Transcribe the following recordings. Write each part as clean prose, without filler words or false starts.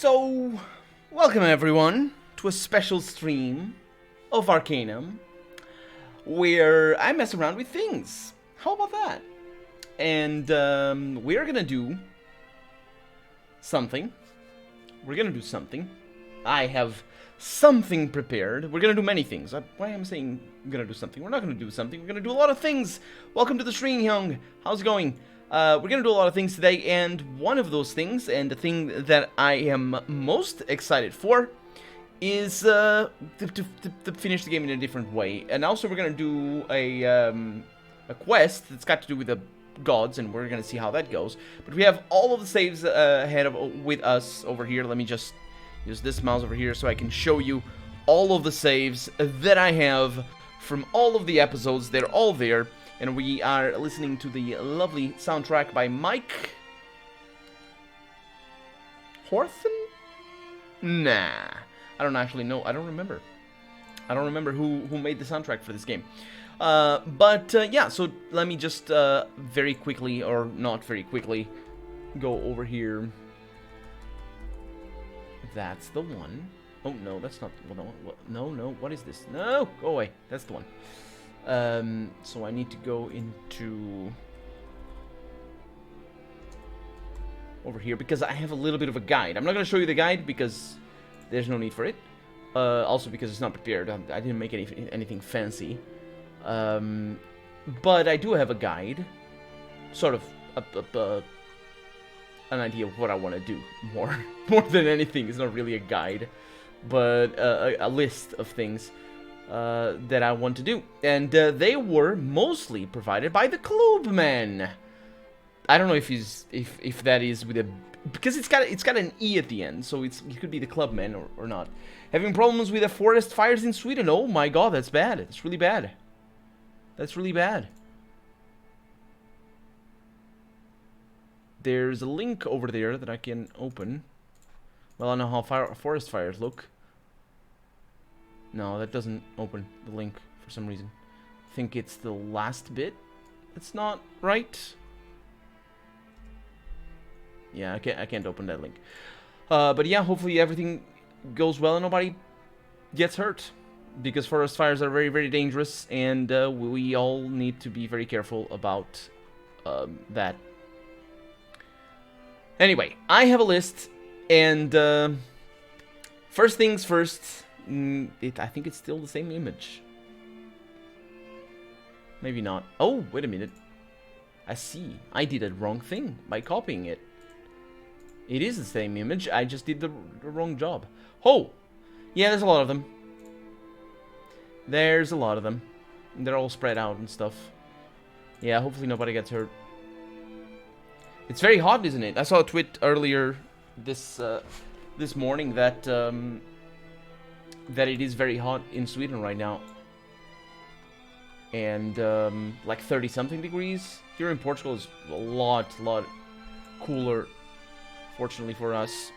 So, welcome everyone to a special stream of Arcanum, where I mess around with things. How about that? And we're gonna do something. I have something prepared. We're gonna do many things. Why am I saying I'm gonna do something? We're not gonna do something. We're gonna do a lot of things. Welcome to the stream, Young. How's it going? We're gonna do a lot of things today, and one of those things, and the thing that I am most excited for, is to finish the game in a different way. And also, we're gonna do a quest that's got to do with the gods, and we're gonna see how that goes. But we have all of the saves ahead of with us over here. Let me just use this mouse over here so I can show you all of the saves that I have from all of the episodes. They're all there. And we are listening to the lovely soundtrack by Mike Horthen? Nah, I don't actually know. I don't remember. I don't remember who made the soundtrack for this game. Yeah, so let me just very quickly, or not very quickly, go over here. That's the one. Oh, no, that's not... No, what is this? No, go away. That's the one. So I need to go into over here because I have a little bit of a guide. I'm not going to show you the guide because there's no need for it. Also because it's not prepared. I didn't make anything fancy. But I do have a guide, sort of an idea of what I want to do more than anything. It's not really a guide, but a list of things that I want to do, and they were mostly provided by the Clubman. I don't know if that is with a, because it's got an E at the end, so it could be the Clubman or not. Having problems with the forest fires in Sweden. Oh my god, that's bad. It's really bad. That's really bad. There's a link over there that I can open. Well, I know how forest fires look. No, that doesn't open the link for some reason. I think it's the last bit. It's not right. Yeah, I can't open that link. But yeah, hopefully everything goes well and nobody gets hurt, because forest fires are very, very dangerous, and we all need to be very careful about that. Anyway, I have a list, and first things first. I think it's still the same image. Maybe not. Oh, wait a minute. I see. I did a wrong thing by copying it. It is the same image. I just did the wrong job. Oh! Yeah, there's a lot of them. There's a lot of them. They're all spread out and stuff. Yeah, hopefully nobody gets hurt. It's very hot, isn't it? I saw a tweet earlier this morning that that it is very hot in Sweden right now, and like 30-something degrees. Here in Portugal is a lot cooler, fortunately for us.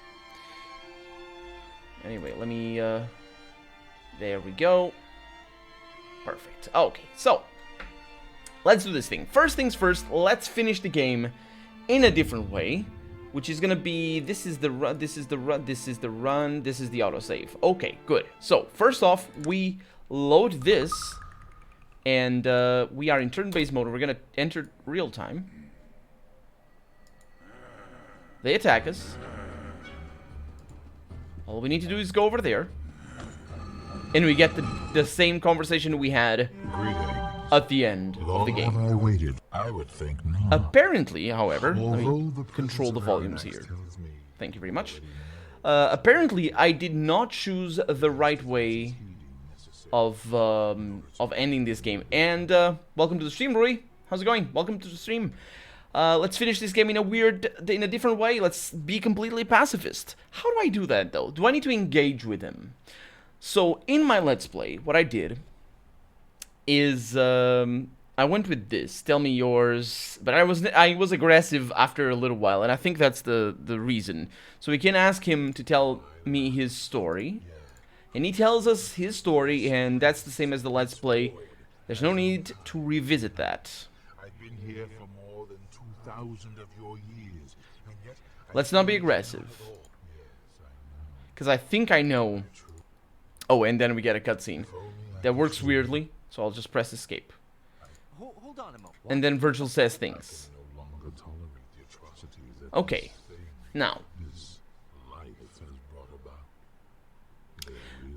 Anyway, let me there we go. Perfect. Okay, so let's do this thing. First things first, let's finish the game in a different way, which is gonna be, this is the run, this is the run, this is the run, this is the autosave. Okay, good. So, first off, we load this, and we are in turn-based mode. We're gonna enter real time. They attack us. All we need to do is go over there, and we get the same conversation we had at the end of the game. I waited. I would think not. Apparently, however, let me control the volumes here. Thank you very much. Apparently, I did not choose the right way of ending this game. And welcome to the stream, Rui. How's it going? Welcome to the stream. Let's finish this game in a different way. Let's be completely pacifist. How do I do that, though? Do I need to engage with him? So, in my Let's Play, what I did is I went with this. Tell me yours, but I was aggressive after a little while, and I think that's the reason. So we can ask him to tell me his story, and he tells us his story, and that's the same as the Let's Play. There's no need to revisit that. I've been here for more than 2,000 of your years, and yet Let's not be aggressive. Yes, I because I think I know. Oh, and then we get a cutscene that works weirdly, so I'll just press escape. Hold on a moment. And then Virgil says things. Okay, now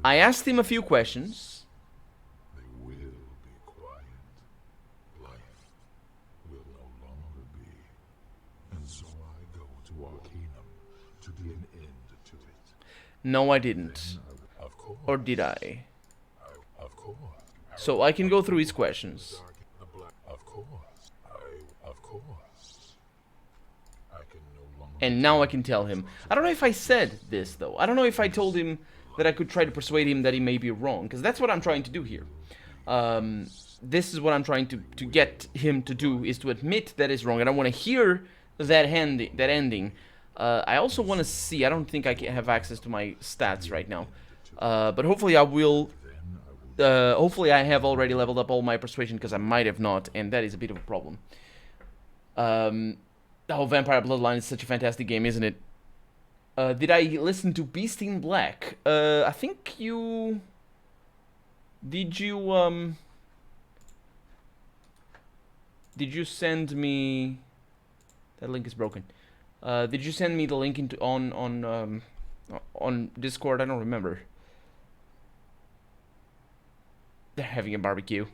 I asked him a few questions. They will be quiet. Life will no longer be. And so I go to Arcanum to be an end to it. No, I didn't. Of course. Or did I? Of course. So I can go through his questions. Of course. Of course. I can no longer. And now I can tell him. I don't know if I said this, though. I don't know if I told him that I could try to persuade him that he may be wrong, because that's what I'm trying to do here. This is what I'm trying to get him to do, is to admit that is wrong, and I want to hear that ending. I also want to see, I don't think I can have access to my stats right now, but hopefully I will, hopefully I have already leveled up all my persuasion, because I might have not, and that is a bit of a problem. Oh, Vampire Bloodline is such a fantastic game, isn't it? Did I listen to Beast in Black? I think you... Did you send me... That link is broken. Did you send me the link into on Discord? I don't remember. They're having a barbecue.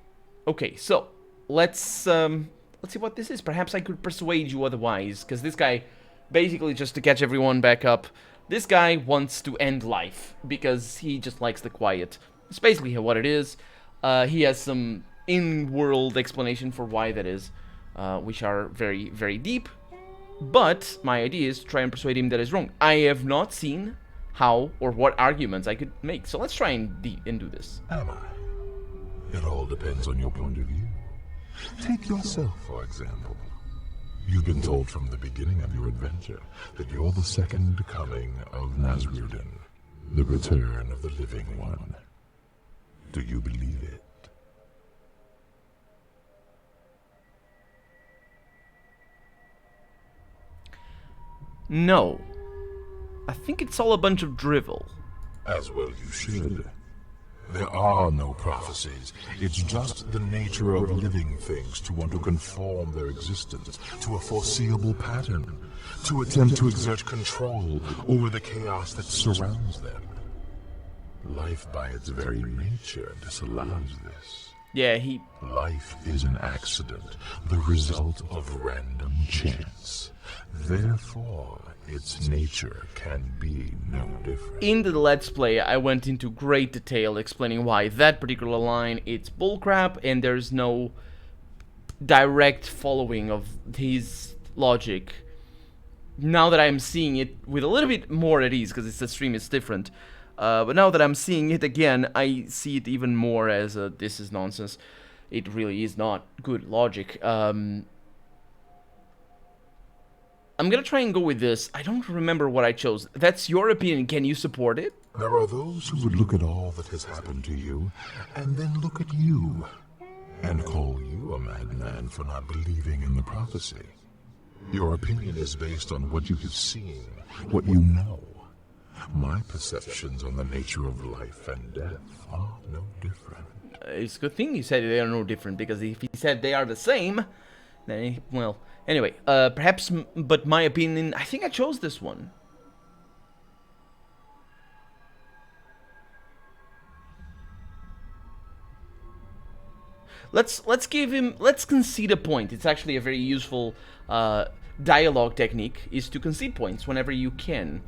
Okay, so let's see what this is. Perhaps I could persuade you otherwise, because this guy, basically just to catch everyone back up, this guy wants to end life because he just likes the quiet. It's basically what it is. He has some in-world explanation for why that is, which are very, very deep. But my idea is to try and persuade him that is wrong. I have not seen how or what arguments I could make. So let's try and do this. Am I? It all depends on your point of view. Take yourself, for example. You've been told from the beginning of your adventure that you're the second coming of Nazarene, the return of the living one. Do you believe it? No. I think it's all a bunch of drivel. As well you should. There are no prophecies. It's just the nature of living things to want to conform their existence to a foreseeable pattern, to attempt to exert control over the chaos that surrounds them. Life by its very nature disallows this. Yeah, Life is an accident, the result of random chance. Therefore, its nature can be no different. In the Let's Play, I went into great detail explaining why that particular line, it's bullcrap, and there's no direct following of his logic. Now that I'm seeing it with a little bit more at ease, because the stream is different, but now that I'm seeing it again, I see it even more as this is nonsense. It really is not good logic. I'm gonna try and go with this. I don't remember what I chose. That's your opinion. Can you support it? There are those who would look at all that has happened to you, and then look at you, and call you a madman for not believing in the prophecy. Your opinion is based on what you have seen, what you know. My perceptions on the nature of life and death are no different. It's a good thing you said they are no different, because if he said they are the same, then, well... Anyway, perhaps, but my opinion, I think I chose this one. Let's concede a point. It's actually a very useful dialogue technique, is to concede points whenever you can.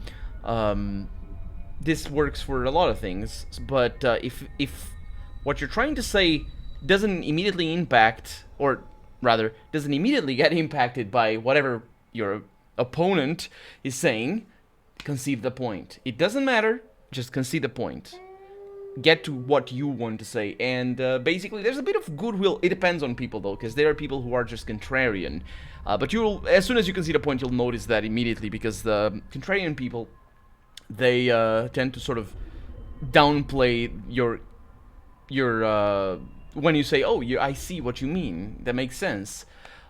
This works for a lot of things, but if what you're trying to say doesn't immediately impact, or rather, doesn't immediately get impacted by whatever your opponent is saying, concede the point. It doesn't matter, just concede the point. Get to what you want to say, and basically there's a bit of goodwill. It depends on people though, because there are people who are just contrarian. But you'll, as soon as you concede a point, you'll notice that immediately, because the contrarian people, they tend to sort of downplay your when you say, oh, I see what you mean, that makes sense,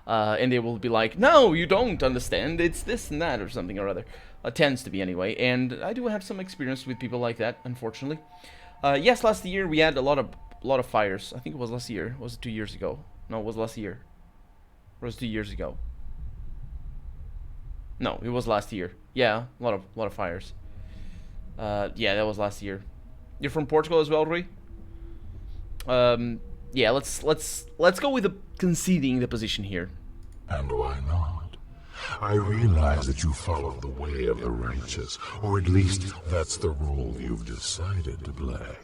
and they will be like, no, you don't understand, it's this and that, or something or other. Tends to be anyway, and I do have some experience with people like that, unfortunately. Yes, last year we had a lot of fires. I think it was last year. Was it 2 years ago? No, it was last year. Or was it 2 years ago? No, it was last year. Yeah, a lot of fires. Yeah, that was last year. You're from Portugal as well, Rui? Yeah, let's go with conceding the position here. And why not? I realize that you follow the way of the righteous, or at least that's the role you've decided to play.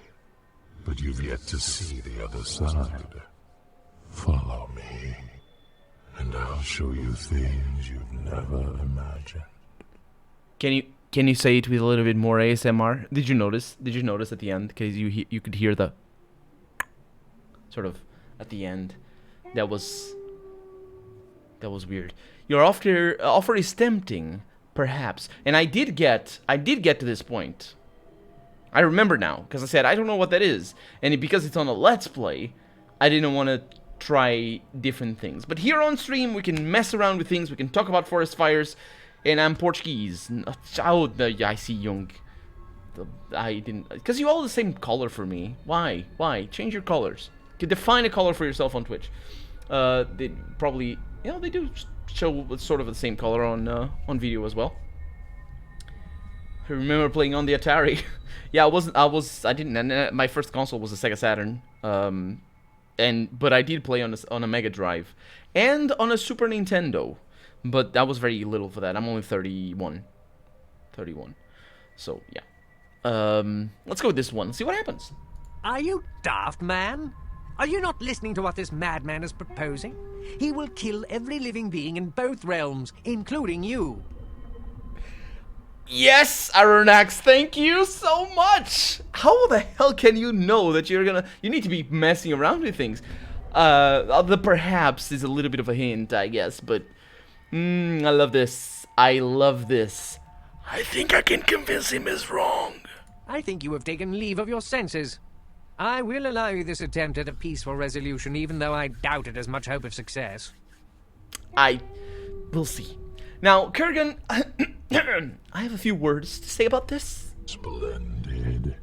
But you've yet to see the other side. Follow me, and I'll show you things you've never imagined. Can you say it with a little bit more ASMR? Did you notice? Did you notice at the end? Because you could hear the sort of at the end. That was weird. Your offer is tempting, perhaps. And I did get to this point. I remember now, because I said I don't know what that is, and because it's on a Let's Play, I didn't want to try different things. But here on stream, we can mess around with things. We can talk about forest fires, and I'm Portuguese. Oh, I see Young. I didn't, because you all the same color for me. Why? Change your colors. You can define a color for yourself on Twitch. They probably, they do show sort of the same color on video as well. I remember playing on the Atari. Yeah, I didn't. My first console was a Sega Saturn. But I did play on a Mega Drive and on a Super Nintendo. But that was very little for that. I'm only 31. So yeah. Let's go with this one. See what happens. Are you daft, man? Are you not listening to what this madman is proposing? He will kill every living being in both realms, including you. Yes, Aronax, thank you so much. How the hell can you know that you need to be messing around with things? The perhaps is a little bit of a hint, I guess, but I love this. I love this. I think I can convince him is wrong. I think you have taken leave of your senses. I will allow you this attempt at a peaceful resolution, even though I doubt it has much hope of success. We'll see. Now, Kurgan, I have a few words to say about this. Splendid.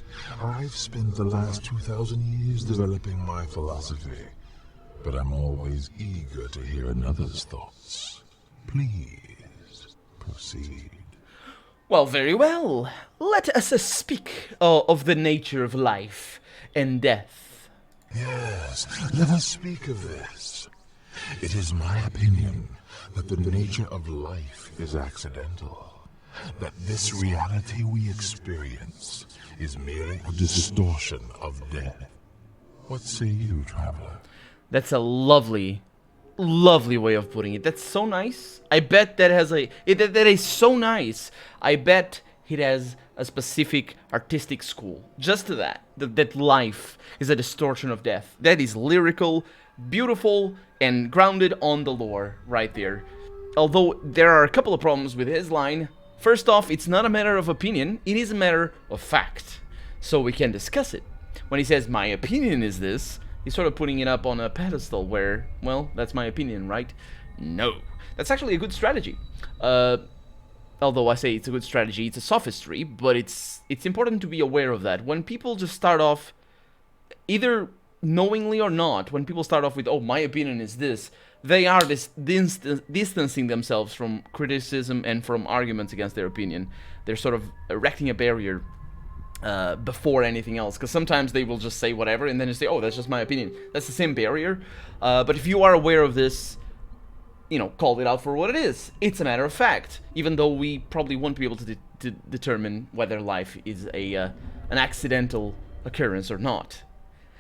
I've spent the last 2,000 years developing my philosophy, but I'm always eager to hear another's thoughts. Please, proceed. Well, very well. Let us speak of the nature of life and death. Yes, let us speak of this. It is my opinion that the nature of life is accidental, that this reality we experience is merely a distortion of death. What say you, traveler? That's a lovely way of putting it. That's so nice. I bet that is so nice. I bet it has a specific artistic school. Just to that life is a distortion of death. That is lyrical, beautiful, and grounded on the lore right there. Although there are a couple of problems with his line. First off, it's not a matter of opinion, it is a matter of fact. So we can discuss it. When he says, my opinion is this, he's sort of putting it up on a pedestal where, well, that's my opinion, right? No. That's actually a good strategy. Although I say it's a good strategy, it's a sophistry, but it's important to be aware of that. When people just start off, either knowingly or not, when people start off with, oh, my opinion is this, they are distancing themselves from criticism and from arguments against their opinion. They're sort of erecting a barrier before anything else, because sometimes they will just say whatever and then just say, oh, that's just my opinion. That's the same barrier. But if you are aware of this, call it out for what it is. It's a matter of fact, even though we probably won't be able to determine whether life is an accidental occurrence or not.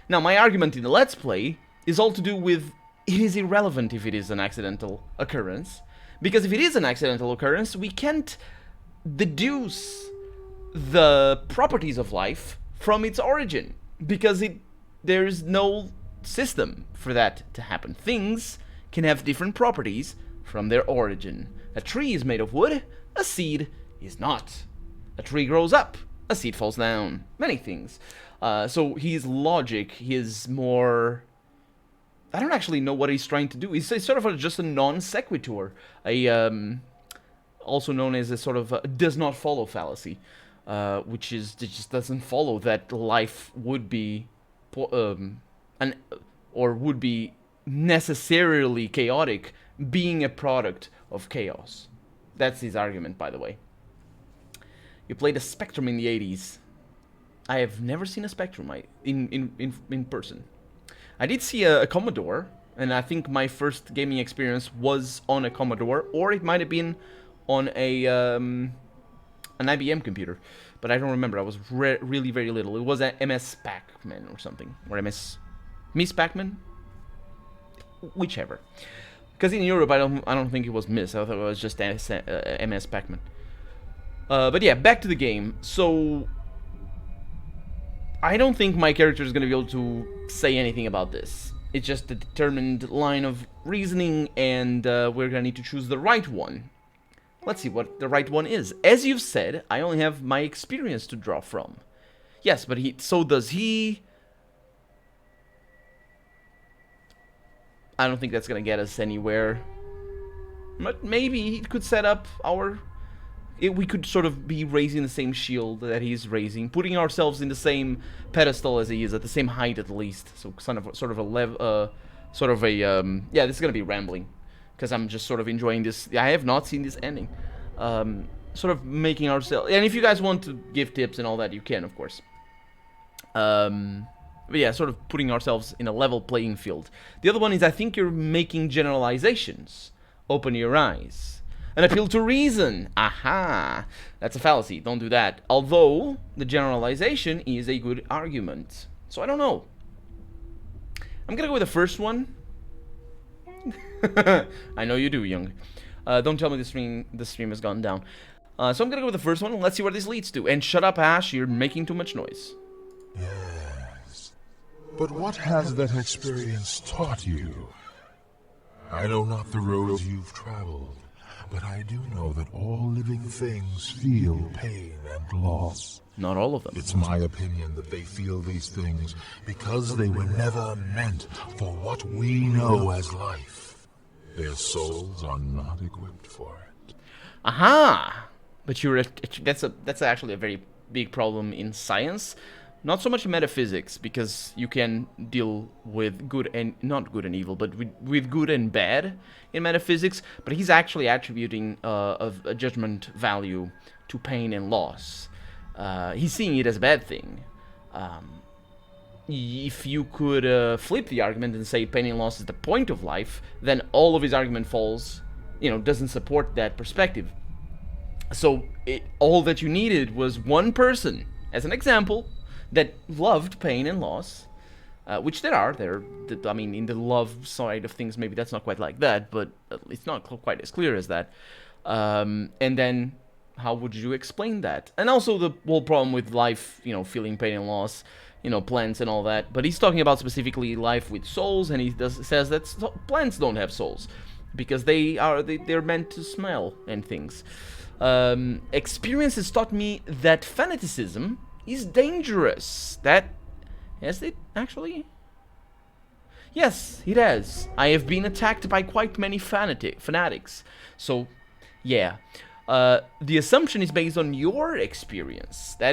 Now, my argument in the Let's Play is all to do with it is irrelevant if it is an accidental occurrence, because if it is an accidental occurrence, we can't deduce the properties of life from its origin, because there's no system for that to happen. Things can have different properties from their origin. A tree is made of wood, a seed is not. A tree grows up, a seed falls down. Many things. So his logic is more... I don't actually know what he's trying to do. He's sort of just a non sequitur. also known as a sort of does not follow fallacy, which is it just doesn't follow that life would be would be necessarily chaotic, being a product of chaos. That's his argument, by the way. You played a Spectrum in the 80s. I have never seen a Spectrum in person. I did see a Commodore, and I think my first gaming experience was on a Commodore, or it might have been on a an IBM computer, but I don't remember. I was really very little. It was a MS Pac-Man or something, or Miss Pac-Man, whichever. Because in Europe, I don't think it was Miss. I thought it was just MS Pac-Man. But yeah, back to the game. So I don't think my character is going to be able to say anything about this. It's just a determined line of reasoning, and we're going to need to choose the right one. Let's see what the right one is. As you've said, I only have my experience to draw from. Yes, but so does he. I don't think that's going to get us anywhere. But maybe he could set up our... we could sort of be raising the same shield that he's raising, putting ourselves in the same pedestal as he is, at the same height at least. So sort of a yeah, this is gonna be rambling, because I'm just sort of enjoying this. I have not seen this ending. Sort of making ourselves, and if you guys want to give tips and all that, you can, of course. But yeah, sort of putting ourselves in a level playing field. The other one is, I think you're making generalizations. Open your eyes. An appeal to reason. Aha! That's a fallacy. Don't do that. Although, the generalization is a good argument. So I don't know. I'm gonna go with the first one. I know you do, Young. Don't tell me the stream has gone down. So I'm gonna go with the first one. Let's see where this leads to. And shut up, Ash. You're making too much noise. Yes. But what has that experience taught you? I know not the roads you've traveled, but I do know that all living things feel pain and loss. Not all of them. It's my opinion that they feel these things because they were never meant for what we know as life. Their souls are not equipped for it. Aha! But that's actually a very big problem in science. Not so much in metaphysics, because you can deal with good and not good and evil, but with good and bad in metaphysics. But he's actually attributing a judgment value to pain and loss. He's seeing it as a bad thing. If you could flip the argument and say pain and loss is the point of life, then all of his argument falls, doesn't support that perspective. So all that you needed was one person, as an example, that loved pain and loss, which there are. I mean, in the love side of things, maybe that's not quite like that, but it's not quite as clear as that. And then, how would you explain that? And also the whole problem with life, feeling pain and loss, plants and all that. But he's talking about specifically life with souls, and he says that plants don't have souls because they're meant to smell and things. Experience has taught me that fanaticism is dangerous. Has it actually? Yes, it has. I have been attacked by quite many fanatics. So, yeah. The assumption is based on your experience. I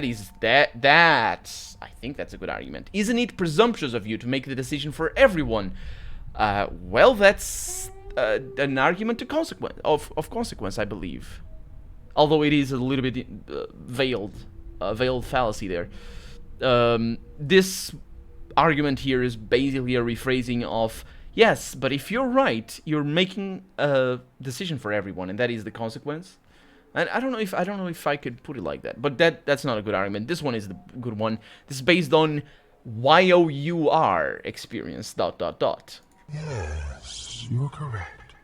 think that's a good argument. Isn't it presumptuous of you to make the decision for everyone? Well, that's an argument to of consequence, I believe. Although it is a little bit veiled fallacy there. This argument here is basically a rephrasing of, yes, but if you're right, you're making a decision for everyone, and that is the consequence. And I don't know if I could put it like that, but that's not a good argument. This one is the good one. This is based on YOUR experience, ... Yes, you're correct.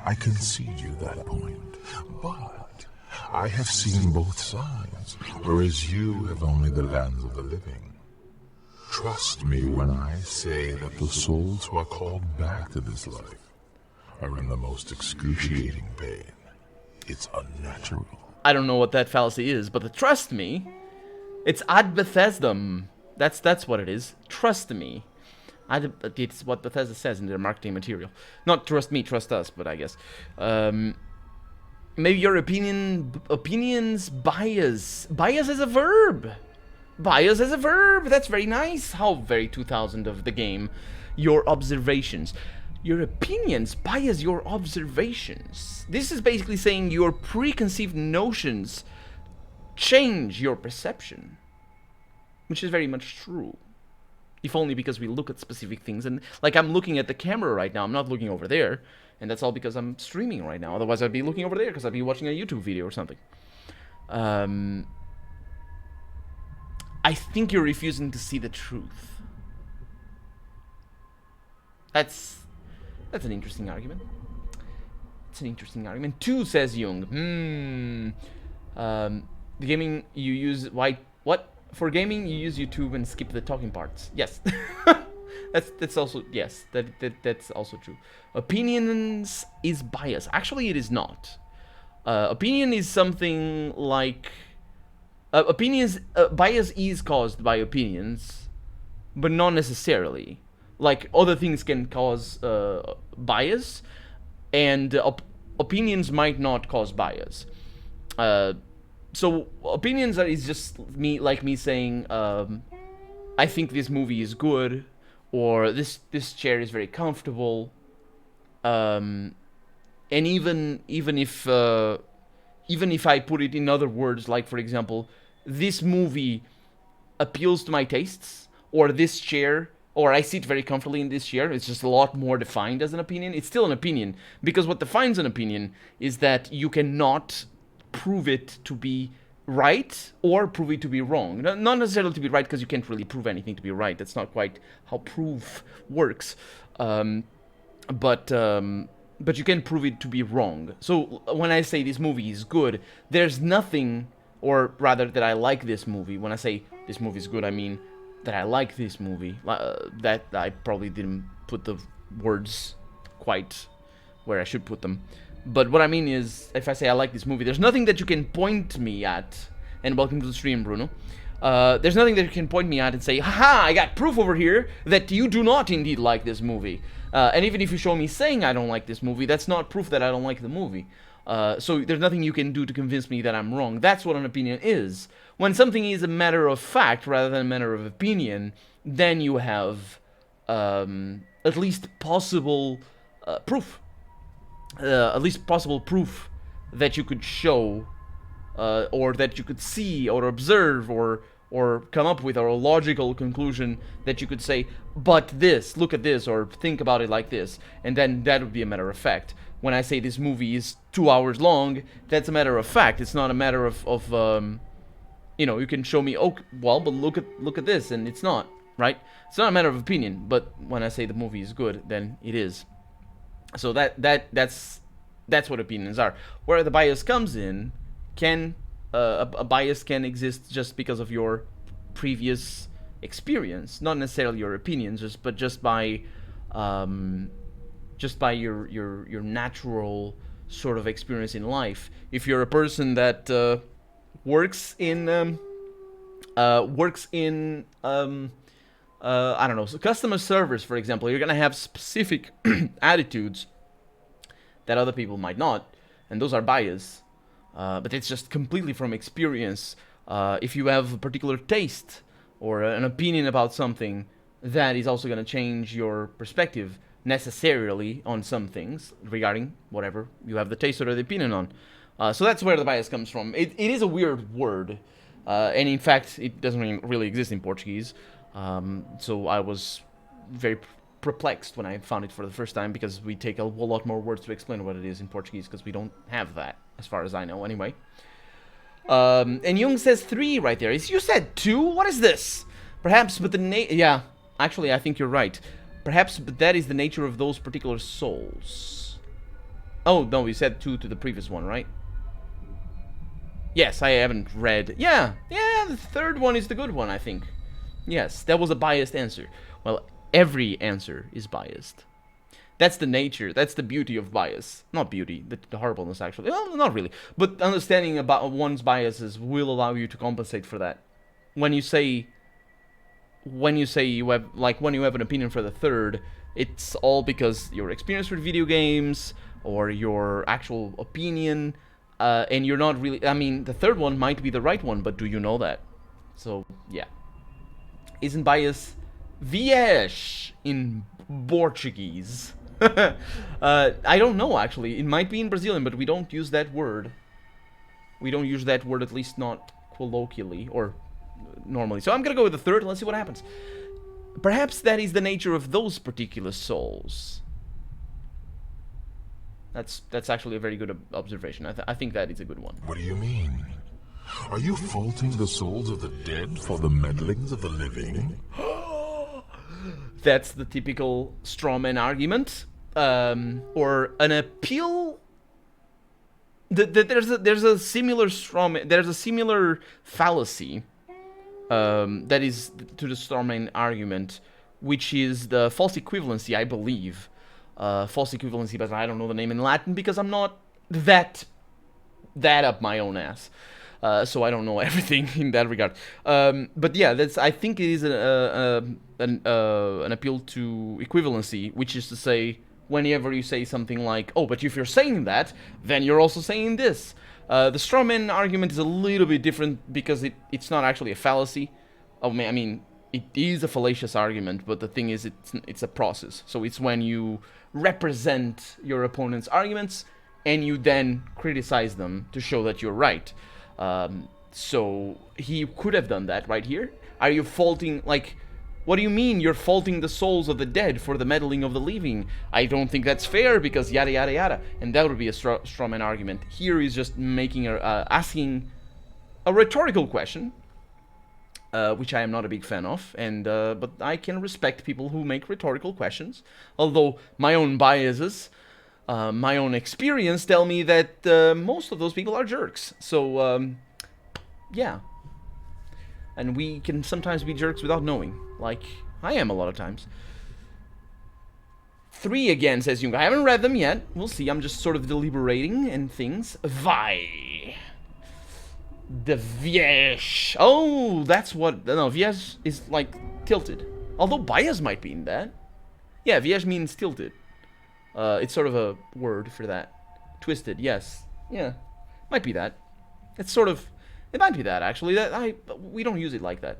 I concede you that point, but I have seen both sides, whereas you have only the lands of the living. Trust me when I say that the souls who are called back to this life are in the most excruciating pain. It's unnatural. I don't know what that fallacy is, but trust me, it's ad Bethesdam. That's what it is. Trust me. It's what Bethesda says in their marketing material. Not trust me, trust us, but I guess. Maybe your opinions bias. Bias as a verb. Bias as a verb. That's very nice. How very 2000 of the game. Your observations. Your opinions bias your observations. This is basically saying your preconceived notions change your perception. Which is very much true. If only because we look at specific things. And like I'm looking at the camera right now. I'm not looking over there. And that's all because I'm streaming right now. Otherwise I'd be looking over there because I'd be watching a YouTube video or something. I think you're refusing to see the truth. That's an interesting argument. It's an interesting argument. 2, says Jung. The gaming you use what? For gaming you use YouTube and skip the talking parts. Yes. That's also, yes, that's also true. Opinions is bias. Actually, it is not. Opinion is something like bias is caused by opinions, but not necessarily. Like other things can cause bias, and opinions might not cause bias. So opinions is just me saying I think this movie is good. Or this chair is very comfortable, and even if I put it in other words, like for example, this movie appeals to my tastes, or this chair, or I sit very comfortably in this chair, it's just a lot more defined as an opinion. It's still an opinion, because what defines an opinion is that you cannot prove it to be right or prove it to be wrong. Not necessarily to be right, because you can't really prove anything to be right. That's not quite how proof works. But you can prove it to be wrong. So when I say this movie is good, there's nothing, or rather that I like this movie. When I say this movie is good, I mean that I like this movie. That I probably didn't put the words quite where I should put them. But what I mean is, if I say I like this movie, there's nothing that you can point me at, and welcome to the stream, Bruno. There's nothing that you can point me at and say, haha, I got proof over here that you do not indeed like this movie. And even if you show me saying I don't like this movie, that's not proof that I don't like the movie. So there's nothing you can do to convince me that I'm wrong. That's what an opinion is. When something is a matter of fact rather than a matter of opinion, then you have at least possible proof. At least possible proof that you could show, or that you could see, or observe, or come up with, or a logical conclusion that you could say, but this, look at this, or think about it like this, and then that would be a matter of fact. When I say this movie is 2 hours long, that's a matter of fact. It's not a matter of you know, you can show me, oh, well, but look at this, and it's not, right? It's not a matter of opinion, but when I say the movie is good, then it is. So that's what opinions are. Where the bias comes in, a bias can exist just because of your previous experience, not necessarily your opinions, but just by your natural sort of experience in life. If you're a person that works in I don't know, so customer service, for example, you're gonna have specific attitudes that other people might not, and those are bias. But it's just completely from experience. If you have a particular taste or an opinion about something, that is also gonna change your perspective necessarily on some things regarding whatever you have the taste or the opinion on. So that's where the bias comes from. It is a weird word, and in fact, it doesn't really exist in Portuguese. So I was very perplexed when I found it for the first time, because we take a whole lot more words to explain what it is in Portuguese, because we don't have that, as far as I know, anyway. And Jung says 3 right there. You said 2? what is this? Perhaps, but yeah, actually, I think you're right. Perhaps, but that is the nature of those particular souls. Oh, no, we said 2 to the previous one, right? Yes, I haven't read. Yeah, the third one is the good one, I think. Yes, that was a biased answer. Well, every answer is biased. That's the nature, that's the beauty of bias. Not beauty, the horribleness, actually. Well, not really. But understanding about one's biases will allow you to compensate for that. When you say you have, like, when you have an opinion for the third, it's all because your experience with video games, or your actual opinion, And you're not really... I mean, the third one might be the right one, but do you know that? So, yeah. Isn't bias viés in Portuguese? I don't know, actually. It might be in Brazilian, but we don't use that word. We don't use that word, at least not colloquially, or normally. So I'm gonna go with the third, let's see what happens. Perhaps that is the nature of those particular souls. That's actually a very good observation. I think that is a good one. What do you mean? Are you faulting the souls of the dead for the meddlings of the living? That's the typical strawman argument, or an appeal. There's a similar strawman. There's a similar fallacy that is to the strawman argument, which is the false equivalency, I believe. False equivalency, but I don't know the name in Latin because I'm not that up my own ass. So I don't know everything in that regard. But yeah, I think it is an appeal to equivalency, which is to say, whenever you say something like, oh, but if you're saying that, then you're also saying this. The strawman argument is a little bit different because it's not actually a fallacy. I mean, it is a fallacious argument, but the thing is, it's a process. So it's when you represent your opponent's arguments and you then criticize them to show that you're right. So he could have done that right here. Are you faulting, like, what do you mean you're faulting the souls of the dead for the meddling of the living? I don't think that's fair because yada yada yada. And that would be a strawman argument. Here he's just making asking a rhetorical question, which I am not a big fan of, and but I can respect people who make rhetorical questions. Although my own biases, my own experience tell me that most of those people are jerks. So yeah, and we can sometimes be jerks without knowing, like I am a lot of times. 3 again, says Jung. I haven't read them yet. We'll see. I'm just sort of deliberating and things. Vai. The viés. Oh, that's what... No, viés is like tilted. Although bias might be in that. Yeah, viés means tilted. It's sort of a word for that. Twisted, yes. Yeah, might be that. It's sort of... It might be that, actually. We don't use it like that.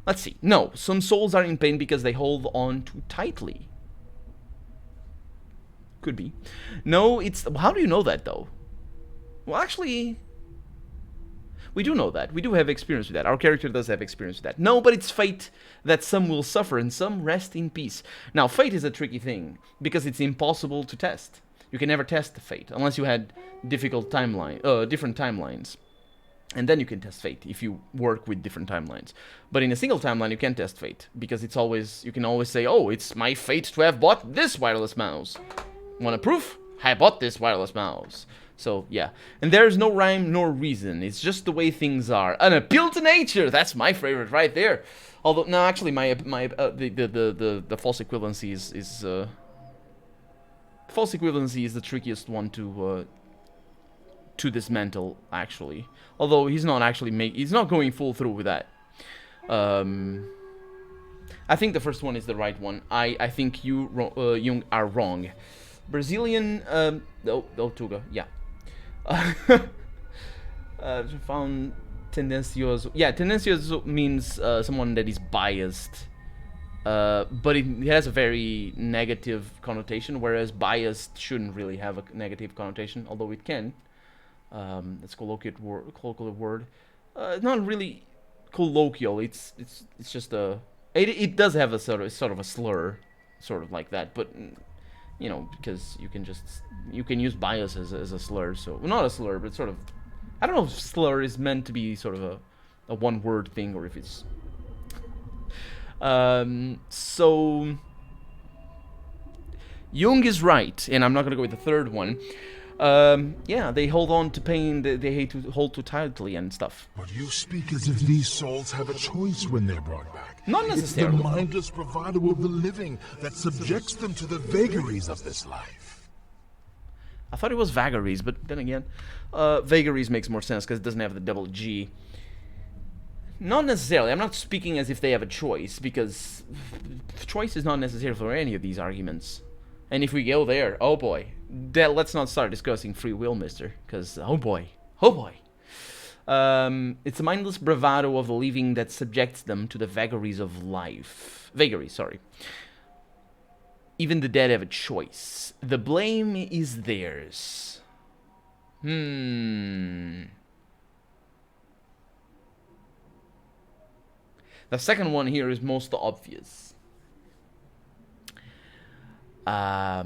Let's see. No, some souls are in pain because they hold on too tightly. Could be. No, it's... How do you know that, though? Well, actually, we do know that. We do have experience with that. Our character does have experience with that. No, but it's fate that some will suffer and some rest in peace. Now, fate is a tricky thing because it's impossible to test. You can never test the fate unless you had different timelines. And then you can test fate if you work with different timelines. But in a single timeline, you can't test fate because it's always, you can always say, oh, it's my fate to have bought this wireless mouse. Want a proof? I bought this wireless mouse. So, yeah. And there's no rhyme nor reason. It's just the way things are. An appeal to nature! That's my favorite right there. Although, no, actually, the false equivalency is false equivalency is the trickiest one to dismantle, actually. Although he's not actually he's not going full through with that. I think the first one is the right one. I think you are wrong. Brazilian, Tuga, yeah. Found tendencioso. Yeah, tendencioso means someone that is biased. But it has a very negative connotation, whereas biased shouldn't really have a negative connotation, although it can. That's colloquial word. Not really colloquial. It's just a. It does have a sort of a slur, sort of like that, but. You know, because you can use bias as a slur, so well, not a slur, but sort of. I don't know if slur is meant to be sort of a one-word thing or if it's. So Jung is right, and I'm not gonna go with the third one. Yeah, they hold on to pain. They hate to hold too tightly and stuff. But you speak as if these souls have a choice when they're brought back. Not necessarily. It's the mindless bravado of the living that subjects them to the vagaries of this life. I thought it was vagaries, but then again, vagaries makes more sense because it doesn't have the double G. Not necessarily. I'm not speaking as if they have a choice, because choice is not necessary for any of these arguments. And if we go there, oh boy, let's not start discussing free will, mister, because oh boy. It's the mindless bravado of the living that subjects them to the vagaries of life. Vagary, sorry. Even the dead have a choice. The blame is theirs. The second one here is most obvious. Yeah,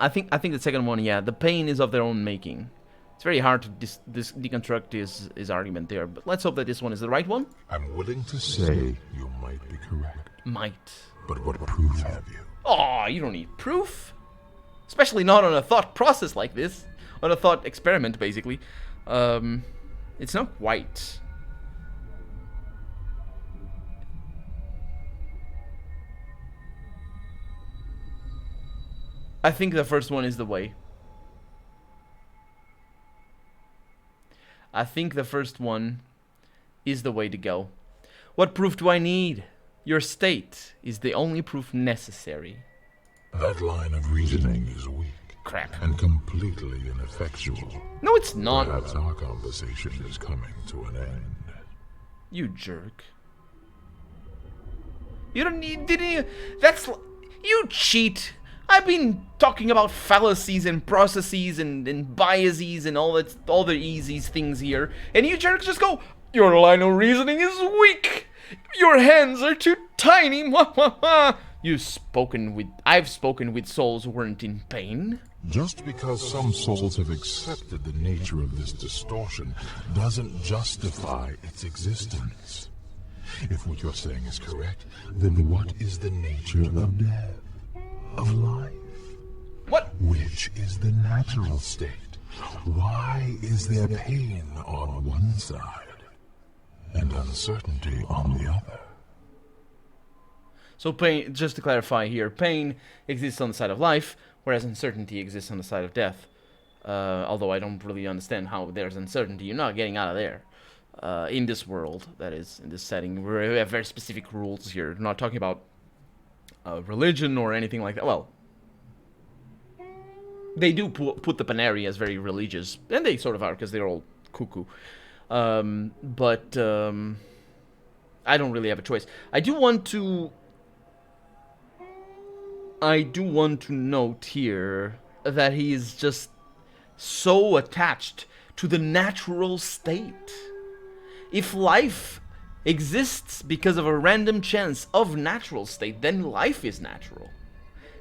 I think the second one, yeah, the pain is of their own making. It's very hard to deconstruct his argument there, but let's hope that this one is the right one. I'm willing to say you might be correct. Might. But what proof have you? Oh, you don't need proof. Especially not on a thought process like this. On a thought experiment, basically. It's not quite. I think the first one is the way. I think the first one is the way to go. What proof do I need? Your state is the only proof necessary. That line of reasoning is weak. Crap. And completely ineffectual. No, it's not. Perhaps our conversation is coming to an end. You jerk. You don't need... That's... You cheat. I've been talking about fallacies and processes and biases and all the easy things here. And you jerks just go, your line of reasoning is weak. Your hands are too tiny. I've spoken with souls who weren't in pain. Just because some souls have accepted the nature of this distortion doesn't justify its existence. If what you're saying is correct, then what is the nature of death? Of life? What? Which is the natural state? Why is there pain on one side and uncertainty on the other? So pain, just to clarify here, pain exists on the side of life, whereas uncertainty exists on the side of death. Although I don't really understand how there's uncertainty. You're not getting out of there. In this world, that is, in this setting, where we have very specific rules here. We're not talking about religion or anything like that. Well, they do put the Panari as very religious, and they sort of are because they're all cuckoo. But I don't really have a choice. I do want to note here that he is just so attached to the natural state. If life exists because of a random chance of natural state, then life is natural.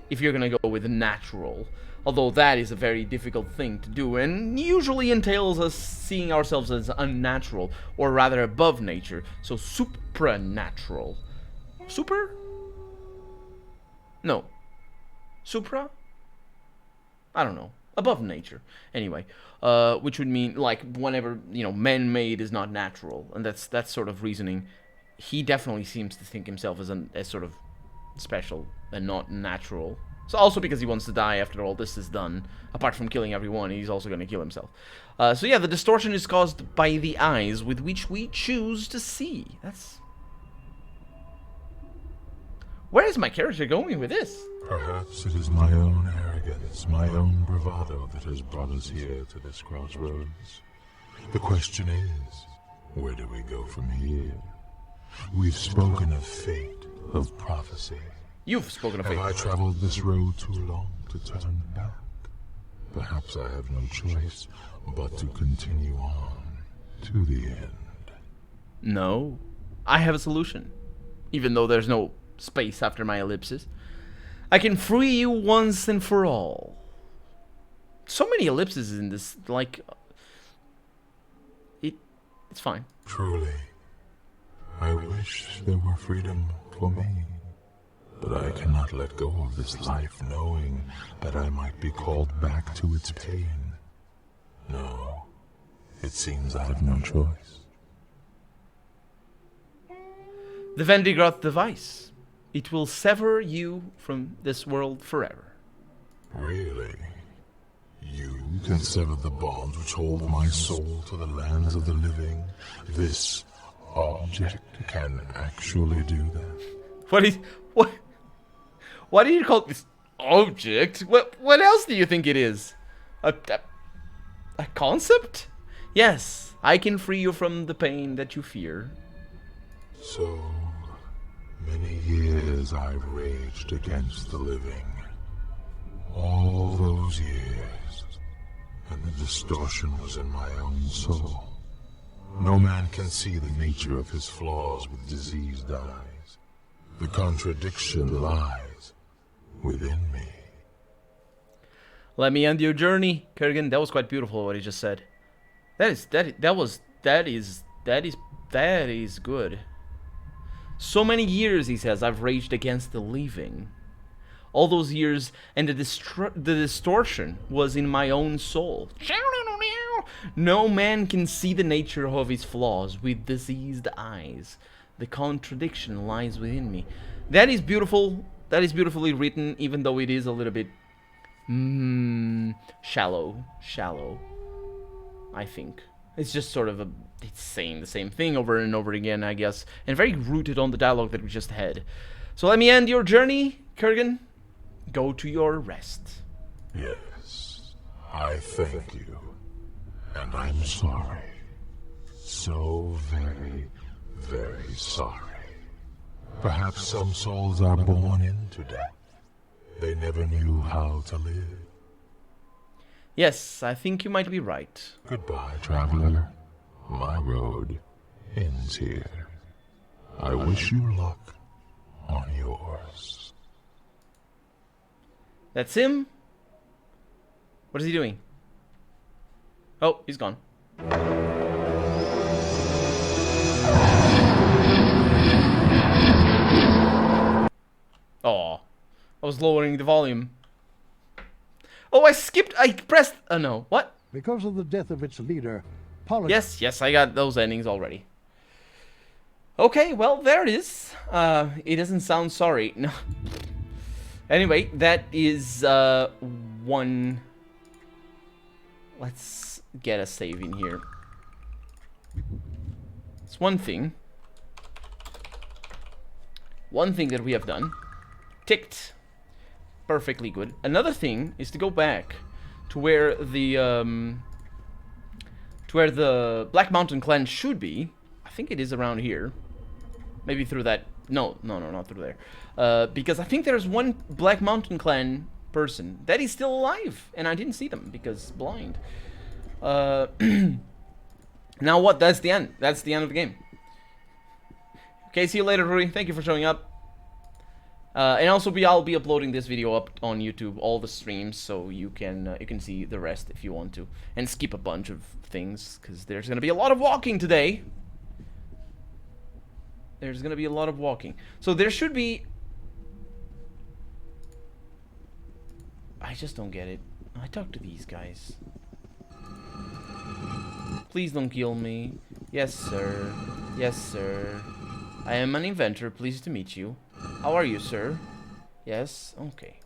If you're gonna go with natural. Although that is a very difficult thing to do, and usually entails us seeing ourselves as unnatural, or rather above nature, so supranatural. Super? No. Supra? I don't know. Above nature. Anyway, which would mean, like, whenever, man-made is not natural, and that's sort of reasoning. He definitely seems to think himself as sort of special and not natural. So also because he wants to die after all this is done. Apart from killing everyone, he's also going to kill himself. So yeah, the distortion is caused by the eyes with which we choose to see. That's... Where is my character going with this? Perhaps it is my own arrogance, my own bravado that has brought us here to this crossroads. The question is, where do we go from here? We've spoken of fate, of prophecy. You've spoken of fate. Have I traveled this road too long to turn back? Perhaps I have no choice but to continue on to the end. No. I have a solution. Even though there's no space after my ellipses. I can free you once and for all. So many ellipses in this, like... It's fine. Truly, I wish there were freedom for me. But I cannot let go of this life knowing that I might be called back to its pain. No, it seems I have no choice. The Vendigroth device. It will sever you from this world forever. Really? You can sever the bonds which hold my soul to the lands of the living. This object can actually do that. Why do you call this object? What else do you think it is? A concept? Yes, I can free you from the pain that you fear. So many years I've raged against the living. All those years, and the distortion was in my own soul. No man can see the nature of his flaws with diseased eyes. The contradiction lies within me. Let me end your journey, Kurgan. That was quite beautiful what he just said. That is good. So many years, he says, I've raged against the living. All those years, and the distortion was in my own soul. No man can see the nature of his flaws with diseased eyes. The contradiction lies within me. That is beautiful. That is beautifully written, even though it is a little bit shallow, I think. It's just sort of it's saying the same thing over and over again, I guess, and very rooted on the dialogue that we just had. So let me end your journey, Kurgan. Go to your rest. Yes, I thank you, and I'm sorry. So very, very sorry. Perhaps some souls are born into death. They never knew how to live. Yes, I think you might be right. Goodbye, traveler. My road ends here. I wish you luck on yours. That's him? What is he doing? Oh, he's gone. Oh, I was lowering the volume. Oh, I pressed, oh no, what? Because of the death of its leader, Yes, I got those endings already. Okay, well, there it is. It doesn't sound sorry. No. Anyway, that is one. Let's get a save in here. It's one thing. One thing that we have done. Ticked. Perfectly good. Another thing is to go back to where the Black Mountain clan should be. I think it is around here. Maybe through that. No, not through there. Because I think there's one Black Mountain clan person that is still alive, and I didn't see them because blind. Now what? That's the end. That's the end of the game. Okay, see you later, Rui. Thank you for showing up. And also, I'll be uploading this video up on YouTube, all the streams, so you can see the rest if you want to, and skip a bunch of things because there's gonna be a lot of walking today. There's gonna be a lot of walking, so there should be. I just don't get it. I talk to these guys. Please don't kill me. Yes, sir. Yes, sir. I am an inventor. Pleased to meet you. How are you, sir? Yes? Okay.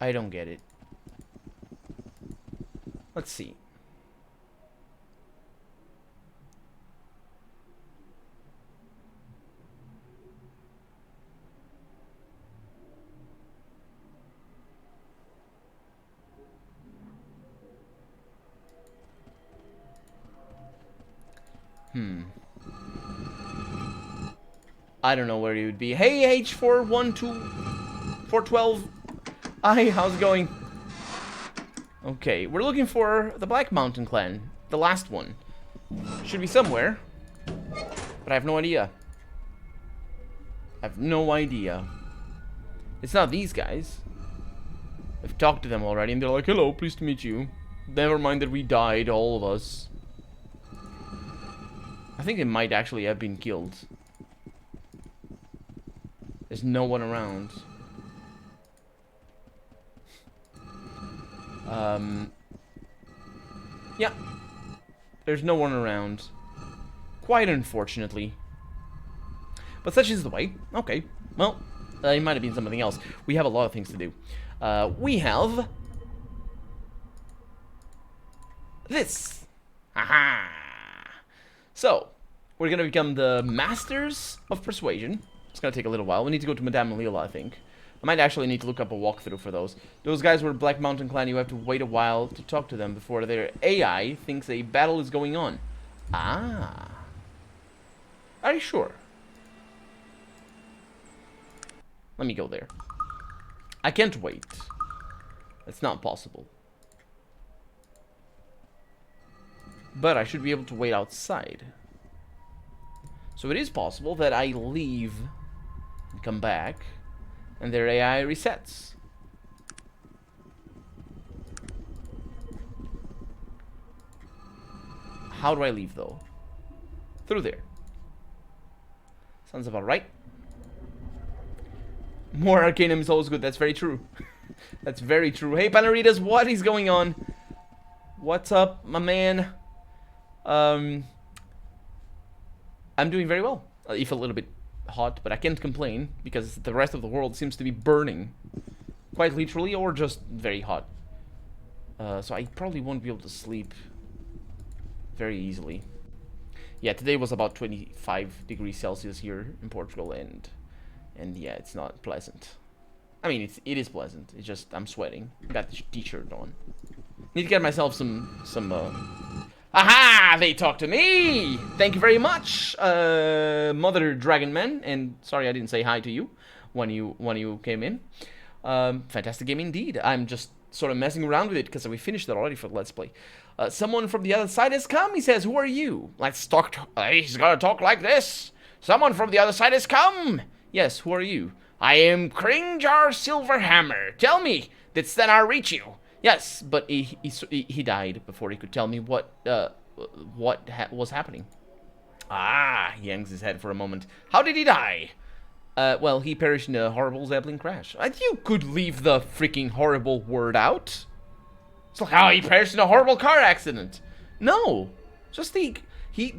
I don't get it. Let's see. I don't know where you would be. Hey, H412412. Hi, how's it going? Okay, we're looking for the Black Mountain clan. The last one. Should be somewhere. But I have no idea. I have no idea. It's not these guys. I've talked to them already, and they're like, hello, pleased to meet you. Never mind that we died, all of us. I think they might actually have been killed. There's no one around. Yeah. There's no one around. Quite unfortunately. But such is the way. Okay. Well, It might have been something else. We have a lot of things to do. We have... this. Aha! So, we're gonna become the Masters of Persuasion. It's gonna take a little while. We need to go to Madame Leela, I think. I might actually need to look up a walkthrough for those. Those guys were Black Mountain Clan. You have to wait a while to talk to them before their AI thinks a battle is going on. Ah. Are you sure? Let me go there. I can't wait. It's not possible. But I should be able to wait outside. So it is possible that I leave and come back, and their AI resets. How do I leave, though? Through there. Sounds about right. More Arcanum is always good. That's very true. That's very true. Hey, Panaritas, what is going on? What's up, my man? I'm doing very well. If a little bit hot, but I can't complain because the rest of the world seems to be burning. Quite literally, or just very hot. So I probably won't be able to sleep very easily. Yeah, today was about 25 degrees Celsius here in Portugal, and yeah, it's not pleasant. I mean, it is pleasant. It's just I'm sweating. Got this t-shirt on. Need to get myself some Aha! They talk to me! Thank you very much, Mother Dragonman. And sorry I didn't say hi to you when you came in. Fantastic game indeed. I'm just sort of messing around with it because we finished it already for the Let's Play. Someone from the other side has come. He says, "Who are you?" Let's talk. He's gonna talk like this. Someone from the other side has come. Yes, who are you? I am Kringjar Silverhammer. Tell me, did Stenar reach you? Yes, but he died before he could tell me what was happening. Ah, he hangs his head for a moment. How did he die? Well, he perished in a horrible Zeppelin crash. You could leave the freaking horrible word out. It's like, how he perished in a horrible car accident. No, just the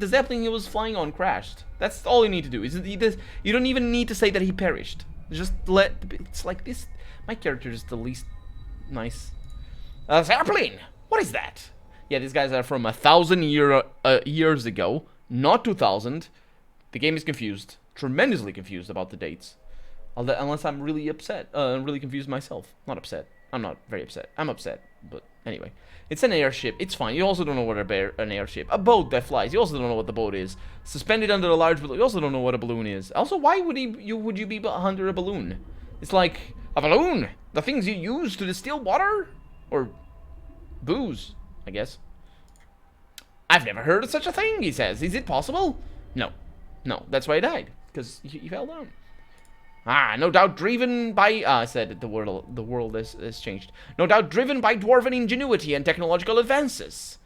Zeppelin he was flying on crashed. That's all you need to do. You don't even need to say that he perished. Just it's like this. My character is the least nice. Zeppelin! What is that? Yeah, these guys are from 1,000 years ago, not 2,000. The game is confused. Tremendously confused about the dates. Unless I'm really upset. Really confused myself. Not upset. I'm not very upset. I'm upset. But anyway. It's an airship. It's fine. You also don't know what an airship. A boat that flies. You also don't know what the boat is. Suspended under a large balloon. You also don't know what a balloon is. Also, why would you be under a balloon? It's like, a balloon? The things you use to distill water? Or booze, I guess. I've never heard of such a thing, he says. Is it possible? No. No, that's why he died. Because he fell down. Ah, no doubt driven by... I said the world has changed. No doubt driven by dwarven ingenuity and technological advances.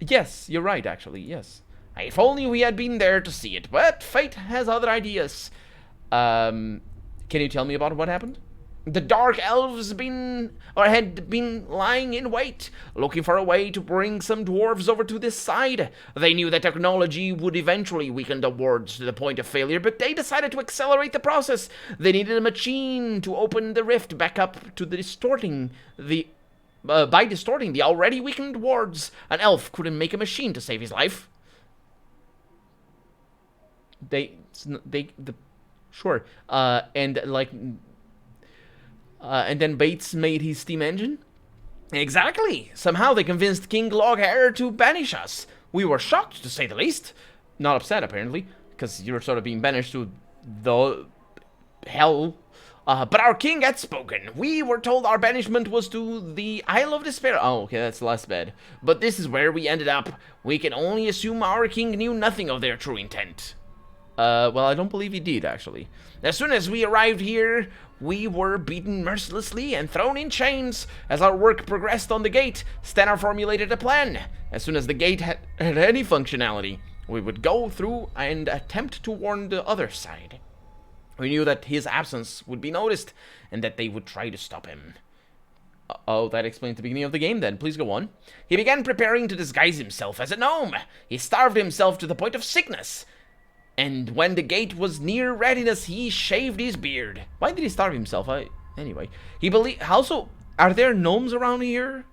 Yes, you're right, actually, yes. If only we had been there to see it, but fate has other ideas. Can you tell me about what happened? The Dark Elves had been lying in wait, looking for a way to bring some dwarves over to this side. They knew that technology would eventually weaken the wards to the point of failure, but they decided to accelerate the process. They needed a machine to open the rift back up to by distorting the already weakened wards. An elf couldn't make a machine to save his life. Sure. And then Bates made his steam engine? Exactly. Somehow they convinced King Loghair to banish us. We were shocked, to say the least. Not upset, apparently, because you're sort of being banished to the hell. But our king had spoken. We were told our banishment was to the Isle of Despair. Oh, okay, that's less bad. But this is where we ended up. We can only assume our king knew nothing of their true intent. Well, I don't believe he did, actually. As soon as we arrived here, we were beaten mercilessly and thrown in chains. As our work progressed on the gate, Stenar formulated a plan. As soon as the gate had any functionality, we would go through and attempt to warn the other side. We knew that his absence would be noticed, and that they would try to stop him. Oh, that explains the beginning of the game then. Please go on. He began preparing to disguise himself as a gnome. He starved himself to the point of sickness. And when the gate was near readiness, he shaved his beard. Why did he starve himself? Anyway, he believed. Also, are there gnomes around here?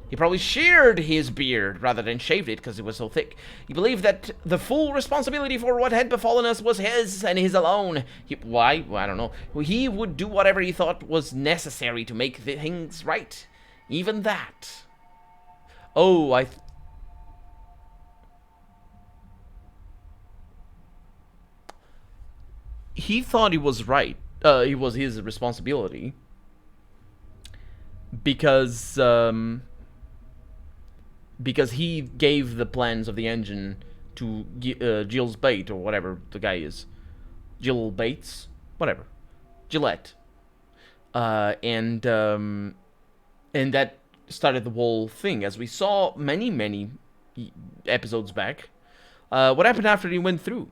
He probably sheared his beard rather than shaved it because it was so thick. He believed that the full responsibility for what had befallen us was his and his alone. Why? Well, I don't know. He would do whatever he thought was necessary to make the things right. Even that. Oh, he thought he was right. It was his responsibility. Because he gave the plans of the engine to Gilles Bate, or whatever the guy is. Jill Bates? Whatever. Gillette. And that started the whole thing. As we saw many episodes back. What happened after he went through?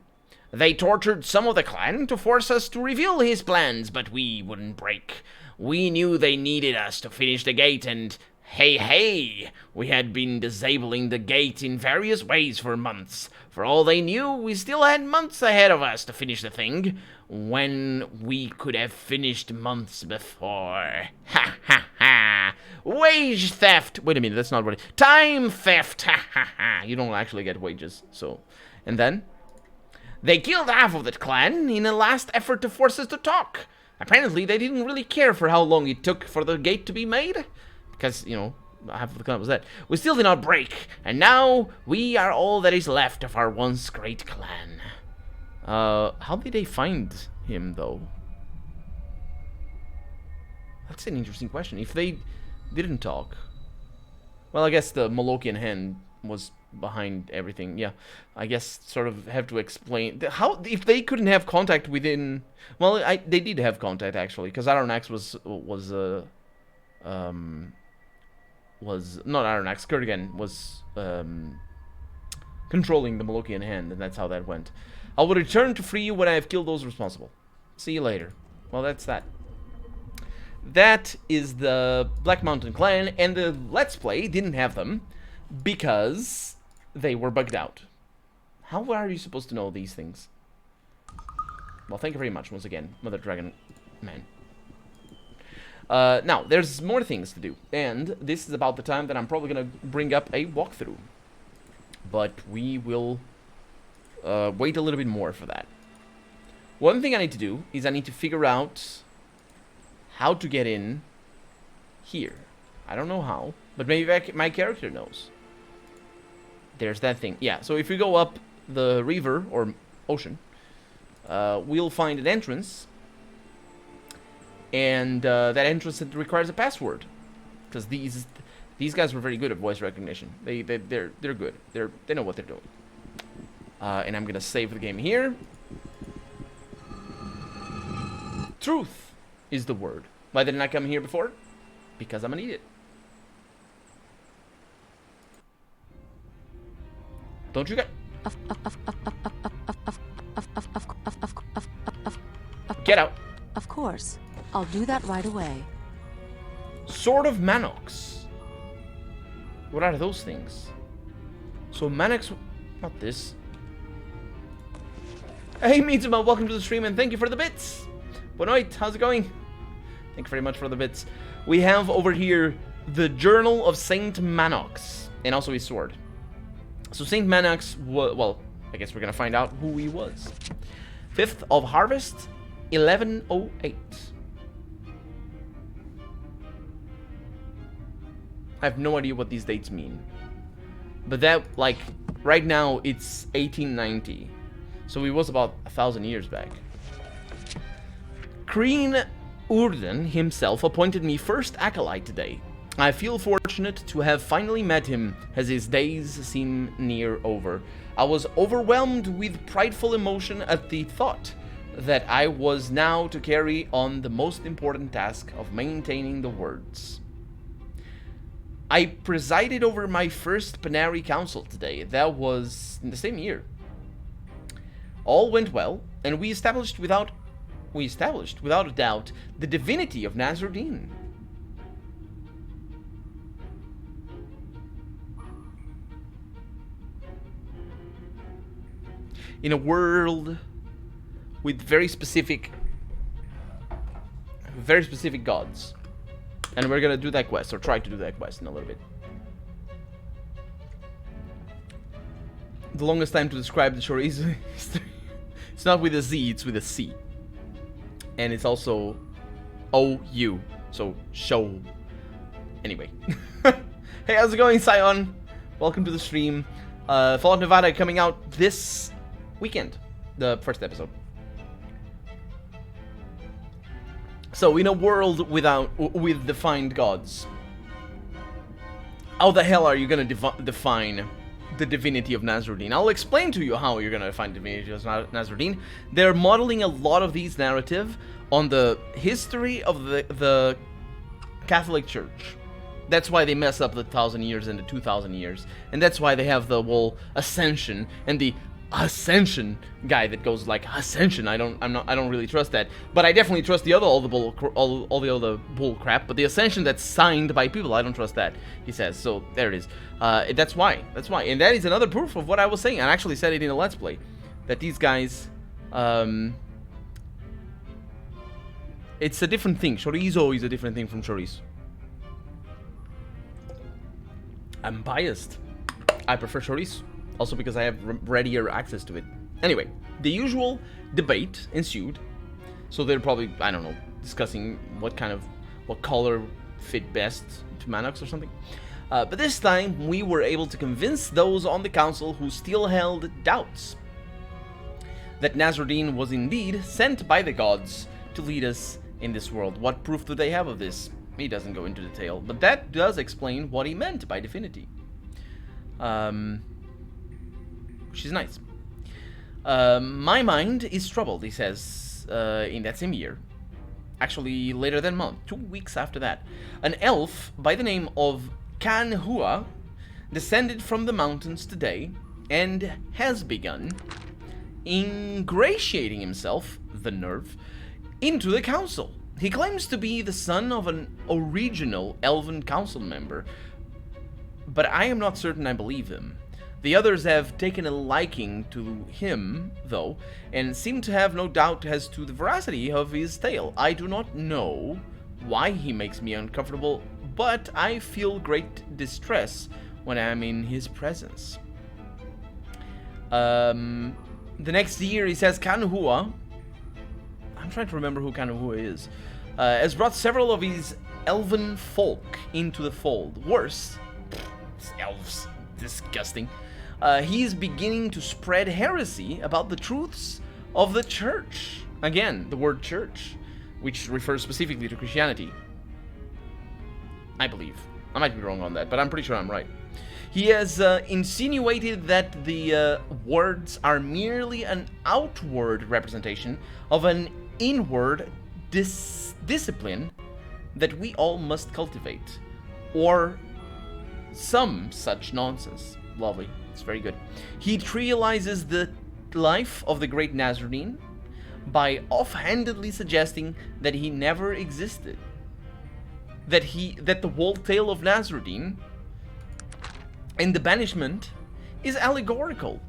They tortured some of the clan to force us to reveal his plans, but we wouldn't break. We knew they needed us to finish the gate, and hey, we had been disabling the gate in various ways for months. For all they knew, we still had months ahead of us to finish the thing, when we could have finished months before. Ha ha ha! Wage theft! Wait a minute, that's not what it... Time theft! Ha ha ha! You don't actually get wages, so... And then? They killed half of the clan in a last effort to force us to talk. Apparently, they didn't really care for how long it took for the gate to be made. Because, you know, half of the clan was dead. We still did not break. And now, we are all that is left of our once great clan. How did they find him, though? That's an interesting question. If they didn't talk... Well, I guess the Molokian hand was behind everything. Yeah, I guess sort of have to explain how if they couldn't have contact within. Well, they did have contact actually, because Aronax was not Aronax. Kurgan was controlling the Molokian hand, and that's how that went. I will return to free you when I have killed those responsible. See you later. Well, that's that. That is the Black Mountain Clan, and the Let's Play didn't have them because they were bugged out. How are you supposed to know these things? Well, thank you very much once again, Mother Dragon Man. Now, there's more things to do, and this is about the time that I'm probably going to bring up a walkthrough. But we will wait a little bit more for that. One thing I need to do is I need to figure out how to get in here. I don't know how, but maybe my character knows. There's that thing. Yeah, so if we go up the river, or ocean, we'll find an entrance. And that entrance requires a password. Because these guys were very good at voice recognition. They're good. They know what they're doing. And I'm gonna save the game here. Truth is the word. Why didn't I come here before? Because I'm an idiot. Don't you get... Get out. Of course. I'll do that right away. Sword of Mannix. What are those things? So Mannix... Not this. Hey, Mitsuma, welcome to the stream, and thank you for the bits. Bonoit, how's it going? Thank you very much for the bits. We have over here the Journal of Saint Mannix, and also his sword. So Saint Mannix, well, I guess we're gonna find out who he was. 5th of Harvest, 1108. I have no idea what these dates mean. But that, like, right now it's 1890. So he was about 1,000 years back. Kreen Urden himself appointed me first acolyte today. I feel fortunate to have finally met him, as his days seem near over. I was overwhelmed with prideful emotion at the thought that I was now to carry on the most important task of maintaining the words. I presided over my first Panari Council today. That was in the same year. All went well, and we established without a doubt the divinity of Nazarene. in a world with very specific gods. And we're gonna do that quest, or try to do that quest in a little bit. The longest time to describe the chorizo history. It's not with a Z, it's with a C. And it's also O-U, so show. Anyway. Hey, how's it going, Sion? Welcome to the stream. Fallout Nevada coming out this weekend, the first episode. So, in a world with defined gods, how the hell are you gonna define the divinity of Nazarene? I'll explain to you how you're gonna define the divinity of Nazarene. They're modeling a lot of these narrative on the history of the Catholic Church. That's why they mess up the 1,000 years and the 2,000 years, and that's why they have the whole ascension and the ascension guy that goes like ascension. I don't really trust that, but I definitely trust all the other bull crap. But the ascension that's signed by people, I don't trust that. He says so. There it is. That's why, and that is another proof of what I was saying. I actually said it in a Let's Play that these guys, it's a different thing. Chorizo is a different thing from chorizo. I'm biased. I prefer chorizo. Also because I have readier access to it. Anyway, the usual debate ensued. So they're probably, I don't know, discussing what color fit best to Mannix or something. But this time, we were able to convince those on the council who still held doubts that Nazarene was indeed sent by the gods to lead us in this world. What proof do they have of this? He doesn't go into detail, but that does explain what he meant by divinity. Which is nice. My mind is troubled, he says, in that same year. Actually, later that month, 2 weeks after that. An elf by the name of Kenhua descended from the mountains today and has begun ingratiating himself, the nerve, into the council. He claims to be the son of an original elven council member, but I am not certain I believe him. The others have taken a liking to him, though, and seem to have no doubt as to the veracity of his tale. I do not know why he makes me uncomfortable, but I feel great distress when I am in his presence. The next year, he says, Kenhua, I'm trying to remember who Kenhua is, has brought several of his elven folk into the fold. Worse, elves, disgusting. He's beginning to spread heresy about the truths of the church. Again, the word church, which refers specifically to Christianity. I believe. I might be wrong on that, but I'm pretty sure I'm right. He has insinuated that the words are merely an outward representation of an inward discipline that we all must cultivate, or some such nonsense. Lovely. It's very good. He trivializes the life of the Great Nazarene by offhandedly suggesting that he never existed. That the whole tale of Nazarene and the banishment is allegorical.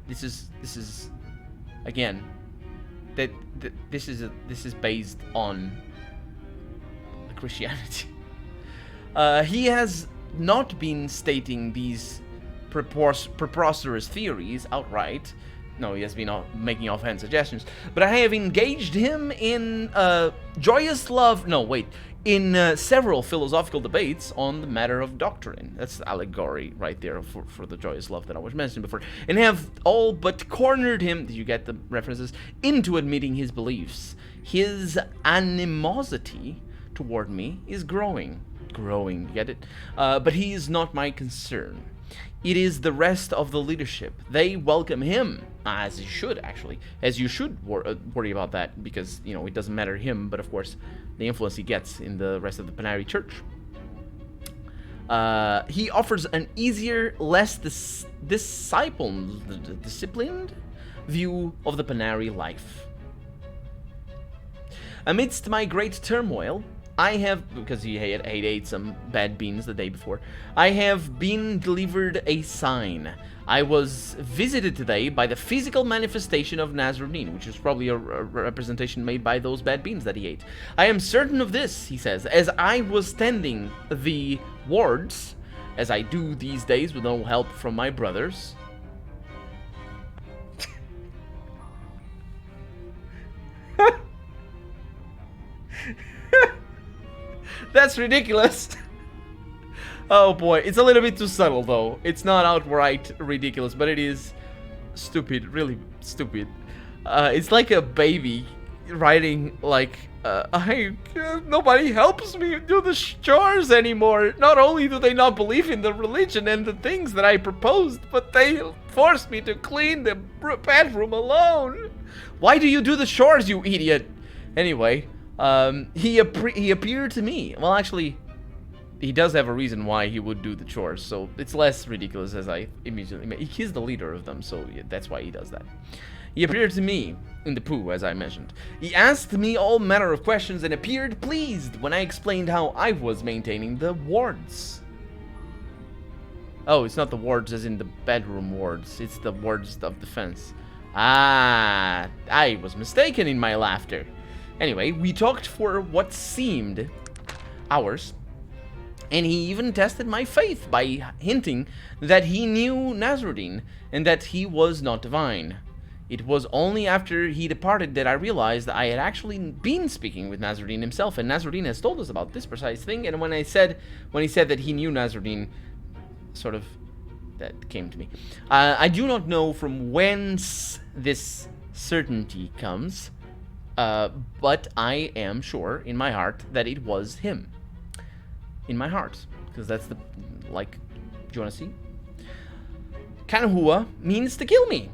This is again this is based on Christianity. He has not been stating these preposterous theories outright. No, he has been making offhand suggestions. But I have engaged him in in several philosophical debates on the matter of doctrine. That's the allegory right there for the joyous love that I was mentioning before. And have all but cornered him, did you get the references, into admitting his beliefs. His animosity toward me is growing, get it? But he is not my concern. It is the rest of the leadership. They welcome him, as you should, actually. As you should worry about that, because, you know, it doesn't matter him, but of course, the influence he gets in the rest of the Panari Church. He offers an easier, less disciplined view of the Panari life. Amidst my great turmoil, I have, because he had ate some bad beans the day before, I have been delivered a sign. I was visited today by the physical manifestation of Nazarene, which is probably a representation made by those bad beans that he ate. I am certain of this, he says, as I was tending the wards, as I do these days with no help from my brothers. That's ridiculous. Oh boy, it's a little bit too subtle though. It's not outright ridiculous, but it is stupid, really stupid. It's like a baby writing like, nobody helps me do the chores anymore. Not only do they not believe in the religion and the things that I proposed, but they force me to clean the bedroom alone. Why do you do the chores, you idiot? Anyway, he appeared to me. Well, actually, he does have a reason why he would do the chores, so it's less ridiculous as I immediately... He's the leader of them, so yeah, that's why he does that. He appeared to me in the poo, as I mentioned. He asked me all manner of questions and appeared pleased when I explained how I was maintaining the wards. Oh, it's not the wards as in the bedroom wards, it's the wards of defense. Ah, I was mistaken in my laughter. Anyway, we talked for what seemed hours, and he even tested my faith by hinting that he knew Nazarene and that he was not divine. It was only after he departed that I realized that I had actually been speaking with Nazarene himself, and Nazarene has told us about this precise thing. And when he said that he knew Nazarene, sort of, that came to me. I do not know from whence this certainty comes, but I am sure in my heart that it was him. In my heart, because that's the, like, do you want to see? Kenhua means to kill me.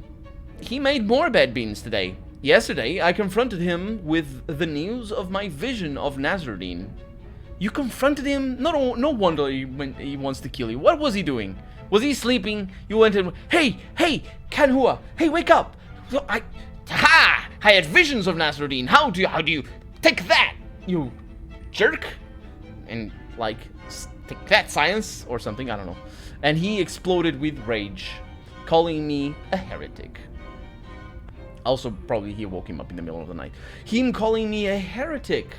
He made more bad beans today. Yesterday, I confronted him with the news of my vision of Nazarene. You confronted him? No wonder he wants to kill you. What was he doing? Was he sleeping? You went and, hey, Kenhua, hey, wake up! I had visions of Nazarene. How do you take that, you jerk? And like, take that, science or something, I don't know. And he exploded with rage, calling me a heretic. Also, probably he woke him up in the middle of the night. Him calling me a heretic.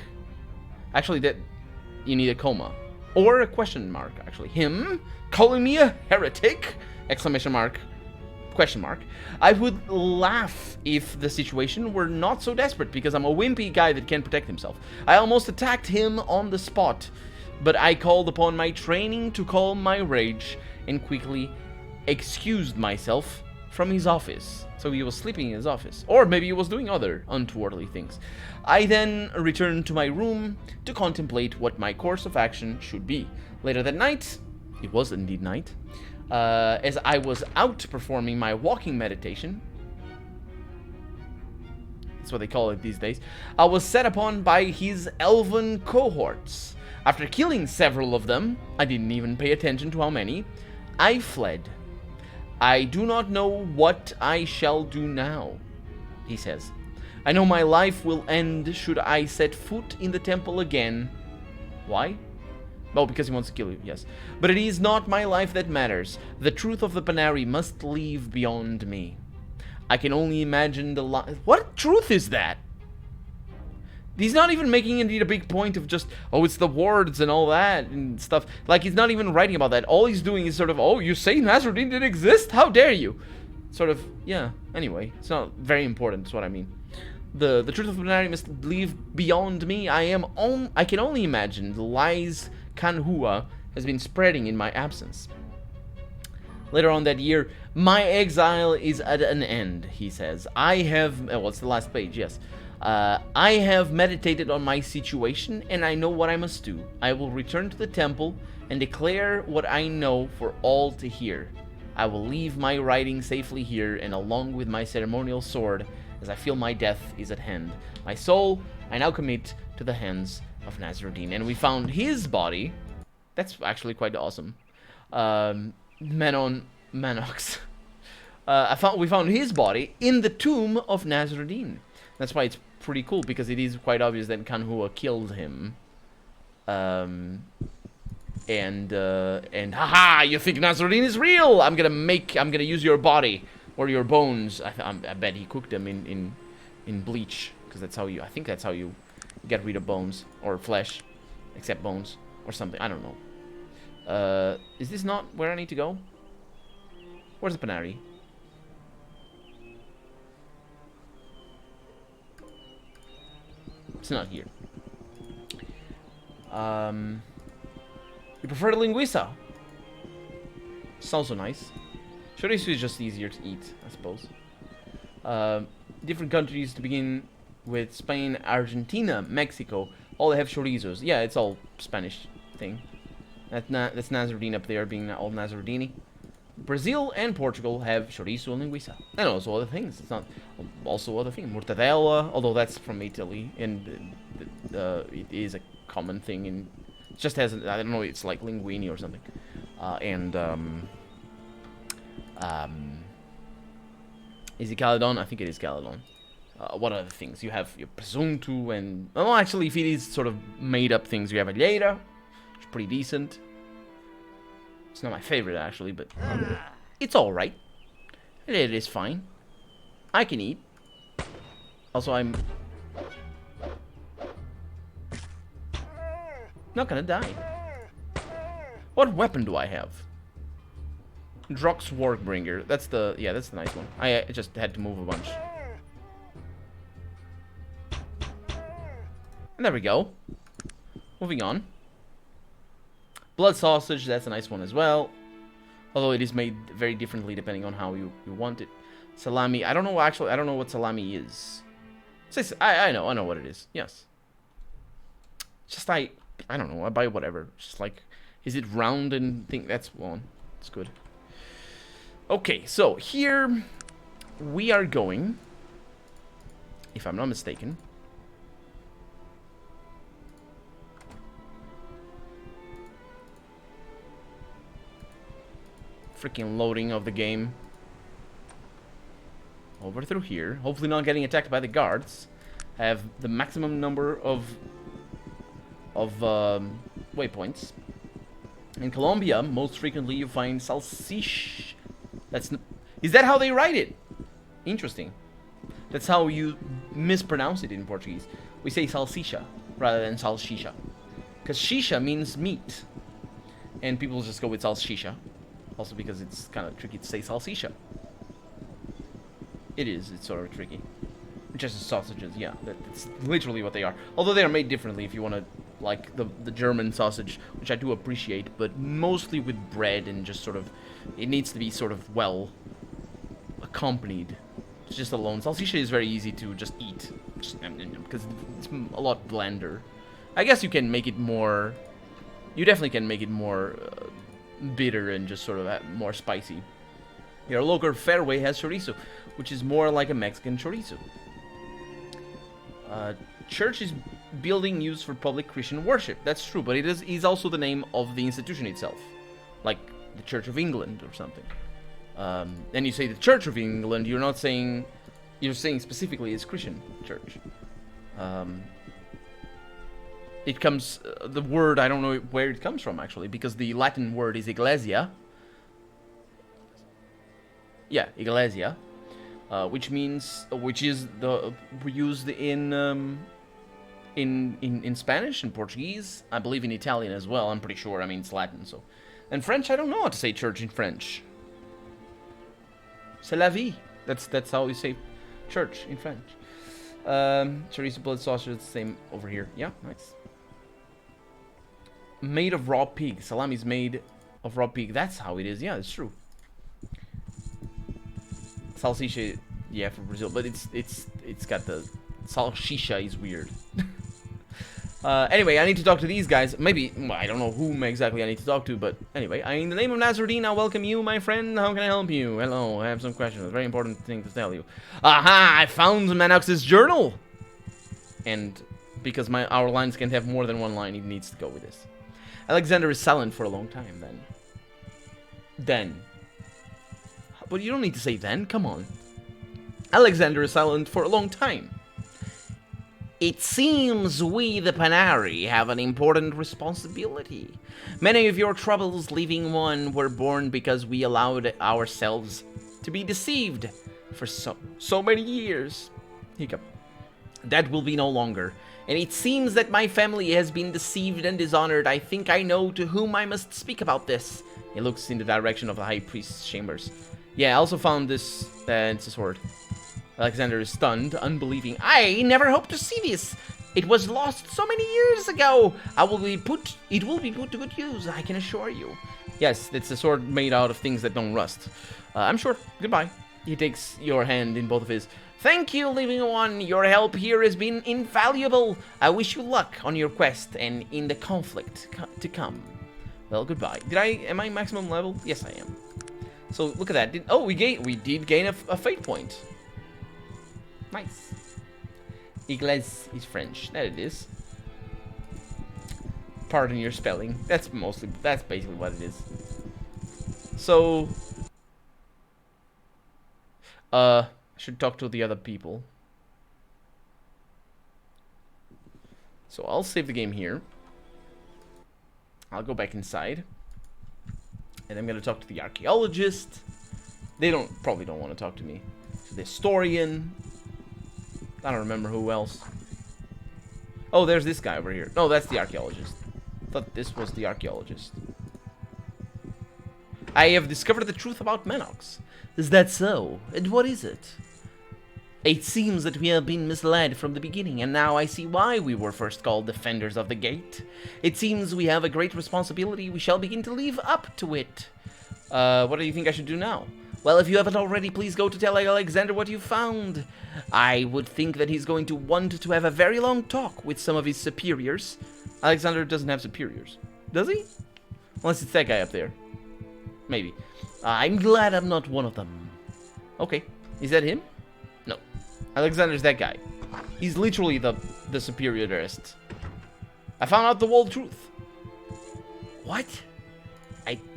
Actually, that you need a comma. Or a question mark, actually. Him calling me a heretic? Exclamation mark. Question mark. I would laugh if the situation were not so desperate, because I'm a wimpy guy that can't protect himself. I almost attacked him on the spot, but I called upon my training to calm my rage and quickly excused myself from his office. So he was sleeping in his office. Or maybe he was doing other untowardly things. I then returned to my room to contemplate what my course of action should be. Later that night, it was indeed night, as I was out performing my walking meditation, that's what they call it these days, I was set upon by his elven cohorts. After killing several of them, I didn't even pay attention to how many, I fled. I do not know what I shall do now, he says. I know my life will end should I set foot in the temple again. Why? Well, because he wants to kill you, yes. But it is not my life that matters. The truth of the Vagary must leave beyond me. I can only imagine the What truth is that? He's not even making indeed a big point of just, oh, it's the wards and all that and stuff. Like, he's not even writing about that. All he's doing is sort of, oh, you say Nazarene didn't exist? How dare you? Sort of, yeah. Anyway, it's not very important, is what I mean. The truth of the Vagary must leave beyond me. I can only imagine the lies Kenhua has been spreading in my absence. Later on that year, my exile is at an end, he says. I have, well, it's the last page, yes. I have meditated on my situation, and I know what I must do. I will return to the temple and declare what I know for all to hear. I will leave my writing safely here, and along with my ceremonial sword, as I feel my death is at hand. My soul I now commit to the hands of Nazarene. And we found his body. That's actually quite awesome. Mannix. We found his body in the tomb of Nazarene. That's why it's pretty cool, because it is quite obvious that Kenhua killed him. And haha, you think Nazarene is real? I'm gonna use your body or your bones. I bet he cooked them in bleach, because that's how you. I think that's how you get rid of bones or flesh, except bones or something. I don't know. Is this not where I need to go? Where's the Panari? It's not here. You prefer the linguiça? Sounds so nice. Chorizo is just easier to eat, I suppose. Different countries to begin with: Spain, Argentina, Mexico. All have chorizos. Yeah, it's all Spanish thing. That's Nazarene up there, being all Nazarini. Brazil and Portugal have chorizo and linguiça, and also other things. It's not also other things. Mortadella, although that's from Italy, and it is a common thing. And it just has, I don't know, it's like linguine or something. Is it Caledon? I think it is Caledon. What other things? You have your presunto and... Oh, actually, if it is sort of made-up things, you have alheira, which is pretty decent. It's not my favorite, actually, but it's alright. It is fine. I can eat. Also, I'm not gonna die. What weapon do I have? Drox Warbringer. That's the nice one. I just had to move a bunch. And there we go. Moving on. Blood sausage, that's a nice one as well. Although it is made very differently depending on how you want it. Salami, I don't know, actually, I don't know what salami is. I know what it is, yes. Just, I don't know, I buy whatever. Just like, is it round and think that's one? It's good. Okay, so here we are going, if I'm not mistaken. Freaking loading of the game. Over through here. Hopefully not getting attacked by the guards. Have the maximum number of waypoints. In Colombia, most frequently you find salsicha. Is that how they write it? Interesting. That's how you mispronounce it in Portuguese. We say salsicha rather than salsicha. Because shisha means meat. And people just go with salsicha. Also because it's kind of tricky to say salsicha. It's sort of tricky. Just as sausages, yeah. That's literally what they are. Although they are made differently if you want to, like the German sausage, which I do appreciate, but mostly with bread and just sort of, it needs to be sort of well accompanied. It's just alone. Salsicha is very easy to just eat, because it's a lot blender. I guess you can make it more, you definitely can make it more bitter and just sort of more spicy. Your local fairway has chorizo, which is more like a Mexican chorizo. Church is building used for public Christian worship. That's true, but it is also the name of the institution itself, like the Church of England or something. And you say the Church of England, you're not saying, you're saying specifically it's Christian church. It comes, the word, I don't know where it comes from actually, because the Latin word is iglesia. Yeah, iglesia, which is used in Spanish and Portuguese. I believe in Italian as well. I'm pretty sure. I mean, it's Latin, so. And French, I don't know how to say church in French. C'est la vie. That's how you say church in French. Chorizo blood sausage, it's the same over here. Yeah, nice. Made of raw pig. Salami is made of raw pig. That's how it is. Yeah, it's true. Salsicha, yeah, for Brazil, but it's got the salsicha is weird. Anyway, I need to talk to these guys. Maybe, well, I don't know whom exactly I need to talk to, but anyway, in the name of Nazarene, I welcome you, my friend. How can I help you? Hello, I have some questions. A very important thing to tell you. Aha! I found Mannix's journal. And because our lines can't have more than one line, it needs to go with this. Alexander is silent for a long time. Then. But you don't need to say then. Come on. Alexander is silent for a long time. It seems we, the Panari, have an important responsibility. Many of your troubles, Living One, were born because we allowed ourselves to be deceived for so many years. Hiccup. That will be no longer. And it seems that my family has been deceived and dishonored. I think I know to whom I must speak about this. He looks in the direction of the High Priest's chambers. Yeah, I also found this. It's a sword. Alexander is stunned, unbelieving. I never hoped to see this. It was lost so many years ago. It will be put to good use, I can assure you. Yes, it's a sword made out of things that don't rust. I'm sure. Goodbye. He takes your hand in both of his. Thank you, Living One. Your help here has been invaluable. I wish you luck on your quest and in the conflict to come. Well, goodbye. Am I maximum level? Yes, I am. So look at that. We did gain a fate point. Nice. Igles is French. That it is. Pardon your spelling. That's basically what it is. So, I should talk to the other people. So I'll save the game here. I'll go back inside. And I'm gonna talk to the archaeologist. They probably don't want to talk to me. To the historian. I don't remember who else. Oh, there's this guy over here. No, that's the archaeologist. I thought this was the archaeologist. I have discovered the truth about Mannix. Is that so? And what is it? It seems that we have been misled from the beginning, and now I see why we were first called Defenders of the Gate. It seems we have a great responsibility. We shall begin to live up to it. What do you think I should do now? Well, if you haven't already, please go to tell Alexander what you found. I would think that he's going to want to have a very long talk with some of his superiors. Alexander doesn't have superiors. Does he? Unless it's that guy up there. Maybe. I'm glad I'm not one of them. Okay. Is that him? No. Alexander's that guy. He's literally the superiorist. I found out the whole truth. What?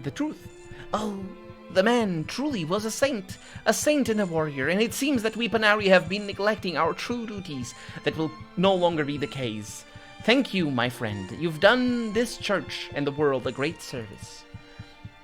The truth. Oh, the man truly was a saint and a warrior, and it seems that we Panari have been neglecting our true duties. That will no longer be the case. Thank you, my friend. You've done this church and the world a great service.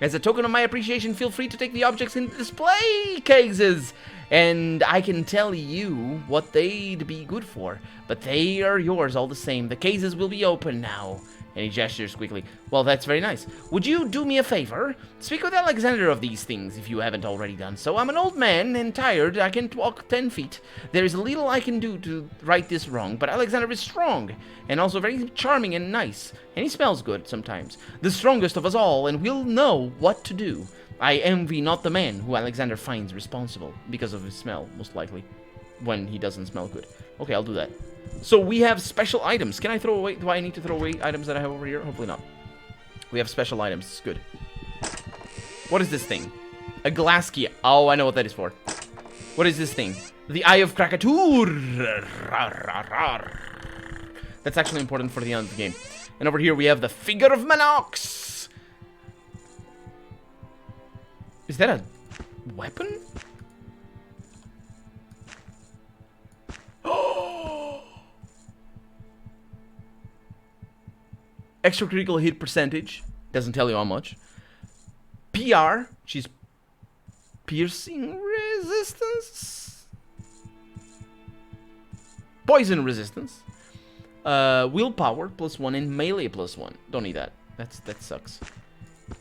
As a token of my appreciation, feel free to take the objects in the display cases, and I can tell you what they'd be good for, but they are yours all the same. The cases will be open now. And he gestures quickly. Well, that's very nice. Would you do me a favor? Speak with Alexander of these things if you haven't already done so. I'm an old man and tired. I can't walk 10 feet. There is little I can do to right this wrong, but Alexander is strong and also very charming and nice. And he smells good sometimes. The strongest of us all, and we'll know what to do. I envy not the man who Alexander finds responsible because of his smell, most likely, when he doesn't smell good. Okay, I'll do that. So we have special items. Can I throw away? Do I need to throw away items that I have over here? Hopefully not. We have special items. It's good. What is this thing? A glass key. Oh, I know what that is for. What is this thing? The Eye of Krakatur. That's actually important for the end of the game. And over here we have the Figure of Mannix. Is that a weapon? Extra critical hit percentage. Doesn't tell you how much. PR. She's piercing resistance. Poison resistance. Willpower +1 and melee +1. Don't need that. That sucks.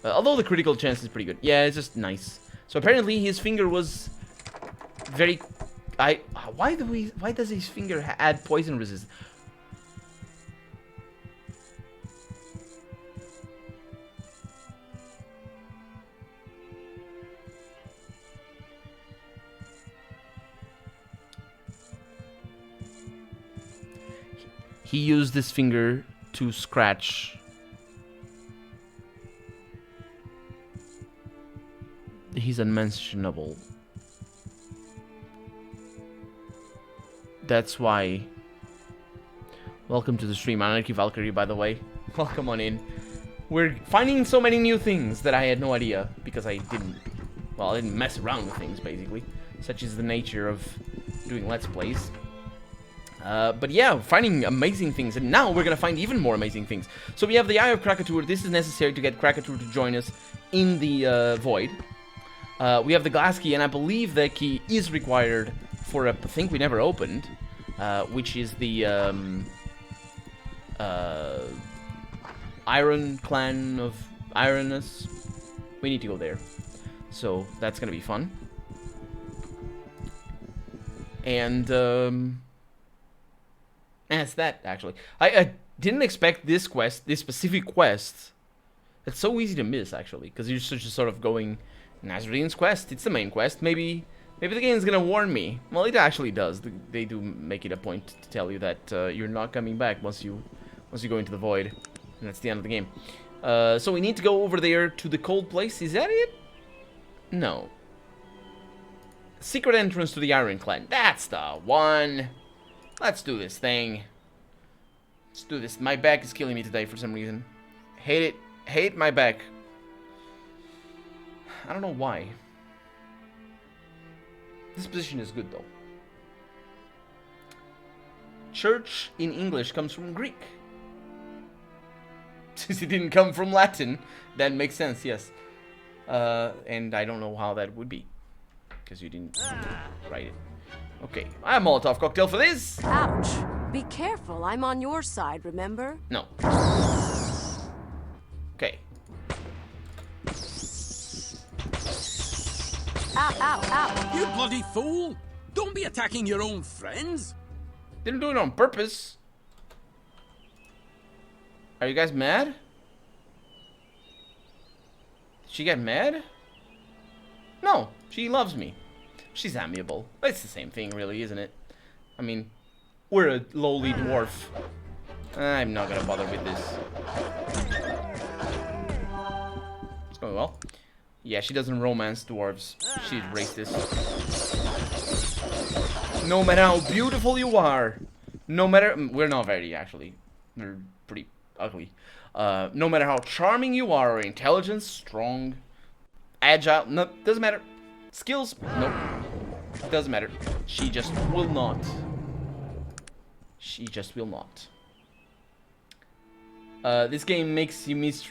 Although the critical chance is pretty good. Yeah, it's just nice. So apparently his finger was very... Why does his finger add poison resistance? He used this finger to scratch he's unmentionable. That's why. Welcome to the stream, Anarchy Valkyrie, by the way. Welcome on in. We're finding so many new things that I had no idea, because I didn't mess around with things, basically. Such is the nature of doing Let's Plays. But yeah, finding amazing things, and now we're gonna find even more amazing things. So we have the Eye of Krakatoa. This is necessary to get Krakatoa to join us in the void. We have the glass key, and I believe that key is required for a thing we never opened, which is the Iron Clan of Ironness. We need to go there, so that's gonna be fun. And that's that, actually. I didn't expect this quest, this specific quest. It's so easy to miss, actually, because you're just sort of going, Nazarene's quest, it's the main quest. Maybe the game's gonna warn me. Well, it actually does. They do make it a point to tell you that you're not coming back once you go into the void, and that's the end of the game. So we need to go over there to the cold place. Is that it? No. Secret entrance to the Iron Clan. That's the one. Let's do this thing. Let's do this. My back is killing me today for some reason. Hate it. Hate my back. I don't know why. This position is good, though. Church in English comes from Greek. Since it didn't come from Latin, that makes sense, yes. And I don't know how that would be. Because you didn't write it. Okay, I have a Molotov cocktail for this. Ouch. Be careful, I'm on your side, remember? No. Okay. Ow, ow, ow. You bloody fool! Don't be attacking your own friends! Didn't do it on purpose. Are you guys mad? Did she get mad? No, she loves me. She's amiable. It's the same thing, really, isn't it? I mean, we're a lowly dwarf. I'm not gonna bother with this. It's going well. Yeah, she doesn't romance dwarves. She's racist. No matter how beautiful you are, no matter... We're not very, actually. We're pretty ugly. No matter how charming you are, or intelligent, strong, agile, no, doesn't matter. Skills, nope. Doesn't matter. She just will not. She just will not. This game makes you miss...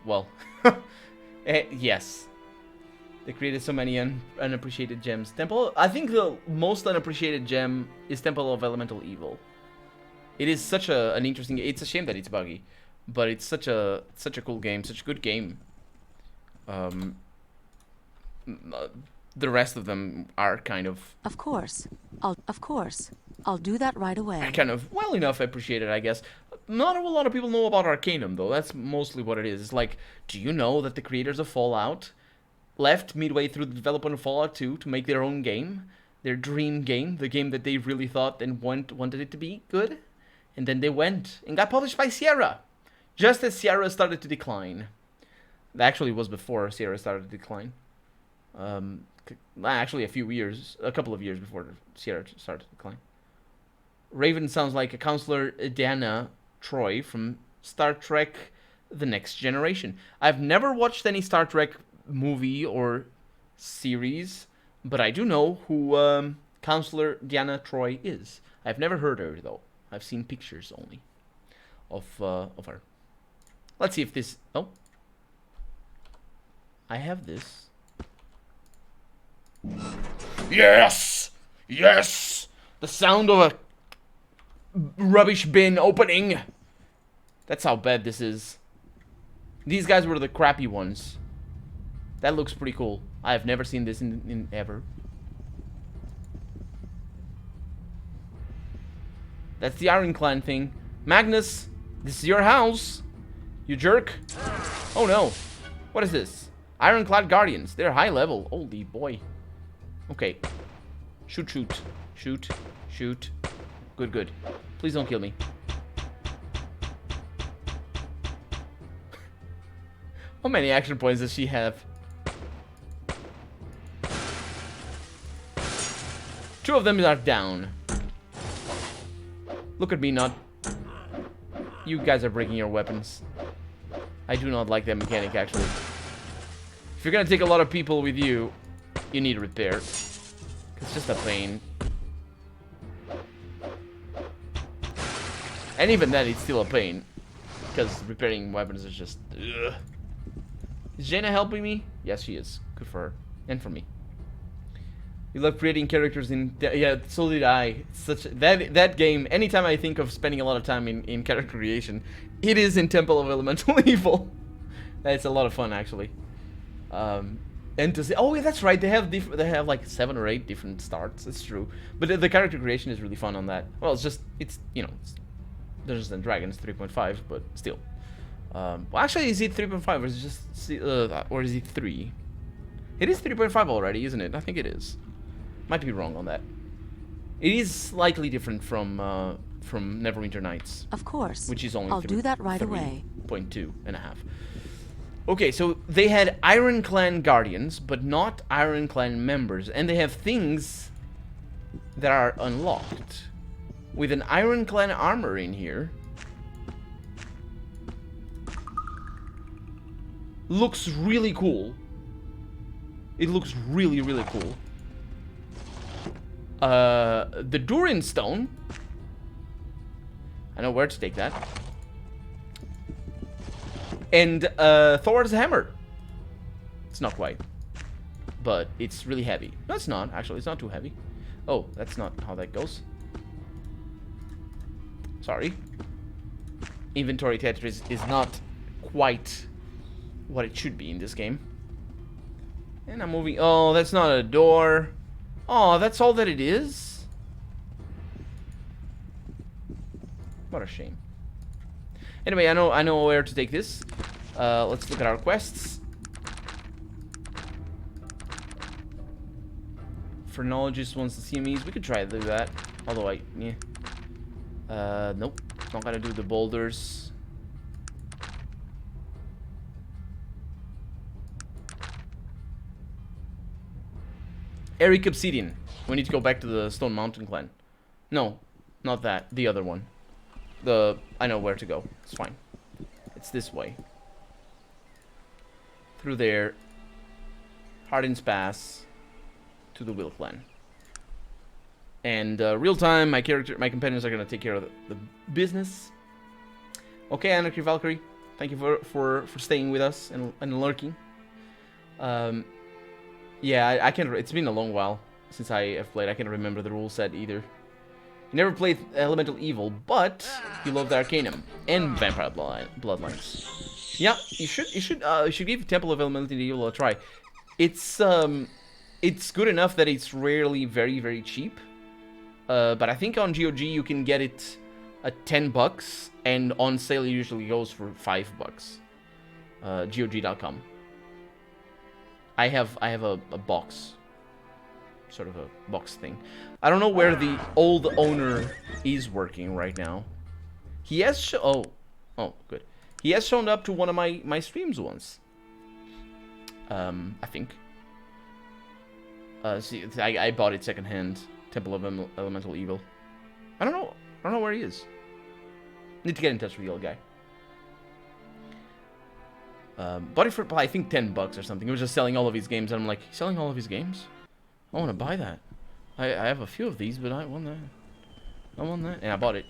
well, yes. They created so many unappreciated gems. Temple... I think the most unappreciated gem is Temple of Elemental Evil. It is such an interesting... It's a shame that it's buggy. But it's such a cool game. Such a good game. The rest of them are kind of... Of course. I'll do that right away. Kind of well enough appreciated, I guess. Not a lot of people know about Arcanum, though. That's mostly what it is. It's like, do you know that the creators of Fallout left midway through the development of Fallout 2 to make their own game? Their dream game, the game that they really thought and wanted it to be good? And then they went and got published by Sierra. Just as Sierra started to decline. That actually was before Sierra started to decline. Actually a couple of years before Sierra started to decline. Raven sounds like a Counselor Deanna Troi from Star Trek The Next Generation. I've never watched any Star Trek movie or series, but I do know who Counselor Deanna Troi is. I've never heard her, though. I've seen pictures only of her. Let's see if this... Oh. I have this. Yes! Yes! The sound of a rubbish bin opening. That's how bad this is. These guys were the crappy ones. That looks pretty cool. I have never seen this in ever. That's the Iron Clan thing. Magnus, this is your house. You jerk. Oh no. What is this? Ironclad Guardians. They're high level. Holy boy. Okay. Shoot, shoot. Shoot. Shoot. Good, good. Please don't kill me. How many action points does she have? 2 of them are down. Look at me not... You guys are breaking your weapons. I do not like that mechanic, actually. If you're gonna take a lot of people with you, you need repair. It's just a pain. And even then, it's still a pain. Because repairing weapons is just... Ugh. Is Jaina helping me? Yes, she is. Good for her. And for me. You love creating characters in... Yeah, so did I. Such that game, anytime I think of spending a lot of time in character creation, it is in Temple of Elemental Evil. It's a lot of fun, actually. And to say... Oh, yeah, that's right. They have like 7 or 8 different starts. That's true. But the character creation is really fun on that. Well, it's, you know... It's Dungeons and Dragons 3.5, but still. Well, actually, is it 3.5 or is it just or is it 3? It is 3.5 already, isn't it? I think it is. Might be wrong on that. It is slightly different from Neverwinter Nights. Of course. Which is only I'll do that right away. 3.2.5. Okay, so they had Iron Clan Guardians, but not Iron Clan members, and they have things that are unlocked. With an Iron Clan armor in here. Looks really cool. It looks really, really cool. The Durin Stone. I know where to take that. And Thor's Hammer. It's not quite. But it's really heavy. No, it's not. Actually, it's not too heavy. Oh, that's not how that goes. Sorry. Inventory Tetris is not quite what it should be in this game. And I'm moving. Oh, that's not a door. Oh, that's all that it is? What a shame. Anyway, I know where to take this. Let's look at our quests. Phrenologist wants the CMEs. We could try to do that. Although yeah. Nope. Not gonna do the boulders. Eric Obsidian. We need to go back to the Stone Mountain clan. No, not that. The other one. I know where to go. It's fine. It's this way. Through there. Hardin's Pass. To the Will clan. And real time, my companions are gonna take care of the business. Okay, Anarchy Valkyrie, thank you for staying with us and lurking. Yeah, I can't. It's been a long while since I have played. I can't remember the rule set either. You never played Elemental Evil, but you loved Arcanum and Vampire Bloodlines. Yeah, you should give Temple of Elemental Evil a try. It's good enough that it's rarely very, very cheap. But I think on GOG you can get it at $10, and on sale it usually goes for $5. GOG.com. I have a box, sort of a box thing. I don't know where the old owner is working right now. He has oh good. He has shown up to one of my streams once. I think. See, I bought it secondhand. Temple of Elemental Evil. I don't know where he is. Need to get in touch with the old guy. Bought it for, I think, $10 or something. He was just selling all of his games, and I'm like, he's selling all of his games? I want to buy that. I have a few of these, but I want that. I want that. And I bought it.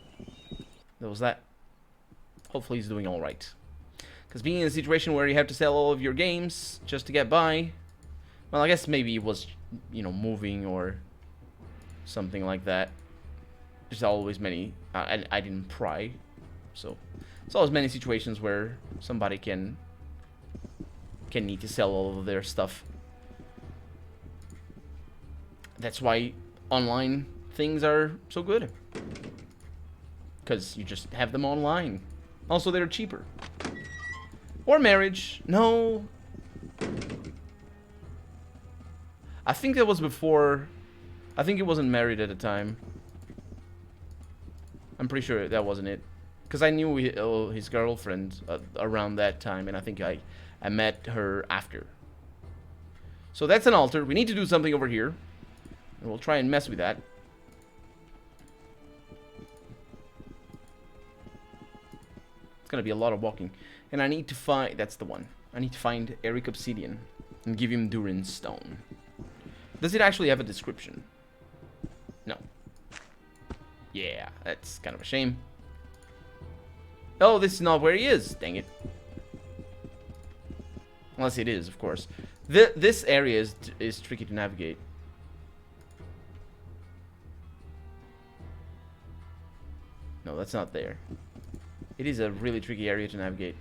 That was that. Hopefully he's doing alright. Because being in a situation where you have to sell all of your games just to get by, well, I guess maybe it was, you know, moving or something like that. There's always many. I didn't pry, so there's always many situations where somebody can need to sell all of their stuff. That's why online things are so good, because you just have them online. Also, they're cheaper. Or marriage. No, I think that was before. I think he wasn't married at the time. I'm pretty sure that wasn't it. Because I knew his girlfriend around that time, and I think I met her after. So that's an altar. We need to do something over here. And we'll try and mess with that. It's going to be a lot of walking. And I need to find... That's the one. I need to find Eric Obsidian and give him Durin Stone. Does it actually have a description? No. Yeah, that's kind of a shame. Oh, this is not where he is. Dang it. Unless it is, of course. This area is tricky to navigate. No, that's not there. It is a really tricky area to navigate.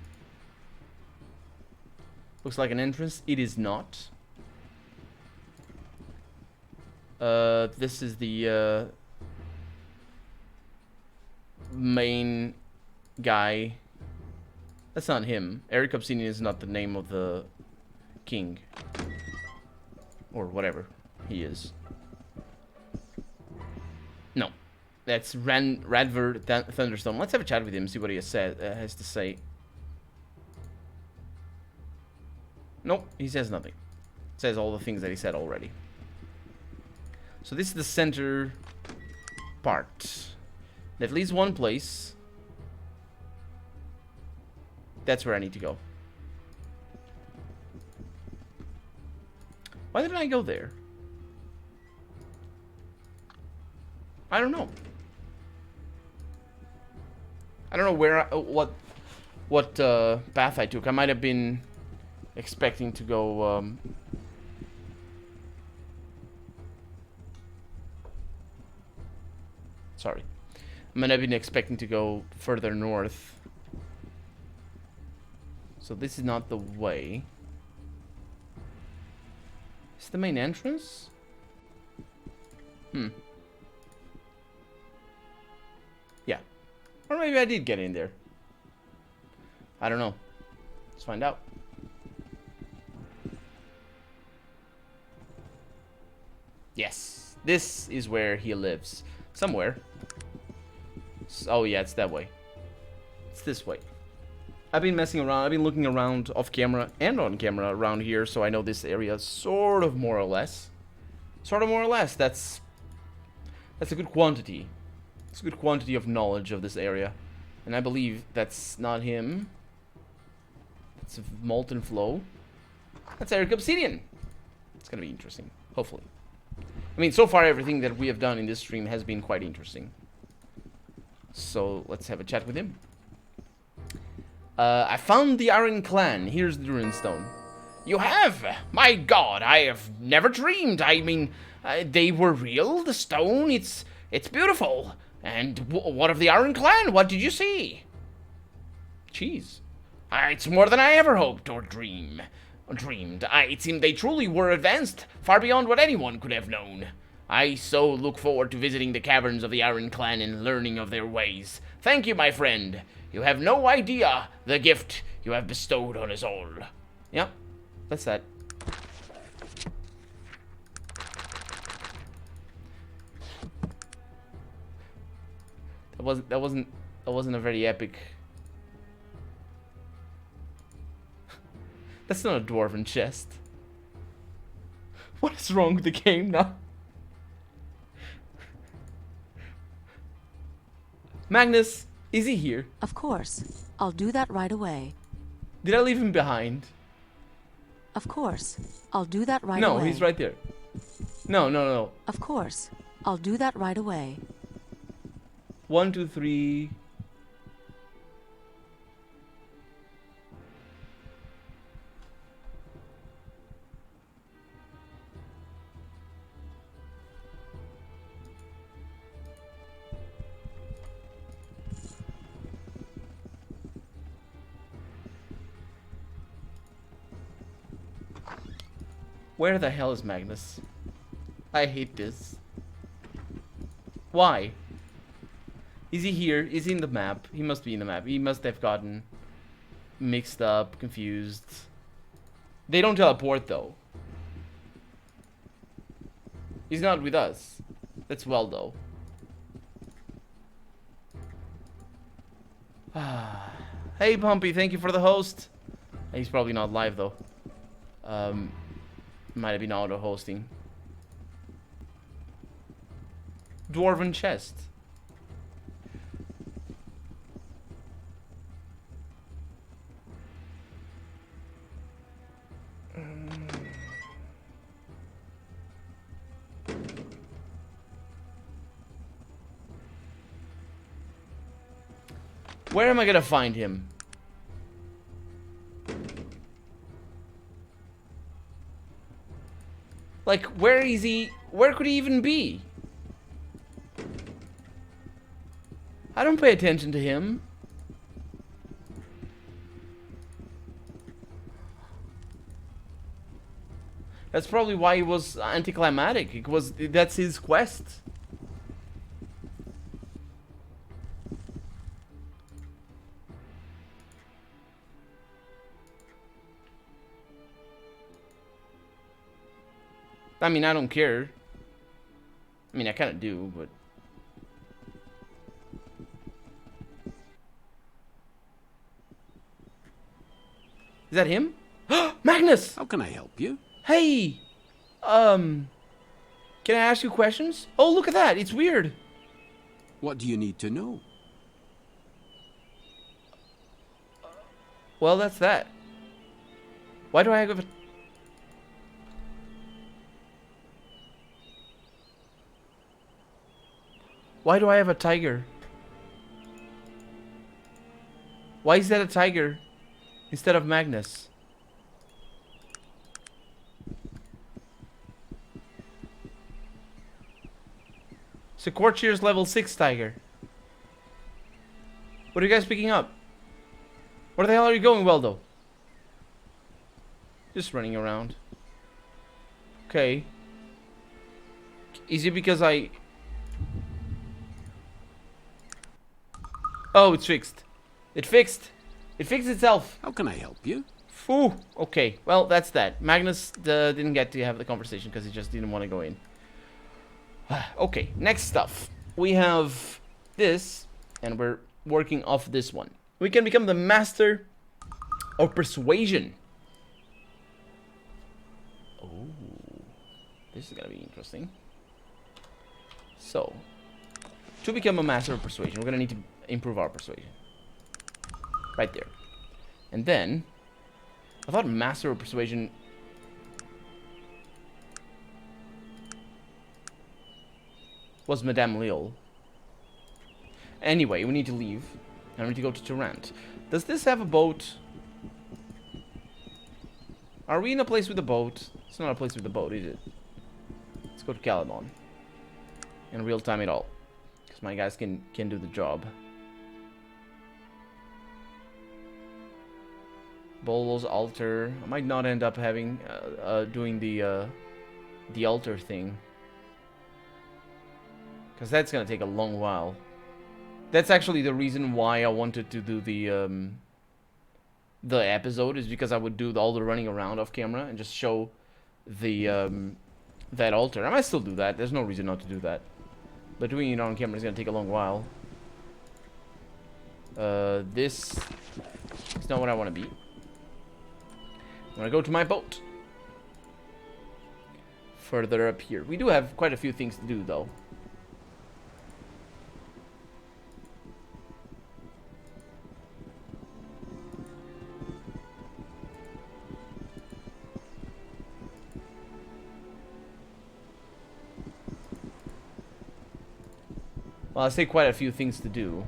Looks like an entrance. It is not. This is the main guy. That's not him. Eric Obsidian is not the name of the king. Or whatever he is. No. That's Radver Thunderstone. Let's have a chat with him, see what he has to say. Nope, he says nothing. Says all the things that he said already. So this is the center part. At least one place. That's where I need to go. Why didn't I go there? I don't know. I don't know where what path I took. I might have been expecting to go sorry. I might have been expecting to go further north. So this is not the way. Is this the main entrance? Yeah. Or maybe I did get in there. I don't know. Let's find out. Yes. This is where he lives. Somewhere. Oh yeah, it's that way. It's this way. I've been messing around. I've been looking around off camera and on camera around here, so I know this area sort of more or less. Sort of more or less. That's a good quantity. It's a good quantity of knowledge of this area. And I believe that's not him. It's a molten flow. That's Eric Obsidian. It's gonna be interesting. Hopefully. I mean, so far everything that we have done in this stream has been quite interesting. So let's have a chat with him. I found the Iron Clan. Here's the runestone. You have? My god, I have never dreamed. I mean, they were real? The stone? It's beautiful. And what of the Iron Clan? What did you see? Jeez. It's more than I ever hoped or dreamed. It seemed they truly were advanced, far beyond what anyone could have known. I so look forward to visiting the caverns of the Iron Clan and learning of their ways. Thank you, my friend. You have no idea the gift you have bestowed on us all. Yep, that's that. That wasn't a very epic. That's not a dwarven chest. What is wrong with the game now? Magnus, is he here? Of course. I'll do that right away. Did I leave him behind? Of course. I'll do that right away. No, he's right there. No. Of course. I'll do that right away. 1, 2, 3. Where the hell is Magnus? I hate this. Why? Is he here? Is he in the map? He must be in the map. He must have gotten mixed up, confused. They don't teleport though. He's not with us. That's well though. Hey Pumpy, thank you for the host. He's probably not live though. Might have been auto-hosting. Dwarven chest. Where am I gonna find him? Like, where is he? Where could he even be? I don't pay attention to him. That's probably why it was anticlimactic. That's his quest. I mean, I don't care. I mean, I kind of do, but... Is that him? Magnus! How can I help you? Hey! Can I ask you questions? Oh, look at that! It's weird! What do you need to know? Well, that's that. Why do I have a... Why do I have a tiger? Why is that a tiger instead of Magnus? Secorchier's level 6 tiger. What are you guys picking up? Where the hell are you going, Weldo? Just running around. Okay. Is it because I... Oh, it's fixed. It fixed. It fixed itself. How can I help you? Phew. Okay. Well, that's that. Magnus didn't get to have the conversation because he just didn't want to go in. Okay. Next stuff. We have this, and we're working off this one. We can become the master of persuasion. Oh, this is gonna be interesting. So, to become a master of persuasion, we're gonna need to improve our persuasion. Right there. And then, I thought master of persuasion was Madame Lille. Anyway, we need to leave. And we need to go to Tarant. Does this have a boat? Are we in a place with a boat? It's not a place with a boat, is it? Let's go to Caledon. In real time at all. Because my guys can do the job. Bolo's altar. I might not end up having doing the altar thing, because that's gonna take a long while. That's actually the reason why I wanted to do the episode, is because I would do all the running around off camera and just show the that altar. I might still do that. There's no reason not to do that, but doing it on camera is gonna take a long while. This is not what I want to be. I'm gonna go to my boat. Further up here. We do have quite a few things to do, though. Well, I say quite a few things to do.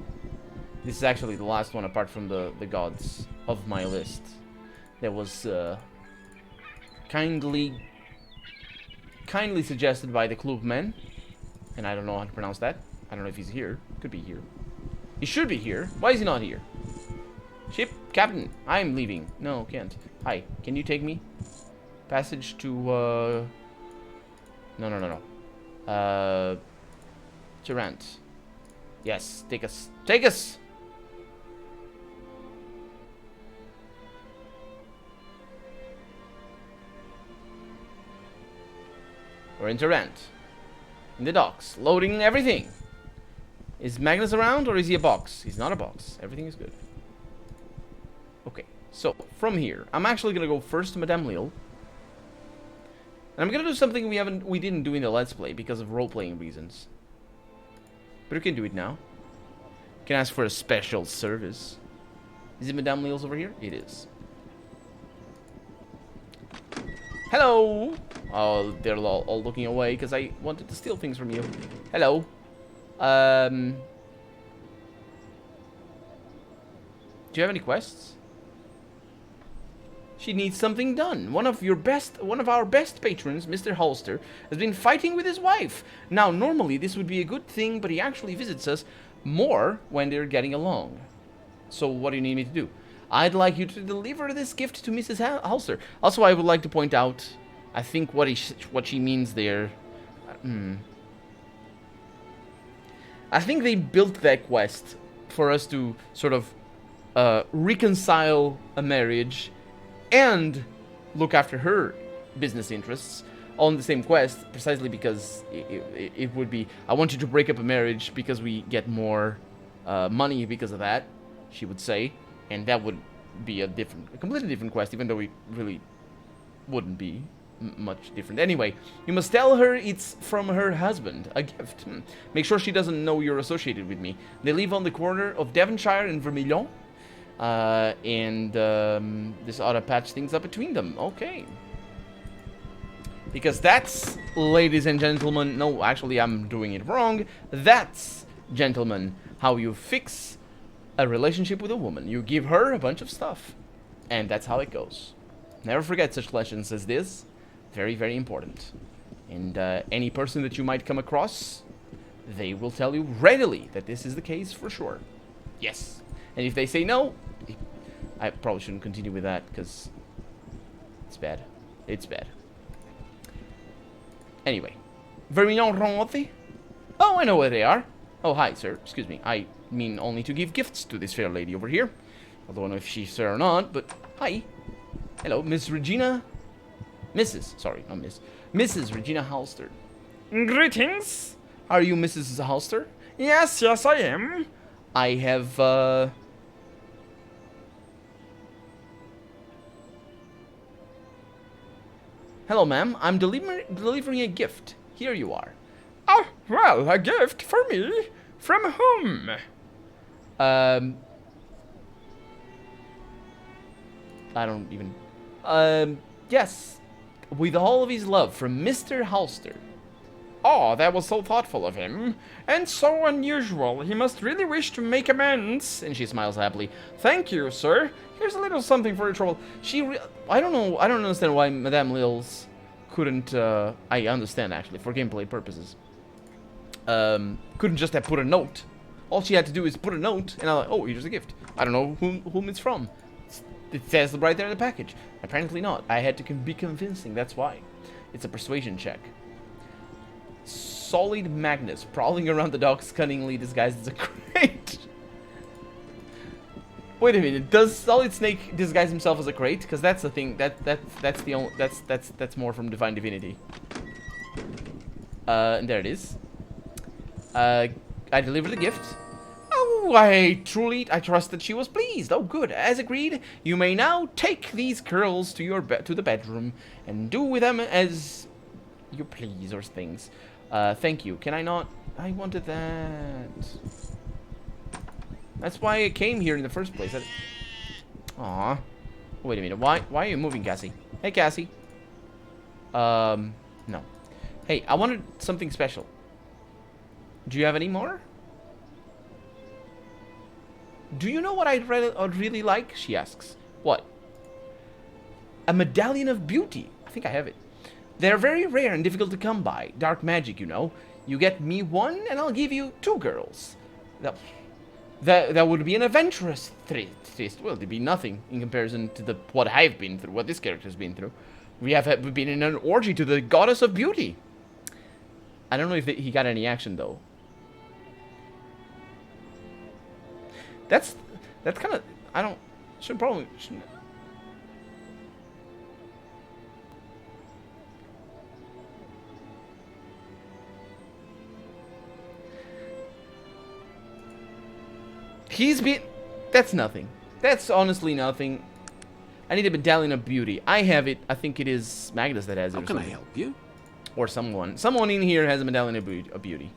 This is actually the last one, apart from the gods of my list. That was kindly suggested by the Clubman, and I don't know how to pronounce that. I don't know if he's here. Could be here. He should be here. Why is he not here? Ship captain, I'm leaving. No, can't. Hi, can you take me? Passage to no. Tarant. Yes, take us. Take us. We're in Tarant. In the docks. Loading everything. Is Magnus around, or is he a box? He's not a box. Everything is good. Okay. So, from here, I'm actually going to go first to Madame Lille. And I'm going to do something we didn't do in the Let's Play because of role-playing reasons. But we can do it now. We can ask for a special service. Is it Madame Lille's over here? It is. Hello! Oh, they're all looking away because I wanted to steal things from you. Hello. Do you have any quests? She needs something done. One of our best patrons, Mr. Holster, has been fighting with his wife. Now, normally this would be a good thing, but he actually visits us more when they're getting along. So, what do you need me to do? I'd like you to deliver this gift to Mrs. Holster. Also, I would like to point out, I think what she means there. I think they built that quest for us to sort of reconcile a marriage and look after her business interests on the same quest, precisely because it would be, I want you to break up a marriage because we get more money because of that, she would say, and that would be a completely different quest, even though it really wouldn't be much different. Anyway, you must tell her it's from her husband, a gift. Make sure she doesn't know you're associated with me. They live on the corner of Devonshire and Vermilion. This ought to patch things up between them. Okay. Because that's, ladies and gentlemen, no, actually I'm doing it wrong. That's, gentlemen, how you fix a relationship with a woman. You give her a bunch of stuff. And that's how it goes. Never forget such lessons as this. Very, very important. And any person that you might come across, they will tell you readily that this is the case for sure. Yes. And if they say no, I probably shouldn't continue with that because it's bad. It's bad. Anyway. Vermilion Ronti? Oh, I know where they are. Oh, hi, sir. Excuse me. I mean only to give gifts to this fair lady over here. Although I don't know if she's sir or not, but hi. Hello, Miss Regina. Mrs. Sorry, not Miss. Mrs. Regina Halster. Greetings. Are you Mrs. Halster? Yes, yes, I am. I have, Hello, ma'am. I'm delivering a gift. Here you are. Oh, well, a gift for me? From whom? I don't even... yes. With all of his love, from Mr. Halster. Oh, that was so thoughtful of him. And so unusual. He must really wish to make amends. And she smiles happily. Thank you, sir. Here's a little something for your trouble. I don't know. I don't understand why Madame Lils couldn't... I understand, actually, for gameplay purposes. Couldn't just have put a note. All she had to do is put a note, and I'm like, oh, here's a gift. I don't know whom it's from. It says right there in the package. Apparently not. I had to be convincing, that's why. It's a persuasion check. Solid Magnus, prowling around the docks cunningly disguised as a crate. Wait a minute, does Solid Snake disguise himself as a crate? Because that's the thing, that's the only, that's more from Divine Divinity. And there it is. I delivered the gift. Oh, I trust that she was pleased. Oh, good. As agreed, you may now take these curls to the bedroom and do with them as you please, or things. Thank you. Can I not? I wanted that. That's why I came here in the first place. Aw. Wait a minute. Why are you moving, Cassie? Hey, Cassie. No. Hey, I wanted something special. Do you have any more? Do you know what I'd really like? She asks. What? A medallion of beauty. I think I have it. They're very rare and difficult to come by. Dark magic, you know. You get me one, and I'll give you 2 girls. That would be an adventurous twist. Well, it'd be nothing in comparison to what I've been through, what this character's been through. We've been in an orgy to the goddess of beauty. I don't know if he got any action, though. That's kind of... I don't... Shouldn't... He's been... That's nothing. That's honestly nothing. I need a medallion of beauty. I have it. I think it is Magnus that has it. How can I help you? Or someone. Someone in here has a medallion of beauty.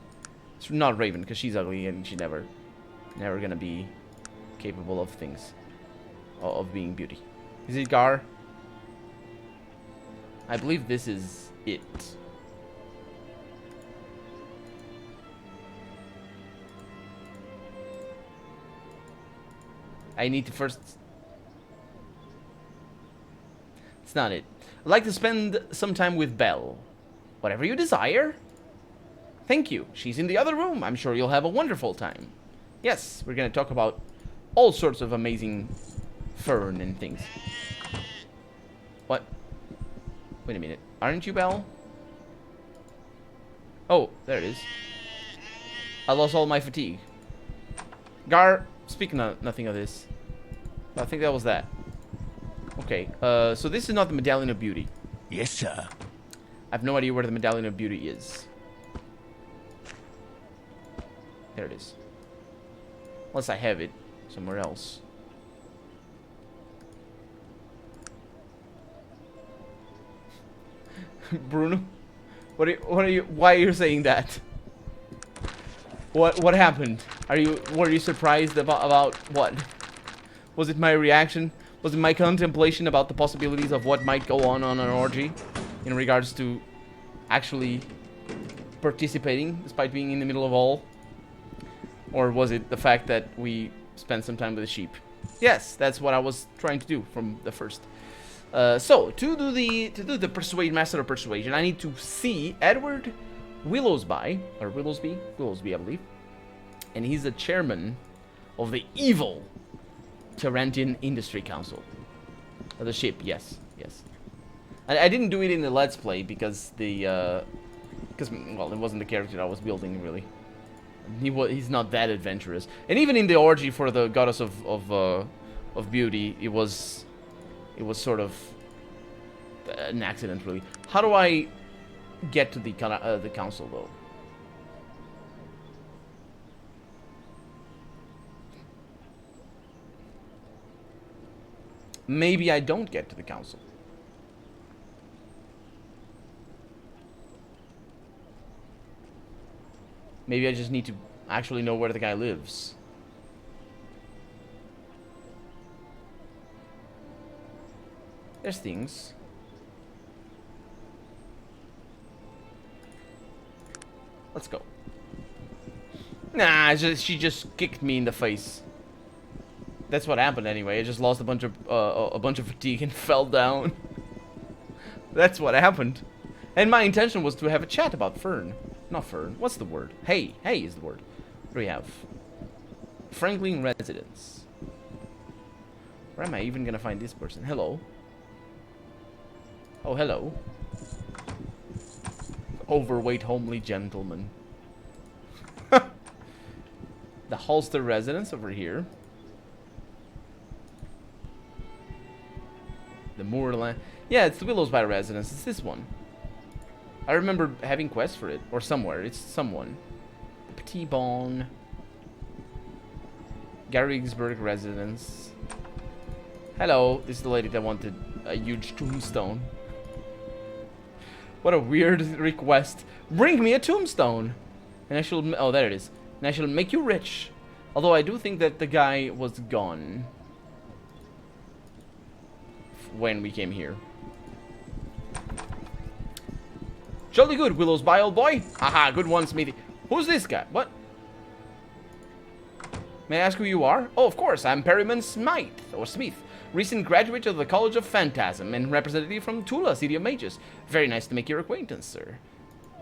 It's not Raven, because she's ugly and she's never gonna be capable of things. Of being beauty. Is it Gar? I believe this is it. I need to first... It's not it. I'd like to spend some time with Belle. Whatever you desire. Thank you. She's in the other room. I'm sure you'll have a wonderful time. Yes, we're gonna talk about all sorts of amazing fern and things. What? Wait a minute. Aren't you Belle? Oh, there it is. I lost all my fatigue. Gar, speaking of nothing of this. I think that was that. Okay, so this is not the Medallion of Beauty. Yes, sir. I have no idea where the Medallion of Beauty is. There it is. Unless I have it somewhere else. Bruno, what are you? Why are you saying that? What happened? Were you surprised about what? Was it my reaction? Was it my contemplation about the possibilities of what might go on an orgy in regards to actually participating despite being in the middle of all? Or was it the fact that we spent some time with the sheep? Yes, that's what I was trying to do from the first. So to do the master of persuasion, I need to see Edward Willowsby, or Willowsby, I believe, and he's the chairman of the evil Tarantian Industry Council. The ship, yes. I didn't do it in the Let's Play because well, it wasn't the character I was building really. He's not that adventurous, and even in the orgy for the goddess of beauty, it was sort of an accident really. How do I get to the council though? Maybe I don't get to the council. Maybe I just need to actually know where the guy lives. There's things. Let's go. Nah, she just kicked me in the face. That's what happened anyway. I just lost a bunch of fatigue and fell down. That's what happened. And my intention was to have a chat about Fern. Not Fern. What's the word? Hay. Hay is the word. What do we have? Franklin residence. Where am I even gonna find this person? Hello. Oh, hello. Overweight, homely gentleman. The Holster residence over here. The Moorland. Yeah, it's the Willowsby residence. It's this one. I remember having quests for it. Or somewhere. It's someone. The Petit Bon. Garrigsburg residence. Hello. This is the lady that wanted a huge tombstone. What a weird request. Bring me a tombstone. And I shall... Oh, there it is. And I shall make you rich. Although I do think that the guy was gone when we came here. Jolly good, Willowsby, old boy. Haha, good one, Smithy. Who's this guy? What? May I ask who you are? Oh, of course, I'm Perryman Smythe, or Smith. Recent graduate of the College of Phantasm and representative from Tula, City of Mages. Very nice to make your acquaintance, sir.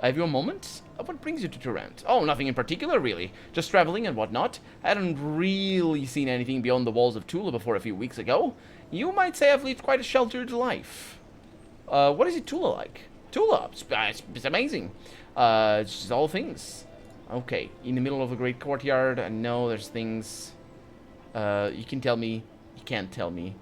Have you a moment? What brings you to Tarant? Oh, nothing in particular, really. Just traveling and whatnot. I hadn't really seen anything beyond the walls of Tula before a few weeks ago. You might say I've lived quite a sheltered life. What is it Tula like? Tula, it's amazing. It's just all things. Okay, in the middle of a great courtyard. I know there's things. You can tell me. You can't tell me.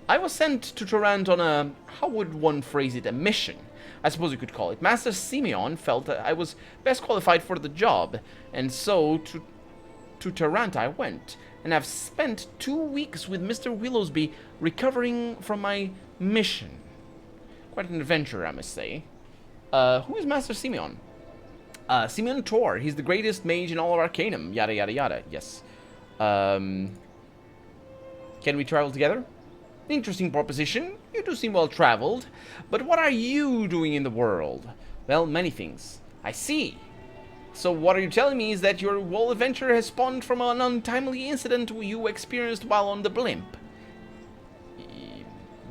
I was sent to Tarant on a, how would one phrase it, a mission, I suppose you could call it. Master Simeon felt that I was best qualified for the job, and so to Tarant I went, and I've spent 2 weeks with Mr. Willowsby recovering from my mission. Quite an adventure, I must say. Who is Master Simeon? Simeon Tor. He's the greatest mage in all of Arcanum. Yada, yada, yada. Yes. Can we travel together? Interesting proposition. You do seem well traveled. But what are you doing in the world? Well, many things. I see. So what are you telling me is that your whole adventure has spawned from an untimely incident you experienced while on the blimp?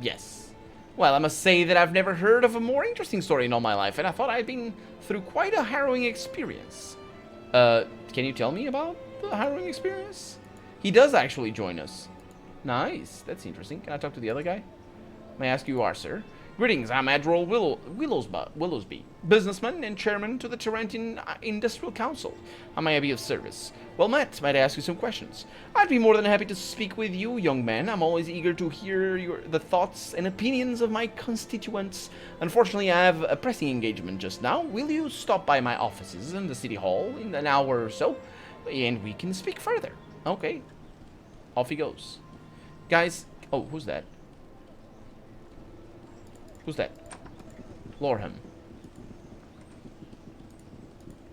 Yes. Well, I must say that I've never heard of a more interesting story in all my life, and I thought I'd been through quite a harrowing experience. Can you tell me about the harrowing experience? He does actually join us. Nice. That's interesting. Can I talk to the other guy? May I ask who you are, sir? Greetings, I'm Admiral Willowsby, businessman and chairman to the Tarantian Industrial Council. How may I be of service? Well met, might I ask you some questions? I'd be more than happy to speak with you, young man. I'm always eager to hear the thoughts and opinions of my constituents. Unfortunately, I have a pressing engagement just now. Will you stop by my offices in the City Hall in an hour or so? And we can speak further. Okay. Off he goes. Guys, oh, who's that? Who's that? Lorham.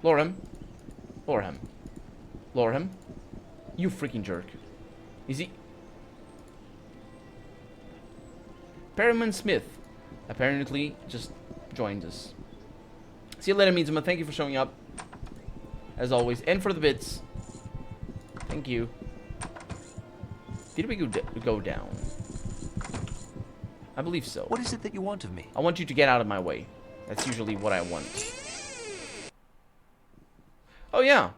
Lorham. Lorham. Lorham. You freaking jerk. Is he? Perriman Smith apparently just joined us. See you later, Mizuma. Thank you for showing up. As always. And for the bits. Thank you. Did we go down? I believe so. What is it that you want of me? I want you to get out of my way. That's usually what I want. Oh, yeah.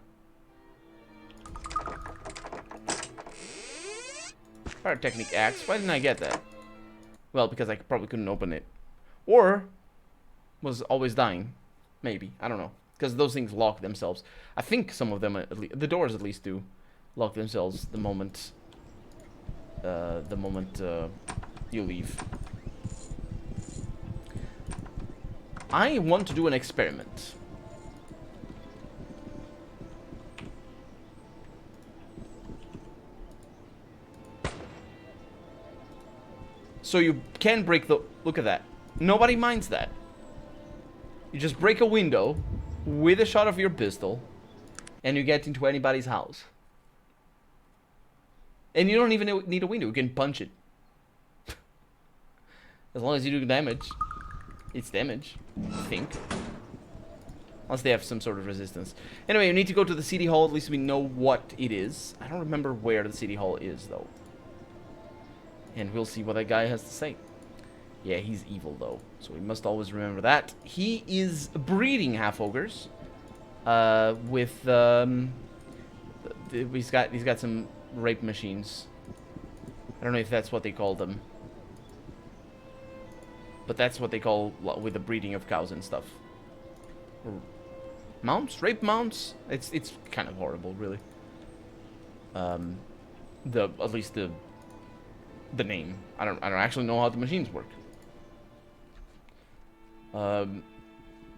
Pyrotechnic axe. Why didn't I get that? Well, because I probably couldn't open it. Or was always dying. Maybe. I don't know. Because those things lock themselves. I think some of them, the doors at least do, lock themselves the moment you leave. I want to do an experiment. So you can break the... Look at that. Nobody minds that. You just break a window with a shot of your pistol and you get into anybody's house. And you don't even need a window. You can punch it. As long as you do damage. It's damage, I think. Unless they have some sort of resistance. Anyway, you need to go to the City Hall. At least we know what it is. I don't remember where the City Hall is, though. And we'll see what that guy has to say. Yeah, he's evil, though. So we must always remember that. He is breeding half-ogres. With, he's got some rape machines. I don't know if that's what they call them. But that's what they call with the breeding of cows and stuff. Or mounts? Rape mounts? It's kind of horrible, really. At least the name. I don't actually know how the machines work.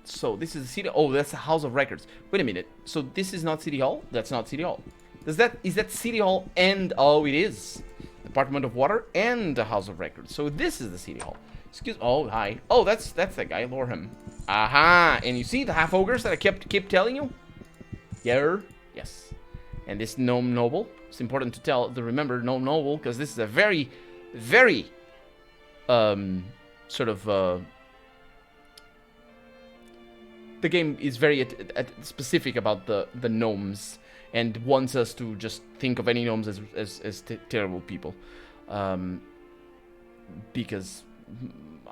So this is the city. Oh, that's the House of Records. Wait a minute. So this is not City Hall? That's not City Hall. Is that City Hall and oh, it is Department of Water and the House of Records. So this is the City Hall. Excuse. Oh, hi. Oh, that's that guy. Lorham. Aha! And you see the half ogres that I keep telling you? Yeah. Yes. And this gnome noble. It's important to remember gnome noble because this is a very, very sort of the game is very specific about the gnomes and wants us to just think of any gnomes as terrible people, because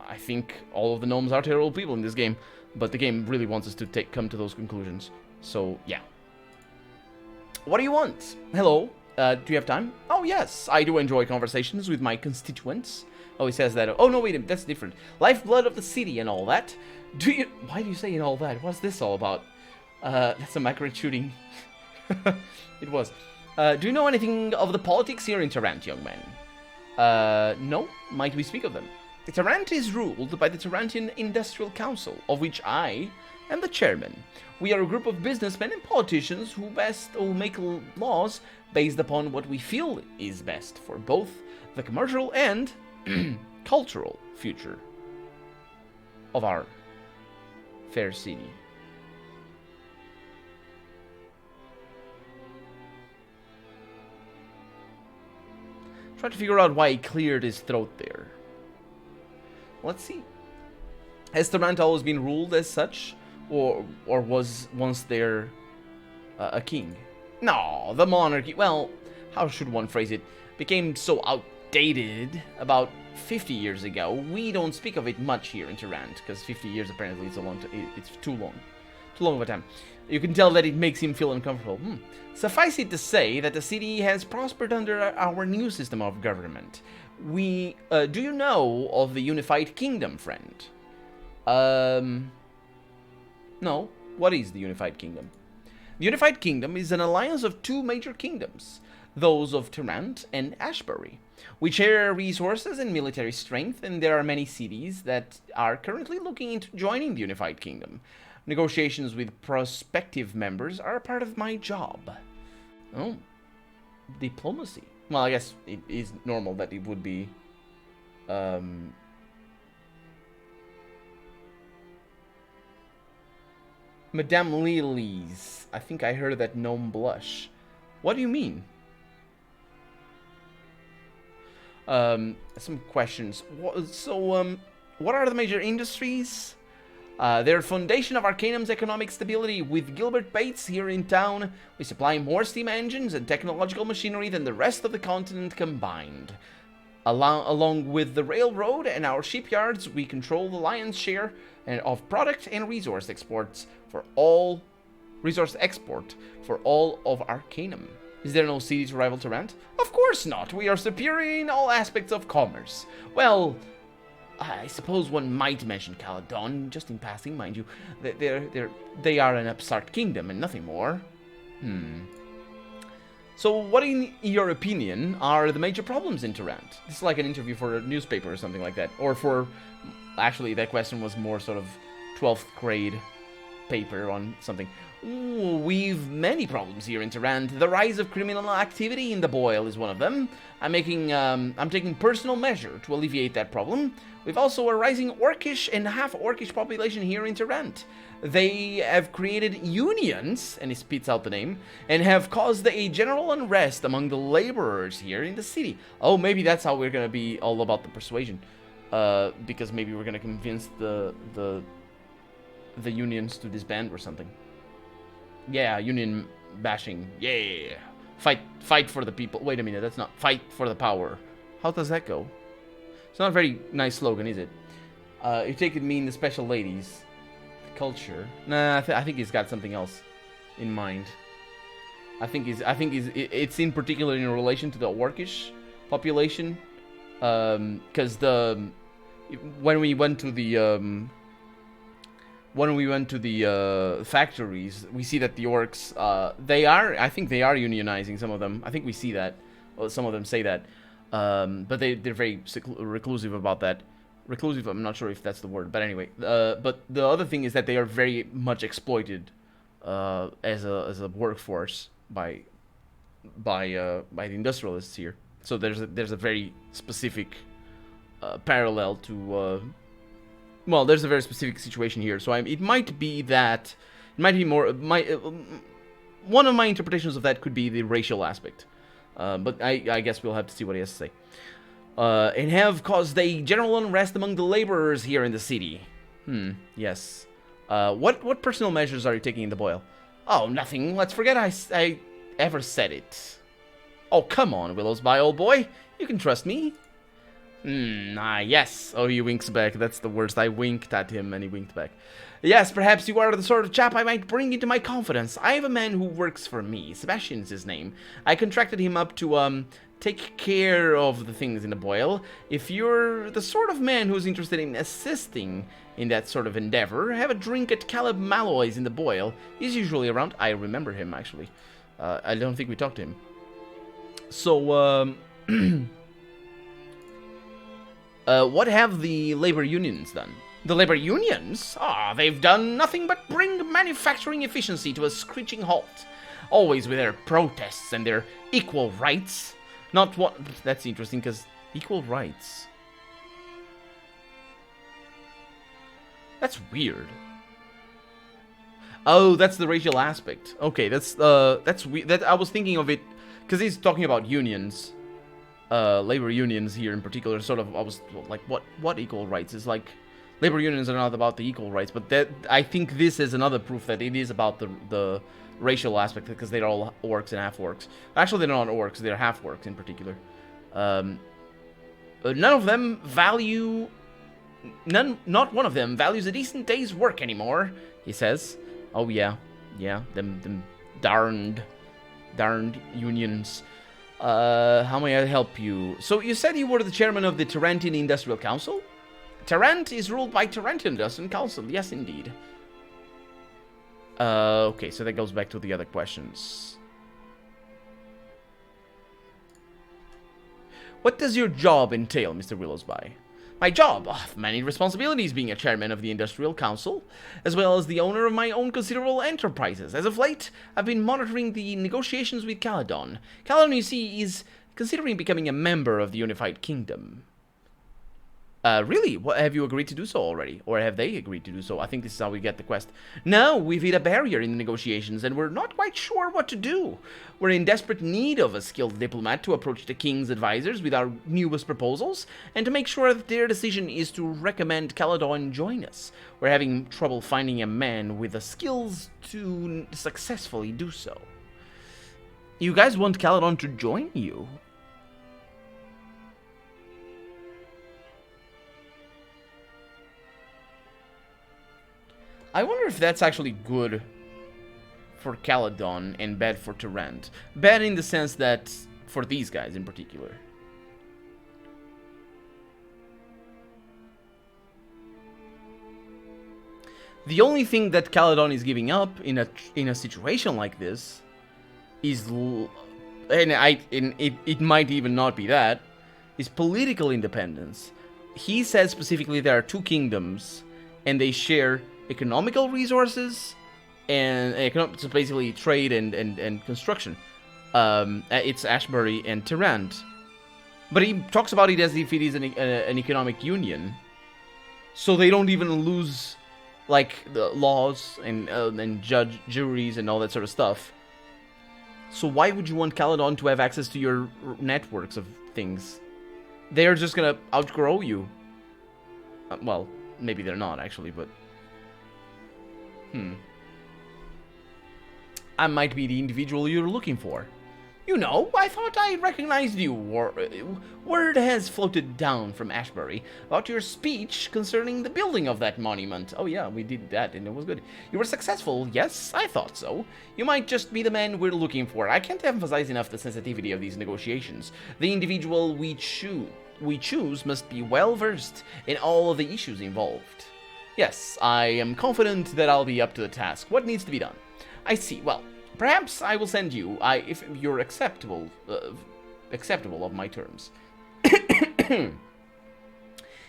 I think all of the gnomes are terrible people in this game, but the game really wants us to come to those conclusions. So yeah. What do you want? Hello. Do you have time? Oh yes, I do enjoy conversations with my constituents. Oh, he says that. Oh no, wait, that's different. Lifeblood of the city and all that. Why do you say and all that? What's this all about? That's some accurate shooting. It was. Do you know anything of the politics here in Tarant, young man? No. Might we speak of them? The Tarant is ruled by the Tarantian Industrial Council, of which I am the chairman. We are a group of businessmen and politicians who make laws based upon what we feel is best for both the commercial and cultural future of our fair city. Try to figure out why he cleared his throat there. Let's see. Has Tarant always been ruled as such, or was once their a king. No, the monarchy, well, how should one phrase it, became so outdated about 50 years ago. We don't speak of it much here in Tyrant, because 50 years apparently is it's too long. Too long of a time. You can tell that it makes him feel uncomfortable. Suffice it to say that the city has prospered under our new system of government. Do you know of the Unified Kingdom, friend? No. What is the Unified Kingdom? The Unified Kingdom is an alliance of two major kingdoms, those of Tyrant and Ashbury, which share resources and military strength, and there are many cities that are currently looking into joining the Unified Kingdom. Negotiations with prospective members are a part of my job. Oh, diplomacy. Well, I guess it is normal that it would be, Madame Lilies. I think I heard that gnome blush. What do you mean? Some questions. What are the major industries? They're foundation of Arcanum's economic stability. With Gilbert Bates here in town, we supply more steam engines and technological machinery than the rest of the continent combined. Along with the railroad and our shipyards, we control the lion's share of product and resource export for all of Arcanum. Is there no city to rival Tyrant? Of course not. We are superior in all aspects of commerce. Well, I suppose one might mention Caledon, just in passing, mind you. They are an upstart kingdom and nothing more. So what, in your opinion, are the major problems in Tyrant? This is like an interview for a newspaper or something like that. Or for... Actually, that question was more sort of 12th grade paper on something. Ooh, we've many problems here in Tyrant. The rise of criminal activity in the Boil is one of them. I'm taking personal measure to alleviate that problem. We've also a rising Orcish and half-Orcish population here in Tyrant. They have created unions, and he spits out the name, and have caused a general unrest among the laborers here in the city. Oh, maybe that's how we're gonna be all about the persuasion. Because maybe we're gonna convince the unions to disband or something. Yeah, union bashing. Yeah. Fight for the people. Wait a minute, that's not fight for the power. How does that go? It's not a very nice slogan, is it? You take it mean the special ladies. The culture. Nah, I think he's got something else in mind. It's in particular in relation to the Orcish population. Because when we went to the factories, we see that the orcs, I think they are unionizing, some of them. I think we see that. Well, some of them say that. But they're very reclusive about that. Reclusive, I'm not sure if that's the word, but anyway. But the other thing is that they are very much exploited as a workforce by the industrialists here. So there's a very specific parallel to... well, there's a very specific situation here, so it might be that... It might be more... one of my interpretations of that could be the racial aspect. But I guess we'll have to see what he has to say. And have caused a general unrest among the laborers here in the city. Yes. What personal measures are you taking in the Boil? Oh, nothing. Let's forget I ever said it. Oh, come on, Willowsby, old boy. You can trust me. Yes. Oh, he winks back. That's the worst. I winked at him and he winked back. Yes, perhaps you are the sort of chap I might bring into my confidence. I have a man who works for me. Sebastian's his name. I contracted him up to, take care of the things in the Boil. If you're the sort of man who's interested in assisting in that sort of endeavor, have a drink at Caleb Malloy's in the Boil. He's usually around. I remember him, actually. I don't think we talked to him. So, what have the labor unions done? The labor unions? They've done nothing but bring manufacturing efficiency to a screeching halt. Always with their protests and their equal rights. Not what... That's interesting, because equal rights... That's weird. Oh, that's the racial aspect. Okay, that's weird. I was thinking of it... Because he's talking about unions. Labor unions here in particular. Sort of, I was like, what equal rights? Is like Labor unions are not about the equal rights, but that I think this is another proof that it is about the racial aspect, because they're all orcs and half-orcs. Actually, they're not orcs, they're half-orcs in particular. None of them value... Not one of them values a decent day's work anymore, he says. Oh yeah, them darned unions. How may I help you? So you said you were the chairman of the Tarantian Industrial Council? Tarant is ruled by Tarantian Industrial Council, yes indeed. Okay, so that goes back to the other questions. What does your job entail, Mr. Willowsby? My job? Oh, many responsibilities, being a chairman of the Industrial Council, as well as the owner of my own considerable enterprises. As of late, I've been monitoring the negotiations with Caledon. Caledon, you see, is considering becoming a member of the Unified Kingdom. Really? Have you agreed to do so already? Or have they agreed to do so? I think this is how we get the quest. No, we've hit a barrier in the negotiations, and we're not quite sure what to do. We're in desperate need of a skilled diplomat to approach the king's advisors with our newest proposals, and to make sure that their decision is to recommend Caledon join us. We're having trouble finding a man with the skills to successfully do so. You guys want Caledon to join you? I wonder if that's actually good for Caledon and bad for Tarant. Bad in the sense that, for these guys in particular. The only thing that Caledon is giving up in a situation like this is, it might even not be that, is political independence. He says specifically there are two kingdoms, and they share economical resources and so basically trade and construction. It's Ashbury and Tarant, but he talks about it as if it is an economic union, so they don't even lose like the laws and juries and all that sort of stuff. So why would you want Caledon to have access to your networks of things? They're just gonna outgrow you. Well, maybe they're not actually, but I might be the individual you're looking for. You know, I thought I recognized you. Word has floated down from Ashbury about your speech concerning the building of that monument. Oh yeah, we did that and it was good. You were successful, yes, I thought so. You might just be the man we're looking for. I can't emphasize enough the sensitivity of these negotiations. The individual we choose must be well versed in all of the issues involved. Yes, I am confident that I'll be up to the task. What needs to be done? I see. Well, perhaps I will send you, if you're acceptable of my terms.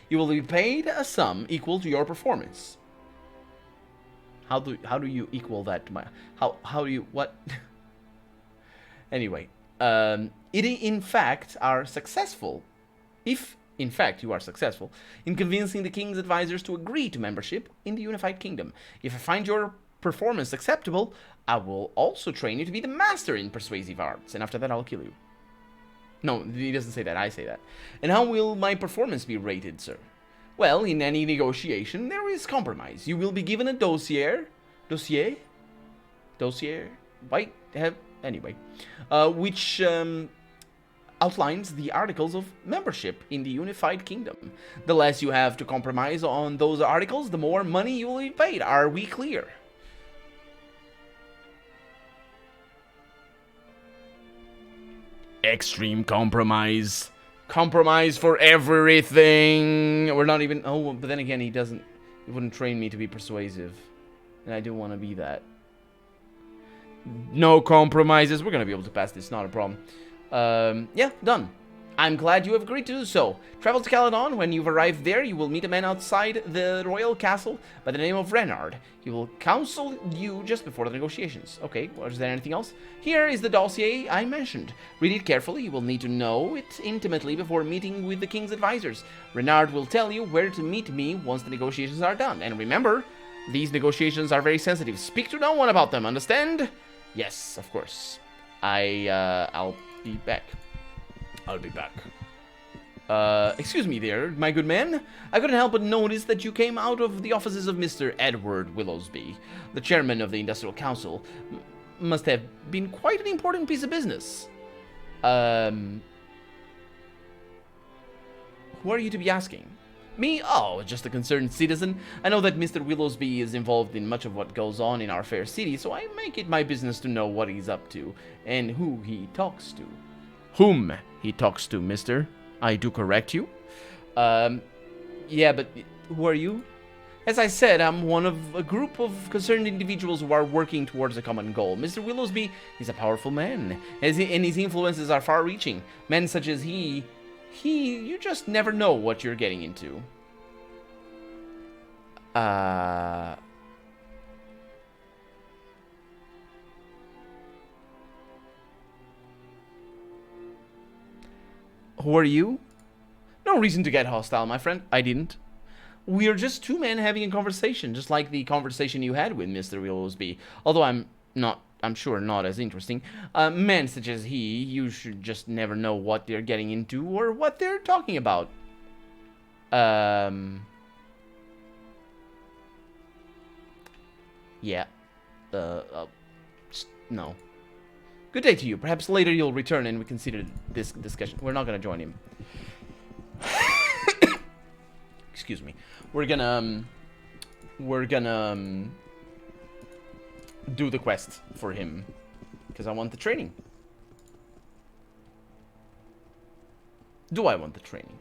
You will be paid a sum equal to your performance. How do you equal that to my... How do you... What? Anyway, in fact are successful. If... In fact, you are successful in convincing the king's advisors to agree to membership in the Unified Kingdom. If I find your performance acceptable, I will also train you to be the master in persuasive arts, and after that I'll kill you. No, he doesn't say that, I say that. And how will my performance be rated, sir? Well, in any negotiation, there is compromise. You will be given a dossier? Anyway. Which... outlines the articles of membership in the Unified Kingdom. The less you have to compromise on those articles, the more money you will be paid. Are we clear? Extreme compromise. Compromise for everything. We're not even... Oh, but then again, he wouldn't train me to be persuasive. And I do want to be that. No compromises. We're going to be able to pass this, not a problem. Yeah, done. I'm glad you have agreed to do so. Travel to Caledon. When you've arrived there, you will meet a man outside the royal castle by the name of Renard. He will counsel you just before the negotiations. Okay, is there anything else? Here is the dossier I mentioned. Read it carefully. You will need to know it intimately before meeting with the king's advisors. Renard will tell you where to meet me once the negotiations are done. And remember, these negotiations are very sensitive. Speak to no one about them, understand? Yes, of course. I'll be back. I'll be back. Excuse me there, my good man. I couldn't help but notice that you came out of the offices of Mr. Edward Willowsby, the chairman of the Industrial Council. Must have been quite an important piece of business. Who are you to be asking? Me? Oh, just a concerned citizen. I know that Mr. Willowsby is involved in much of what goes on in our fair city, so I make it my business to know what he's up to, and who he talks to. Whom he talks to, mister. I do correct you. Yeah, but who are you? As I said, I'm one of a group of concerned individuals who are working towards a common goal. Mr. Willowsby is a powerful man, and his influences are far-reaching. Men such as you just never know what you're getting into. Who are you? No reason to get hostile, my friend. I didn't. We're just two men having a conversation, just like the conversation you had with Mr. Willowsby. Although I'm sure not as interesting. Men such as you should just never know what they're getting into or what they're talking about. Yeah. No. Good day to you. Perhaps later you'll return and we consider this discussion. We're not gonna join him. Excuse me. We're gonna do the quest for him because I want the training. Do I want the training?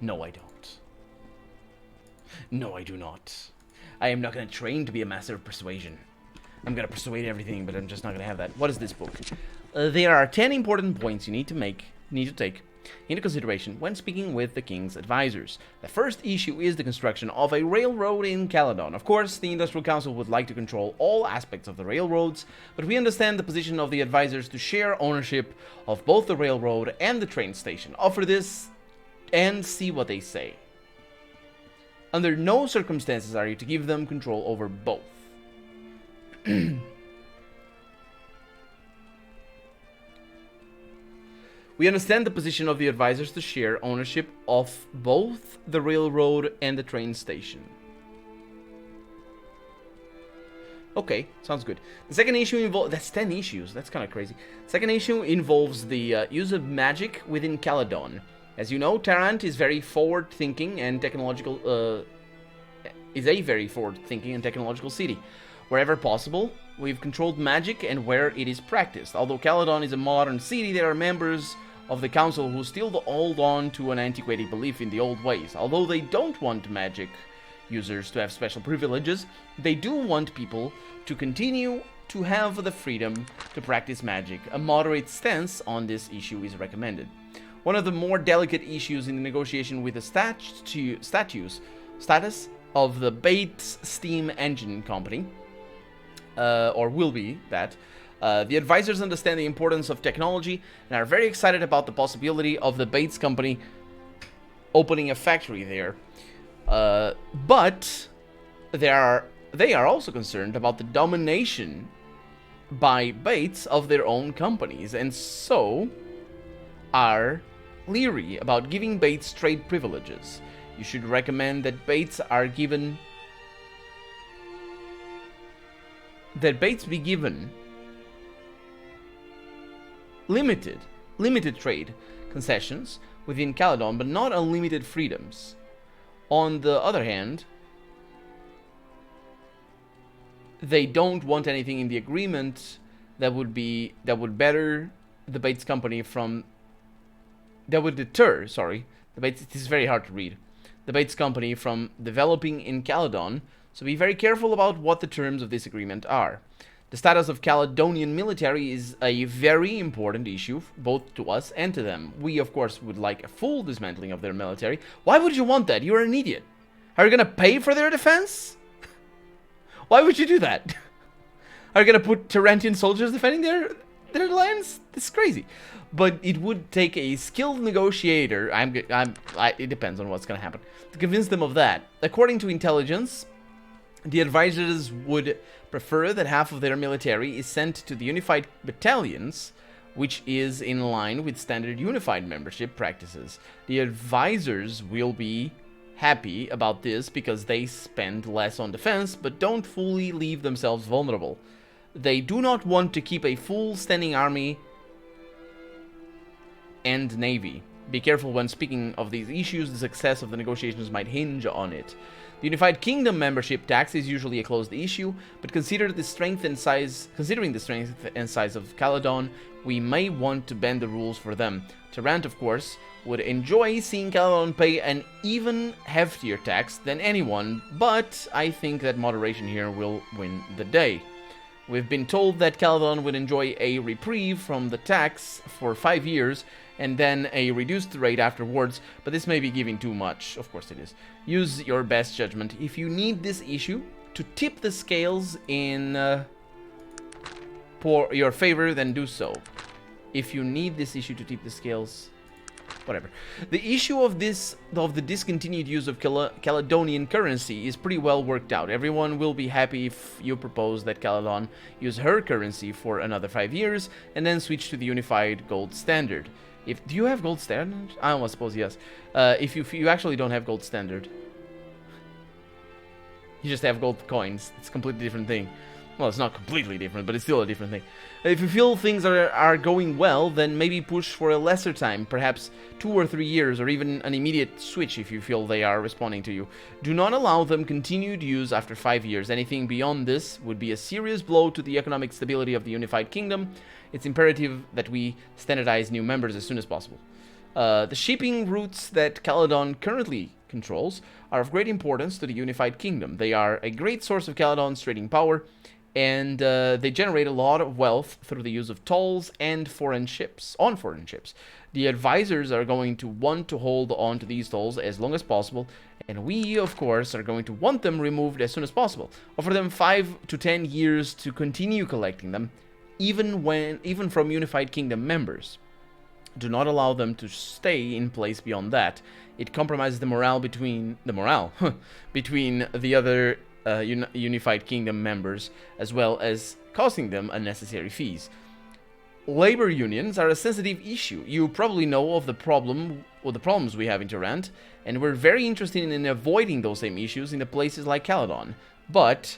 No, I don't. No, I do not. I am not gonna train to be a master of persuasion. I'm gonna persuade everything, but I'm just not gonna have that. What is this book? There are 10 important points you need to take into consideration when speaking with the king's advisors. The first issue is the construction of a railroad in Caledon. Of course, the Industrial Council would like to control all aspects of the railroads, but we understand the position of the advisors to share ownership of both the railroad and the train station. Offer this and see what they say. Under no circumstances are you to give them control over both. We understand the position of the advisors to share ownership of both the railroad and the train station. Okay, sounds good. The second issue involves... That's 10 issues. That's kind of crazy. Second issue involves the use of magic within Caledon. As you know, Tarrant is very forward-thinking and technological... is a very forward-thinking and technological city. Wherever possible, we've controlled magic and where it is practiced. Although Caledon is a modern city, there are members of the council who still hold on to an antiquated belief in the old ways. Although they don't want magic users to have special privileges, they do want people to continue to have the freedom to practice magic. A moderate stance on this issue is recommended. One of the more delicate issues in the negotiation with the status of the Bates Steam Engine Company, or will be that. The advisors understand the importance of technology and are very excited about the possibility of the Bates Company opening a factory there. But they are also concerned about the domination by Bates of their own companies, and so are leery about giving Bates trade privileges. You should recommend that Bates be given limited trade concessions within Caledon, but not unlimited freedoms. On the other hand, they don't want anything in the agreement that would deter the Bates Company from it is very hard to read. The Bates Company from developing in Caledon, so be very careful about what the terms of this agreement are. The status of Caledonian military is a very important issue, both to us and to them. We, of course, would like a full dismantling of their military. Why would you want that? You're an idiot. Are you going to pay for their defense? Why would you do that? Are you going to put Tarantian soldiers defending their lands? This is crazy. But it would take a skilled negotiator, it depends on what's going to happen, to convince them of that. According to intelligence, the advisors would prefer that half of their military is sent to the unified battalions which is in line with standard unified membership practices. The advisors will be happy about this because they spend less on defense, but don't fully leave themselves vulnerable. They do not want to keep a full standing army and navy. Be careful when speaking of these issues, the success of the negotiations might hinge on it. The Unified Kingdom membership tax is usually a closed issue, but considering the strength and size of Caledon, we may want to bend the rules for them. Tarant, of course, would enjoy seeing Caledon pay an even heftier tax than anyone, but I think that moderation here will win the day. We've been told that Caledon would enjoy a reprieve from the tax for 5 years, and then a reduced rate afterwards, but this may be giving too much. Of course it is. Use your best judgment. If you need this issue to tip the scales in for your favor, then do so. If you need this issue to tip the scales, whatever. The issue of the discontinued use of Caledonian currency is pretty well worked out. Everyone will be happy if you propose that Caledon use her currency for another 5 years and then switch to the unified gold standard. Do you have gold standard? I suppose yes. If you actually don't have gold standard, you just have gold coins. It's a completely different thing. Well, it's not completely different, but it's still a different thing. If you feel things are going well, then maybe push for a lesser time, perhaps 2 or 3 years, or even an immediate switch if you feel they are responding to you. Do not allow them continued use after 5 years. Anything beyond this would be a serious blow to the economic stability of the Unified Kingdom. It's imperative that we standardize new members as soon as possible. The shipping routes that Caledon currently controls are of great importance to the Unified Kingdom. They are a great source of Caledon's trading power, and they generate a lot of wealth through the use of tolls and foreign ships. The advisors are going to want to hold on to these tolls as long as possible, and we, of course, are going to want them removed as soon as possible. Offer them 5 to 10 years to continue collecting them, even from Unified Kingdom members. Do not allow them to stay in place beyond that. It compromises the morale between the other Unified Kingdom members, as well as costing them unnecessary fees. Labor unions are a sensitive issue. You probably know of the problems we have in Tarant, and we're very interested in avoiding those same issues in the places like Caledon. But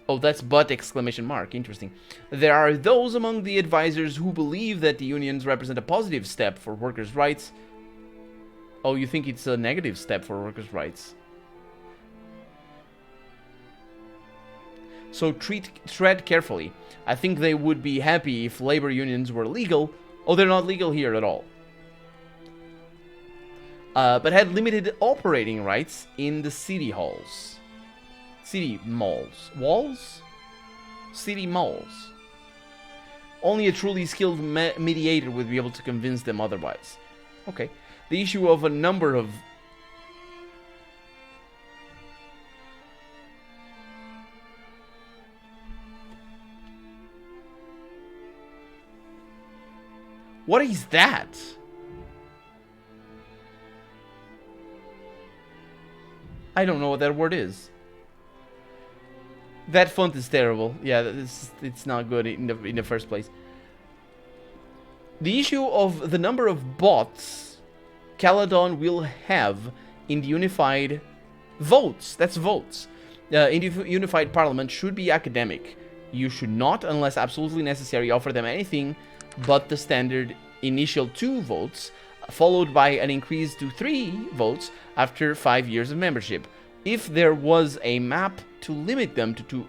oh, that's but exclamation mark. Interesting. There are those among the advisors who believe that the unions represent a positive step for workers' rights. Oh, you think it's a negative step for workers' rights? So tread carefully. I think they would be happy if labor unions were legal. Oh, they're not legal here at all. But had limited operating rights in the city halls. City malls. Walls? City malls. Only a truly skilled mediator would be able to convince them otherwise. Okay. The issue of a number of... What is that? I don't know what that word is. That font is terrible. Yeah, it's not good in the first place. The issue of the number of bots Caledon will have in the unified votes. That's votes. In the unified parliament should be academic. You should not, unless absolutely necessary, offer them anything but the standard initial 2 votes, followed by an increase to 3 votes after 5 years of membership. If there was a map to limit them to to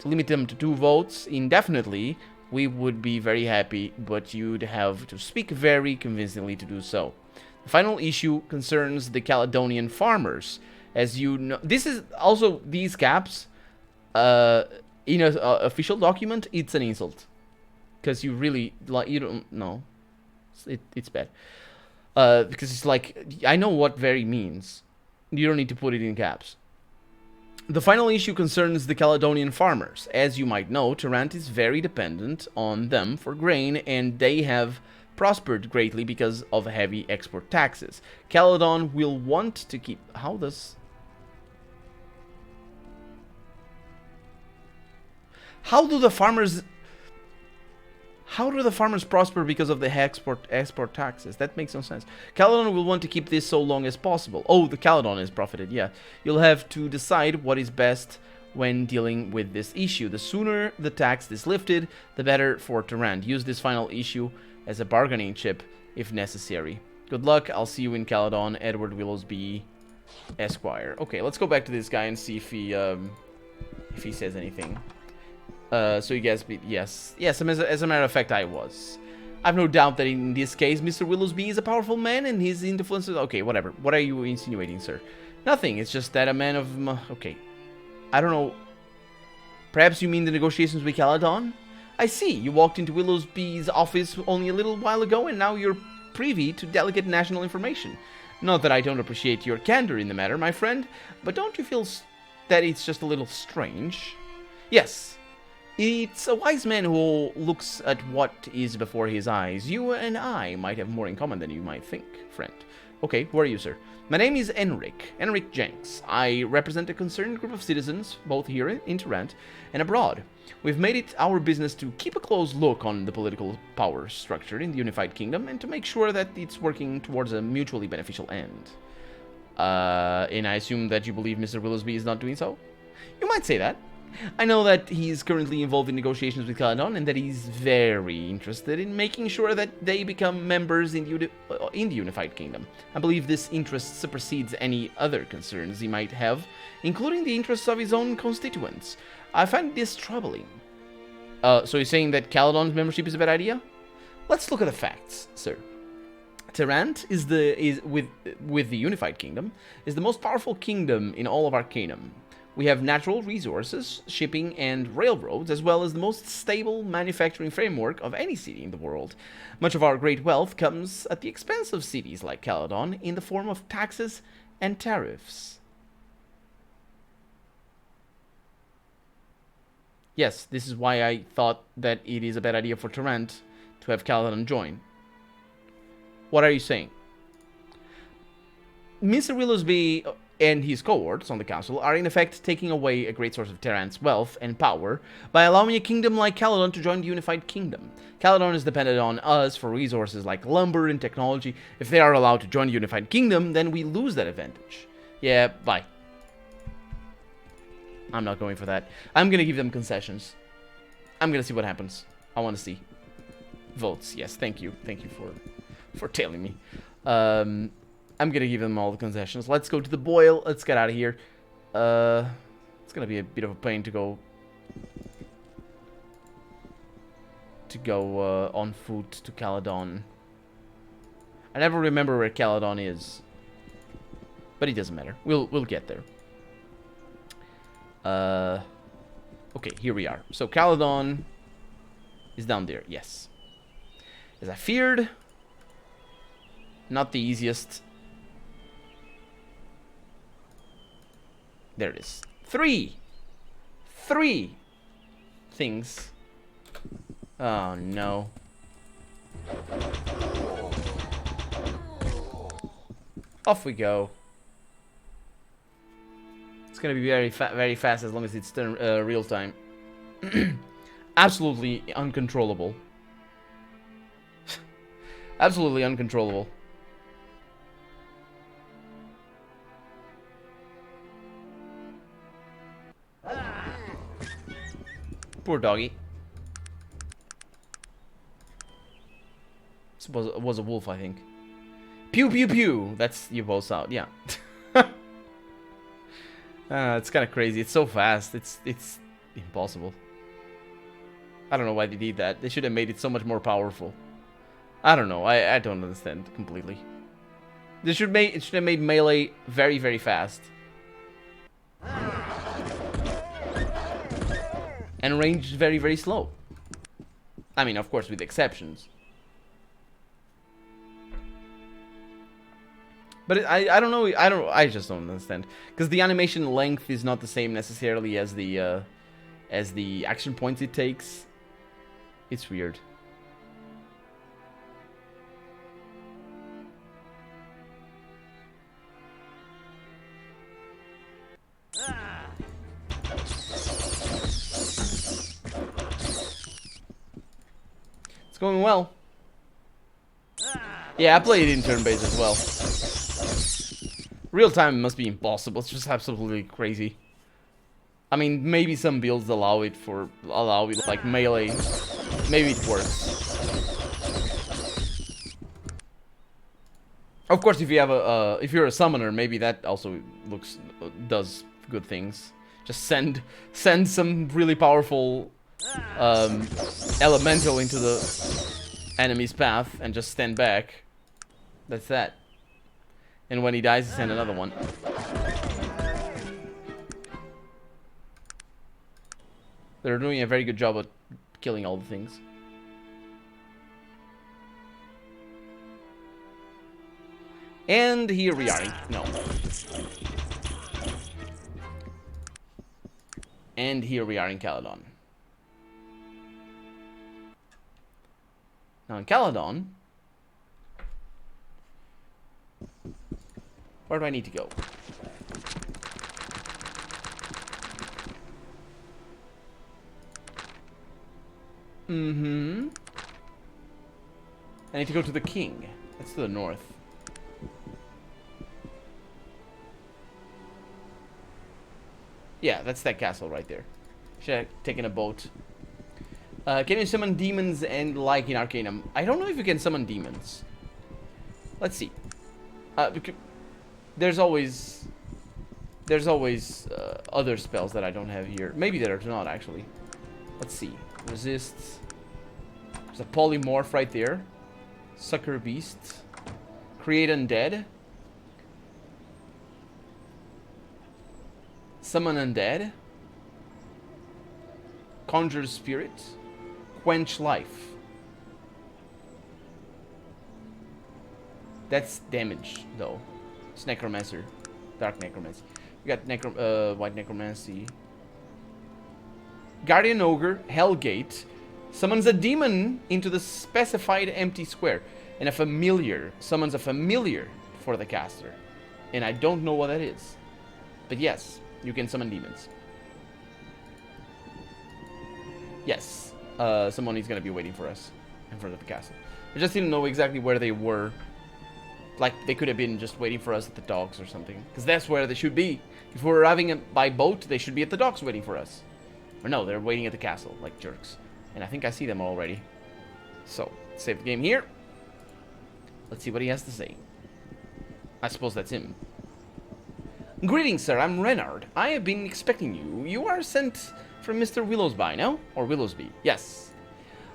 limit them to 2 votes indefinitely, we would be very happy, but you'd have to speak very convincingly to do so. The final issue concerns the Caledonian farmers. As you know, this is also these caps in an official document. It's an insult. Because you really, like, you don't know. It's bad. Because it's like, I know what very means. You don't need to put it in caps. The final issue concerns the Caledonian farmers. As you might know, Tarant is very dependent on them for grain, and they have prospered greatly because of heavy export taxes. Caledon will want to keep... How How do the farmers prosper because of the export taxes? That makes no sense. Caledon will want to keep this so long as possible. Oh, the Caledon is profited, yeah. You'll have to decide what is best when dealing with this issue. The sooner the tax is lifted, the better for Tarant. Use this final issue as a bargaining chip if necessary. Good luck. I'll see you in Caledon. Edward Willowsby, Esquire. Okay, let's go back to this guy and see if he says anything. So you guys, yes, as a matter of fact, I was. I've no doubt that in this case, Mr. Willowsby is a powerful man and his influence is... Okay, whatever. What are you insinuating, sir? Nothing. It's just that a man of... Okay. I don't know. Perhaps you mean the negotiations with Caledon? I see. You walked into Willowsby's office only a little while ago and now you're privy to delicate national information. Not that I don't appreciate your candor in the matter, my friend, but don't you feel that it's just a little strange? Yes. It's a wise man who looks at what is before his eyes. You and I might have more in common than you might think, friend. Okay, who are you, sir? My name is Enric Jenks. I represent a concerned group of citizens, both here in Tarant and abroad. We've made it our business to keep a close look on the political power structure in the Unified Kingdom and to make sure that it's working towards a mutually beneficial end. And I assume that you believe Mr. Willowsby is not doing so? You might say that. I know that he's currently involved in negotiations with Caledon and that he's very interested in making sure that they become members in the Unified Kingdom. I believe this interest supersedes any other concerns he might have, including the interests of his own constituents. I find this troubling. So you're saying that Caledon's membership is a bad idea? Let's look at the facts, sir. Tarant is with the Unified Kingdom, is the most powerful kingdom in all of Arcanum. We have natural resources, shipping, and railroads, as well as the most stable manufacturing framework of any city in the world. Much of our great wealth comes at the expense of cities like Caledon in the form of taxes and tariffs. Yes, this is why I thought that it is a bad idea for Tarant to have Caledon join. What are you saying? Mr. Willowsby and his cohorts on the council are in effect taking away a great source of Tarant's wealth and power by allowing a kingdom like Caledon to join the Unified Kingdom. Caledon is dependent on us for resources like lumber and technology. If they are allowed to join the Unified Kingdom, then we lose that advantage. Yeah, bye. I'm not going for that. I'm gonna give them concessions. I'm gonna see what happens. I want to see. Votes, yes, thank you. Thank you for telling me. I'm gonna give them all the concessions. Let's go to the boil. Let's get out of here. It's gonna be a bit of a pain to go on foot to Caledon. I never remember where Caledon is, but it doesn't matter. We'll get there. Okay, here we are. So Caledon is down there. Yes, as I feared. Not the easiest. There it is. Three things. Oh no. Off we go. It's gonna be very fast as long as it's real time. Absolutely uncontrollable. Absolutely uncontrollable. Poor doggy. This was a wolf, I think. Pew pew pew. That's your bow sound. Yeah. It's kind of crazy. It's so fast. It's impossible. I don't know why they did that. They should have made it so much more powerful. I don't know. I don't understand completely. It should have made melee very, very fast. And range very, very slow. I mean, of course, with exceptions. But I don't know. I just don't understand, because the animation length is not the same necessarily as the action points it takes. It's weird. going well. Yeah, I played it in turn-based as well. Real time must be impossible. It's just absolutely crazy. I mean, maybe some builds allow it like melee. Maybe it works. Of course, if you have if you're a summoner, maybe that also does good things. Just send some really powerful elemental into the enemy's path and just stand back. That's that. And when he dies, send another one. They're doing a very good job at killing all the things. And here we are. No. And here we are in Caledon. Now in Caledon, where do I need to go? I need to go to the king. That's to the north. Yeah, that's that castle right there. Should have taken a boat. Can you summon demons and like in Arcanum? I don't know if you can summon demons. Let's see. There's always other spells that I don't have here. Maybe there are not actually. Let's see. Resists. There's a polymorph right there. Sucker beast. Create undead. Summon undead. Conjure spirit. Quench life. That's damage though. It's necromancer. Dark necromancy. We got white necromancy. Guardian ogre. Hellgate. Summons a demon into the specified empty square. And a familiar. Summons a familiar for the caster. And I don't know what that is. But yes. You can summon demons. Yes. Someone is going to be waiting for us in front of the castle. I just didn't know exactly where they were. Like, they could have been just waiting for us at the docks or something. Because that's where they should be. If we're arriving by boat, they should be at the docks waiting for us. Or no, they're waiting at the castle, like jerks. And I think I see them already. So, save the game here. Let's see what he has to say. I suppose that's him. Greetings, sir. I'm Renard. I have been expecting you. You are sent from Mr. Willowsby, no? Or Willowsby? Yes.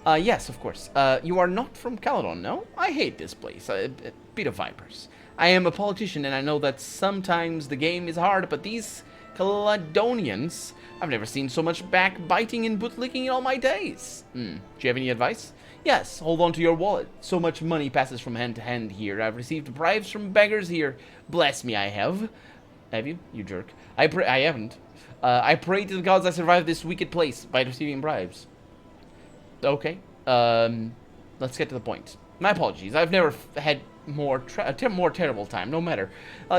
Yes, of course. You are not from Caledon, no? I hate this place. A bit of vipers. I am a politician, and I know that sometimes the game is hard, but these Caledonians... I've never seen so much backbiting and bootlicking in all my days. Do you have any advice? Yes, hold on to your wallet. So much money passes from hand to hand here. I've received bribes from beggars here. Bless me, I have. Have you? You jerk. I haven't. I pray to the gods I survived this wicked place by receiving bribes. Okay. Let's get to the point. My apologies. I've never had more terrible time. No matter.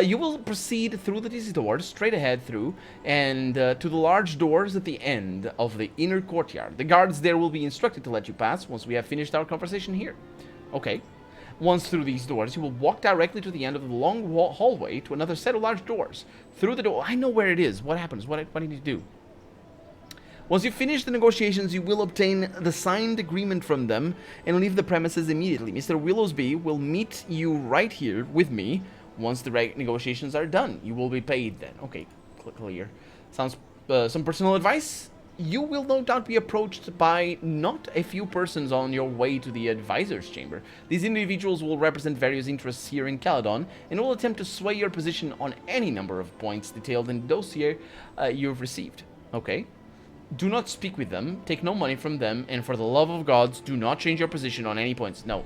You will proceed through these doors, straight ahead through, and to the large doors at the end of the inner courtyard. The guards there will be instructed to let you pass once we have finished our conversation here. Okay. Once through these doors, you will walk directly to the end of the long hallway to another set of large doors. Through the door... I know where it is. What happens? What do you need to do? Once you finish the negotiations, you will obtain the signed agreement from them and leave the premises immediately. Mr. Willowsby will meet you right here with me once the negotiations are done. You will be paid then. Okay, clear. Sounds... some personal advice? You will no doubt be approached by not a few persons on your way to the advisor's chamber. These individuals will represent various interests here in Caledon and will attempt to sway your position on any number of points detailed in the dossier you've received. Okay. Do not speak with them, take no money from them, and for the love of gods, do not change your position on any points. No,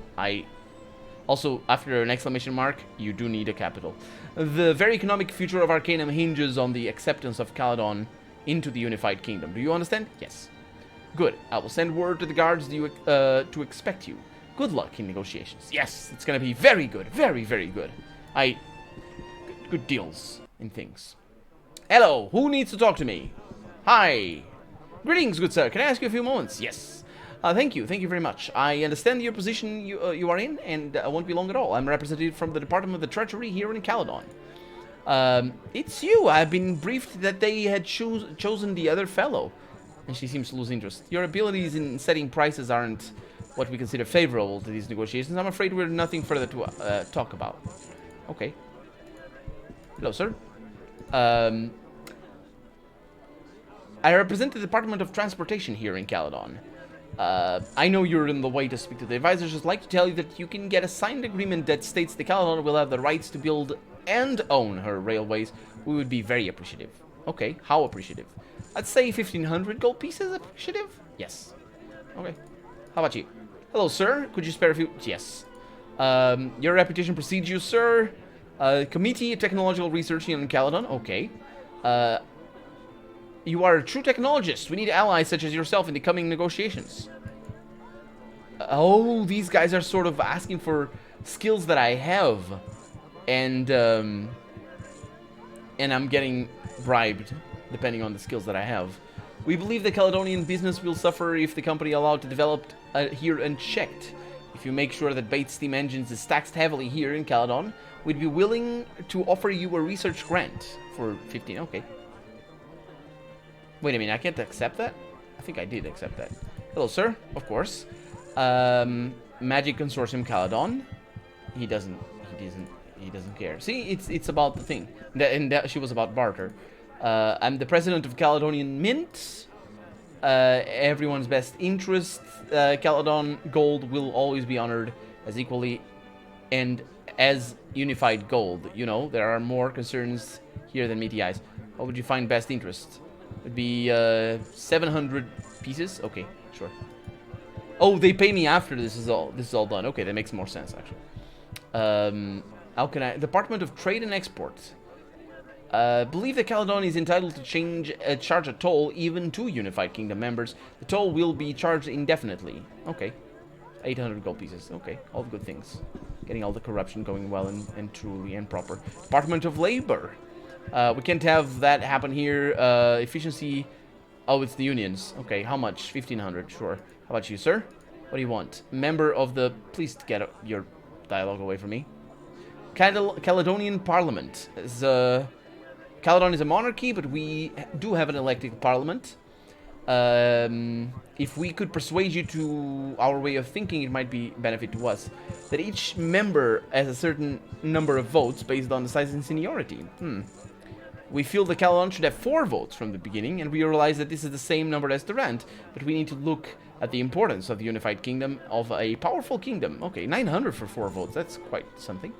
Also, after an exclamation mark, you do need a capital. The very economic future of Arcanum hinges on the acceptance of Caledon into the unified kingdom. Do you understand? Yes. Good. I will send word to the guards to expect you. Good luck in negotiations. Yes, it's gonna be very good. Very, very good. Good deals in things. Hello, who needs to talk to me? Hi. Greetings, good sir. Can I ask you a few moments? Yes. Thank you very much. I understand your position you are in, and I won't be long at all. I'm representative from the Department of the Treasury here in Caledon. It's you. I've been briefed that they had chosen the other fellow. And she seems to lose interest. Your abilities in setting prices aren't what we consider favorable to these negotiations. I'm afraid we're nothing further to talk about. Okay. Hello, sir. I represent the Department of Transportation here in Caledon. I know you're in the way to speak to the advisors. Just like to tell you that you can get a signed agreement that states the Caledon will have the rights to build and own her railways. We would be very appreciative. Okay, how appreciative? I'd say 1,500 gold pieces appreciative? Yes. Okay. How about you? Hello, sir. Could you spare a few? Yes. Your reputation precedes you, sir. Committee of Technological Research in Caledon. Okay. You are a true technologist. We need allies such as yourself in the coming negotiations. Oh, these guys are sort of asking for skills that I have. And I'm getting bribed, depending on the skills that I have. We believe the Caledonian business will suffer if the company allowed to develop here unchecked. If you make sure that Bait Steam Engines is taxed heavily here in Caledon, we'd be willing to offer you a research grant for 15. Okay. Wait a minute, I can't accept that? I think I did accept that. Hello, sir. Of course. Magic Consortium Caledon. He doesn't care. See, it's about the thing. And she was about barter. I'm the president of Caledonian Mint. Everyone's best interest. Caledon gold will always be honored as equally and as unified gold. You know, there are more concerns here than meaty eyes. What would you find best interest? It'd be 700 pieces. Okay, sure. Oh, they pay me after this is all done. Okay, that makes more sense actually. How can I? Department of Trade and Export. Believe that Caledon is entitled to charge a toll even to Unified Kingdom members. The toll will be charged indefinitely. Okay. 800 gold pieces. Okay, all good things. Getting all the corruption going well and truly and proper. Department of Labor. We can't have that happen here. Efficiency. Oh, it's the unions. Okay, how much? 1,500. Sure. How about you, sir? What do you want? Member of the... Please get your dialogue away from me. Caledonian Parliament. Caledon is a monarchy, but we do have an elected parliament. If we could persuade you to our way of thinking, it might be benefit to us. That each member has a certain number of votes based on the size and seniority. We feel the Caledon should have 4 votes from the beginning, and we realize that this is the same number as Durant, but we need to look at the importance of the Unified Kingdom, of a powerful kingdom. Okay, 900 for 4 votes, that's quite something.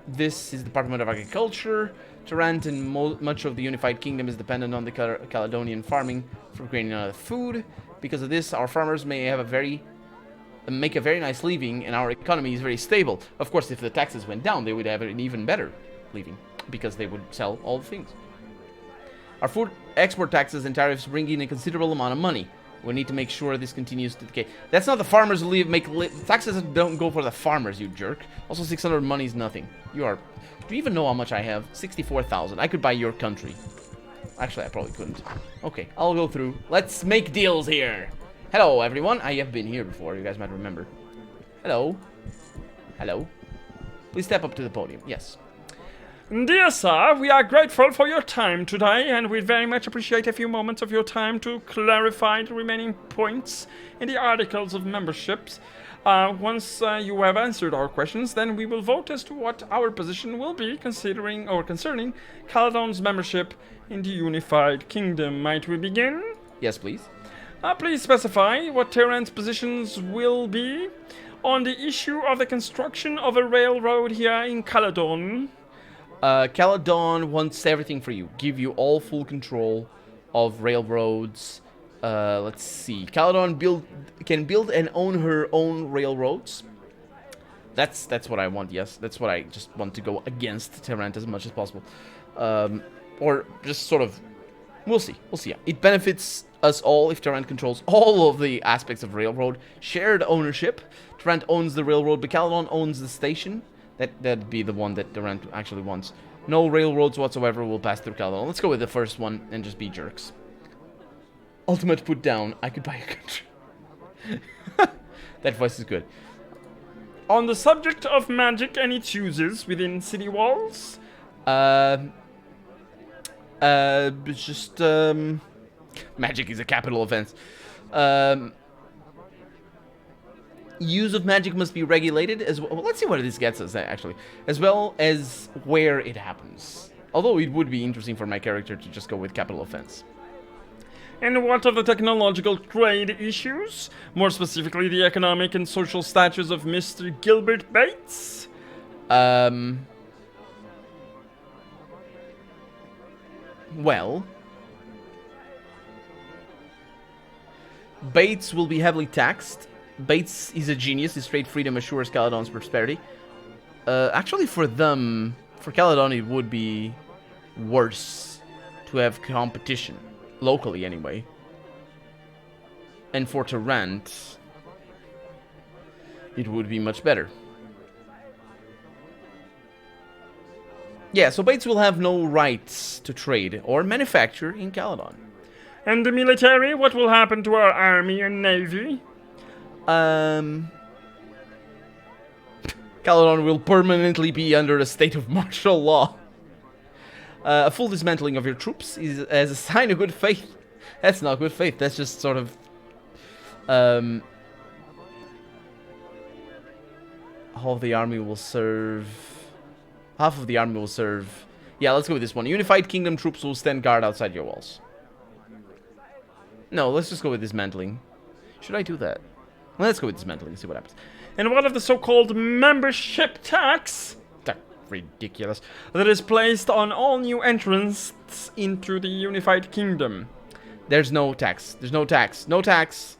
This is the Department of Agriculture. Durant and much of the Unified Kingdom is dependent on the Caledonian farming for grain and other food. Because of this, our farmers may have make a very nice living, and our economy is very stable. Of course, if the taxes went down, they would have an even better living, because they would sell all the things. Our food export taxes and tariffs bring in a considerable amount of money. We need to make sure this continues to decay. That's not the farmers who taxes don't go for the farmers, you jerk. Also, 600 money is nothing. Do you even know how much I have? 64,000. I could buy your country. Actually, I probably couldn't. Okay, I'll go through. Let's make deals here. Hello, everyone. I have been here before. You guys might remember. Hello. Hello. Please step up to the podium. Yes. Dear sir, we are grateful for your time today, and we very much appreciate a few moments of your time to clarify the remaining points in the articles of memberships. Once you have answered our questions, then we will vote as to what our position will be concerning Caledon's membership in the Unified Kingdom. Might we begin? Yes, please. Please specify what Terran's positions will be on the issue of the construction of a railroad here in Caledon. Caledon wants everything for you. Give you all full control of railroads. Let's see. Caledon can build and own her own railroads. That's what I want, yes. That's what I just want to go against Terran as much as possible. Or just sort of... We'll see. We'll see. Yeah. It benefits us all if Terran controls all of the aspects of railroad. Shared ownership. Terran owns the railroad, but Caledon owns the station. That'd be the one that Durant actually wants. No railroads whatsoever will pass through Caledon. Let's go with the first one and just be jerks. Ultimate put down. I could buy a country. That voice is good. On the subject of magic and its uses within city walls, Just, magic is a capital offense. Use of magic must be regulated as well. Let's see what this gets us, actually. As well as where it happens. Although it would be interesting for my character to just go with capital offense. and what of the technological trade issues, more specifically the economic and social status of Mr. Gilbert Bates? Well, Bates will be heavily taxed. Bates is a genius. His trade freedom assures Caledon's prosperity. Actually, for them, for Caledon, it would be worse to have competition. Locally, anyway. And for Tarrant, it would be much better. Yeah, so Bates will have no rights to trade or manufacture in Caledon. And the military? What will happen to our army and navy? Caledon will permanently be under a state of martial law. A full dismantling of your troops is as a sign of good faith. That's not good faith, that's just sort of... Half of the army will serve... Half of the army will serve... Yeah, let's go with this one. Unified Kingdom troops will stand guard outside your walls. No, let's just go with dismantling. Should I do that? Well, let's go with dismantling and see what happens. And what of the so-called membership tax? That's ridiculous. That is placed on all new entrants into the Unified Kingdom. There's no tax. There's no tax. No tax.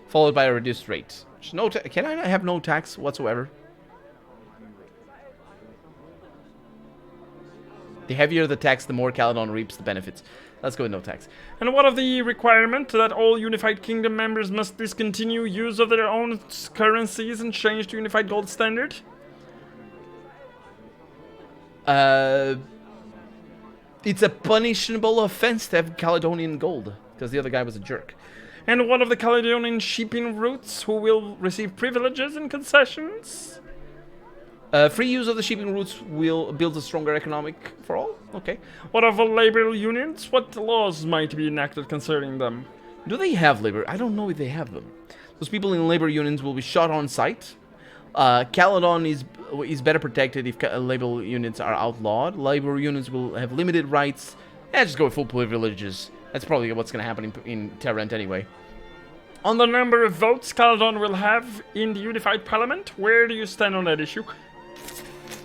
Followed by a reduced rate. There's no can I have no tax whatsoever? The heavier the tax, the more Caledon reaps the benefits. Let's go with no tax. And what of the requirement that all Unified Kingdom members must discontinue use of their own currencies and change to Unified Gold Standard? It's a punishable offense to have Caledonian gold, because the other guy was a jerk. And what of the Caledonian shipping routes, who will receive privileges and concessions? Free use of the shipping routes will build a stronger economic for all. Okay. What of labor unions? What laws might be enacted concerning them? Do they have labor? I don't know if they have them. Those people in labor unions will be shot on sight. Caledon is better protected if labor units are outlawed. Labor units will have limited rights. Just go with full privileges. That's probably what's going to happen in Tarrant anyway. On the number of votes Caledon will have in the Unified Parliament, where do you stand on that issue?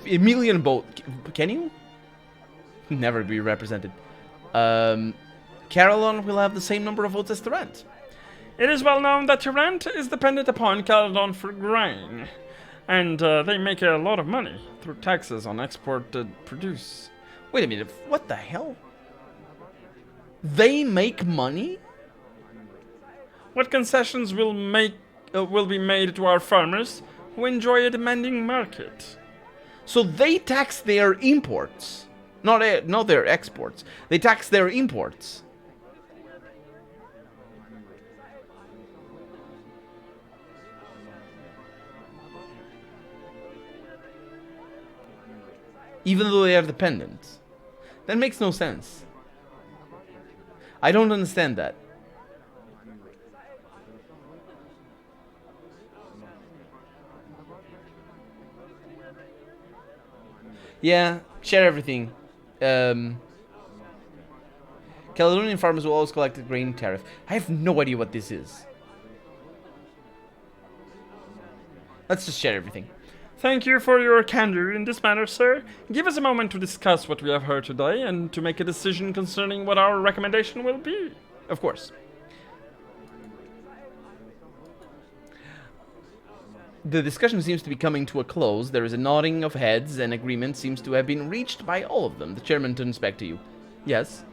A million votes. Can you? Never be represented. Caledon will have the same number of votes as Tarrant. It is well known that Tarrant is dependent upon Caledon for grain. And they make a lot of money through taxes on exported produce. Wait a minute, what the hell? They make money? What concessions will be made to our farmers who enjoy a demanding market? So they tax their imports, not their exports. They tax their imports. Even though they are dependent. That makes no sense. I don't understand that. Yeah, share everything. Caledonian farmers will always collect a grain tariff. I have no idea what this is. Let's just share everything. Thank you for your candor in this matter, sir. Give us a moment to discuss what we have heard today and to make a decision concerning what our recommendation will be. Of course. The discussion seems to be coming to a close. There is a nodding of heads, and agreement seems to have been reached by all of them. The chairman turns back to you. Yes?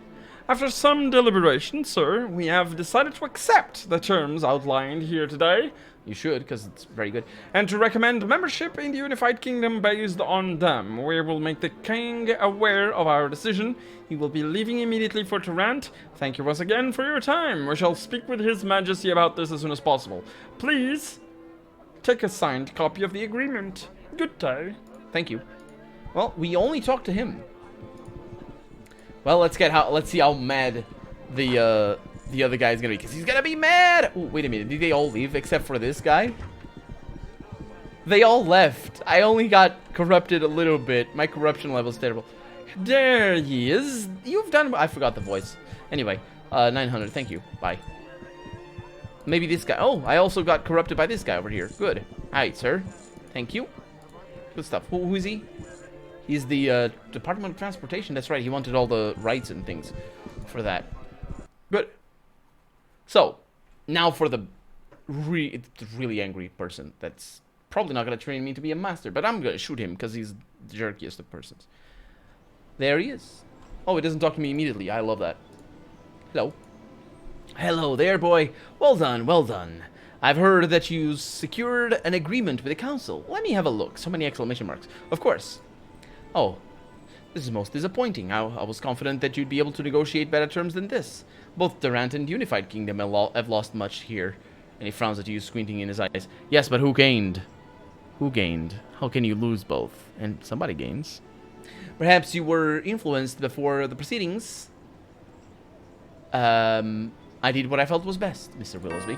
After some deliberation, sir, we have decided to accept the terms outlined here today You should, because it's very good. And to recommend membership in the Unified Kingdom based on them. We will make the king aware of our decision. He will be leaving immediately for Tarant. Thank you once again for your time. We shall speak with His Majesty about this as soon as possible. Please, take a signed copy of the agreement. Good day. Thank you. Well, we only talked to him. Well, let's see how mad the other guy's gonna be, because he's gonna be mad! Ooh, wait a minute, did they all leave except for this guy? They all left. I only got corrupted a little bit. My corruption level's terrible. There he is. You've done... I forgot the voice. Anyway, 900, thank you. Bye. Maybe this guy... Oh, I also got corrupted by this guy over here. Good. Hi, sir. Thank you. Good stuff. Who is he? He's the Department of Transportation. That's right, he wanted all the rights and things for that. Good. So, now for the really angry person that's probably not going to train me to be a master, but I'm going to shoot him because he's the jerkiest of persons. There he is. Oh, he doesn't talk to me immediately. I love that. Hello. Hello there, boy. Well done, well done. I've heard that you secured an agreement with the council. Let me have a look. So many exclamation marks. Of course. Oh, this is most disappointing. I was confident that you'd be able to negotiate better terms than this. Both Tarant and Unified Kingdom have lost much here. And he frowns at you, squinting in his eyes. Yes, but who gained? Who gained? How can you lose both? And somebody gains. Perhaps you were influenced before the proceedings. I did what I felt was best, Mr. Willowsby.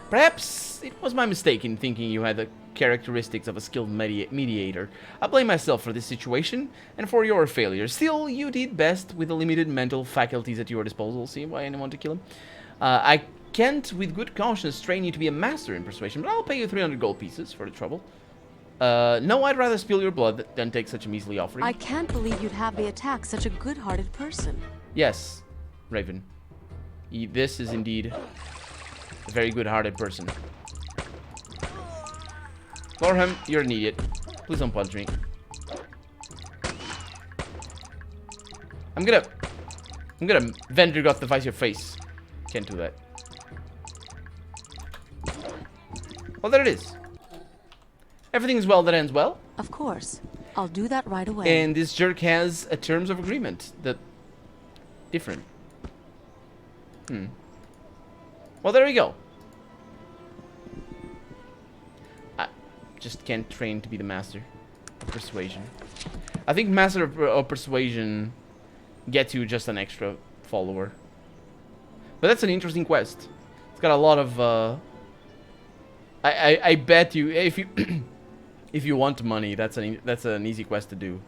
Perhaps it was my mistake in thinking you had the characteristics of a skilled mediator. I blame myself for this situation and for your failure. Still, you did best with the limited mental faculties at your disposal. See why anyone to kill him? I can't, with good conscience, train you to be a master in persuasion, but I'll pay you 300 gold pieces for the trouble. No, I'd rather spill your blood than take such a measly offering. I can't believe you'd have me attack such a good-hearted person. Yes, Raven. This is indeed a very good-hearted person. Lorham, you're an idiot. Please don't punch me. I'm gonna Vendergot device your face. Can't do that. Well, there it is. Everything's well that ends well. Of course. I'll do that right away. And this jerk has a terms of agreement that different. Well, there we go. I just can't train to be the master of persuasion. I think master of persuasion gets you just an extra follower. But that's an interesting quest. It's got a lot of I bet you if you if you want money, that's an easy quest to do.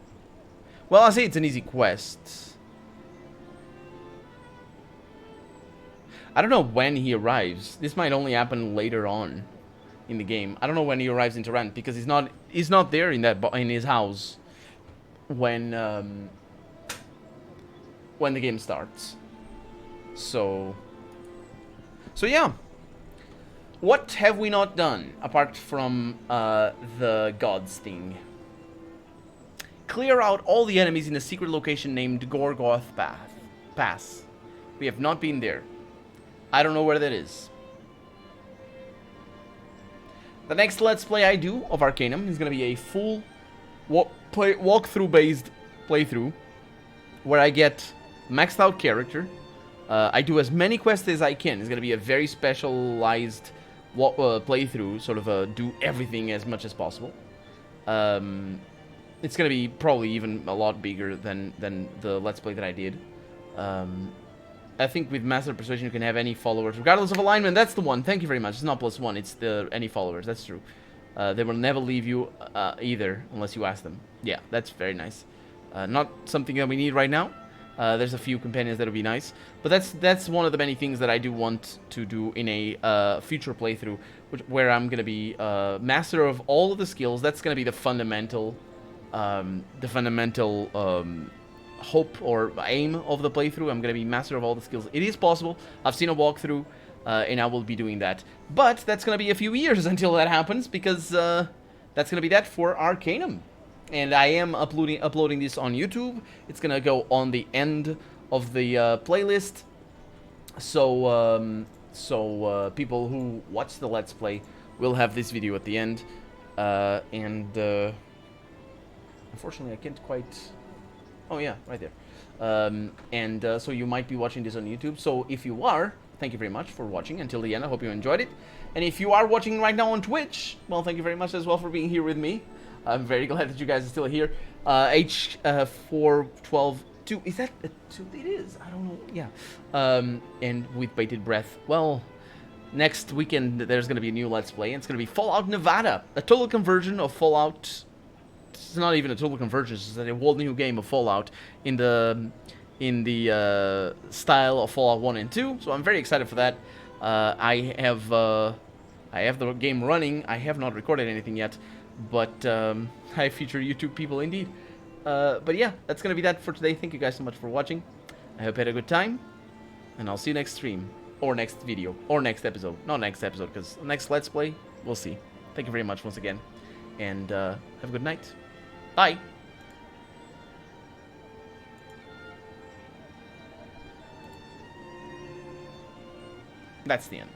Well, I say it's an easy quest. I don't know when he arrives. This might only happen later on in the game. I don't know when he arrives in Tarant because he's not there in his house when the game starts. So yeah. What have we not done apart from the gods thing? Clear out all the enemies in a secret location named Gorgoth Pass. We have not been there. I don't know where that is. The next Let's Play I do of Arcanum is going to be a full walkthrough based playthrough where I get maxed out character. I do as many quests as I can. It's going to be a very specialized playthrough, sort of do everything as much as possible. It's going to be probably even a lot bigger than the Let's Play that I did. I think with Master of Persuasion you can have any followers, regardless of alignment. That's the one. Thank you very much. It's not +1. It's the any followers. That's true. They will never leave you either, unless you ask them. Yeah, that's very nice. Not something that we need right now. There's a few companions that would be nice. But that's one of the many things that I do want to do in a future playthrough, where I'm going to be master of all of the skills. That's going to be the fundamental hope or aim of the playthrough. I'm going to be master of all the skills. It is possible. I've seen a walkthrough, and I will be doing that. But that's going to be a few years until that happens, because that's going to be that for Arcanum. And I am uploading this on YouTube. It's going to go on the end of the playlist. So people who watch the Let's Play we'll have this video at the end. Unfortunately, I can't quite... Oh yeah, right there. So you might be watching this on YouTube. So if you are, thank you very much for watching until the end. I hope you enjoyed it. And if you are watching right now on Twitch, well, thank you very much as well for being here with me. I'm very glad that you guys are still here. H4122, is that a 2? It is, I don't know, yeah. And with bated breath, well, next weekend there's going to be a new Let's Play, and it's going to be Fallout Nevada, a total conversion of Fallout. It's not even a total conversion, it's a whole new game of Fallout in the style of Fallout 1 and 2, so I'm very excited for that. I have the game running. I have not recorded anything yet, but I feature YouTube people indeed. But yeah, that's gonna be that for today. Thank you guys so much for watching. I hope you had a good time, and I'll see you next stream, or next video, or next episode. Not next episode, because next Let's Play, we'll see. Thank you very much once again, and have a good night. Bye! That's the end.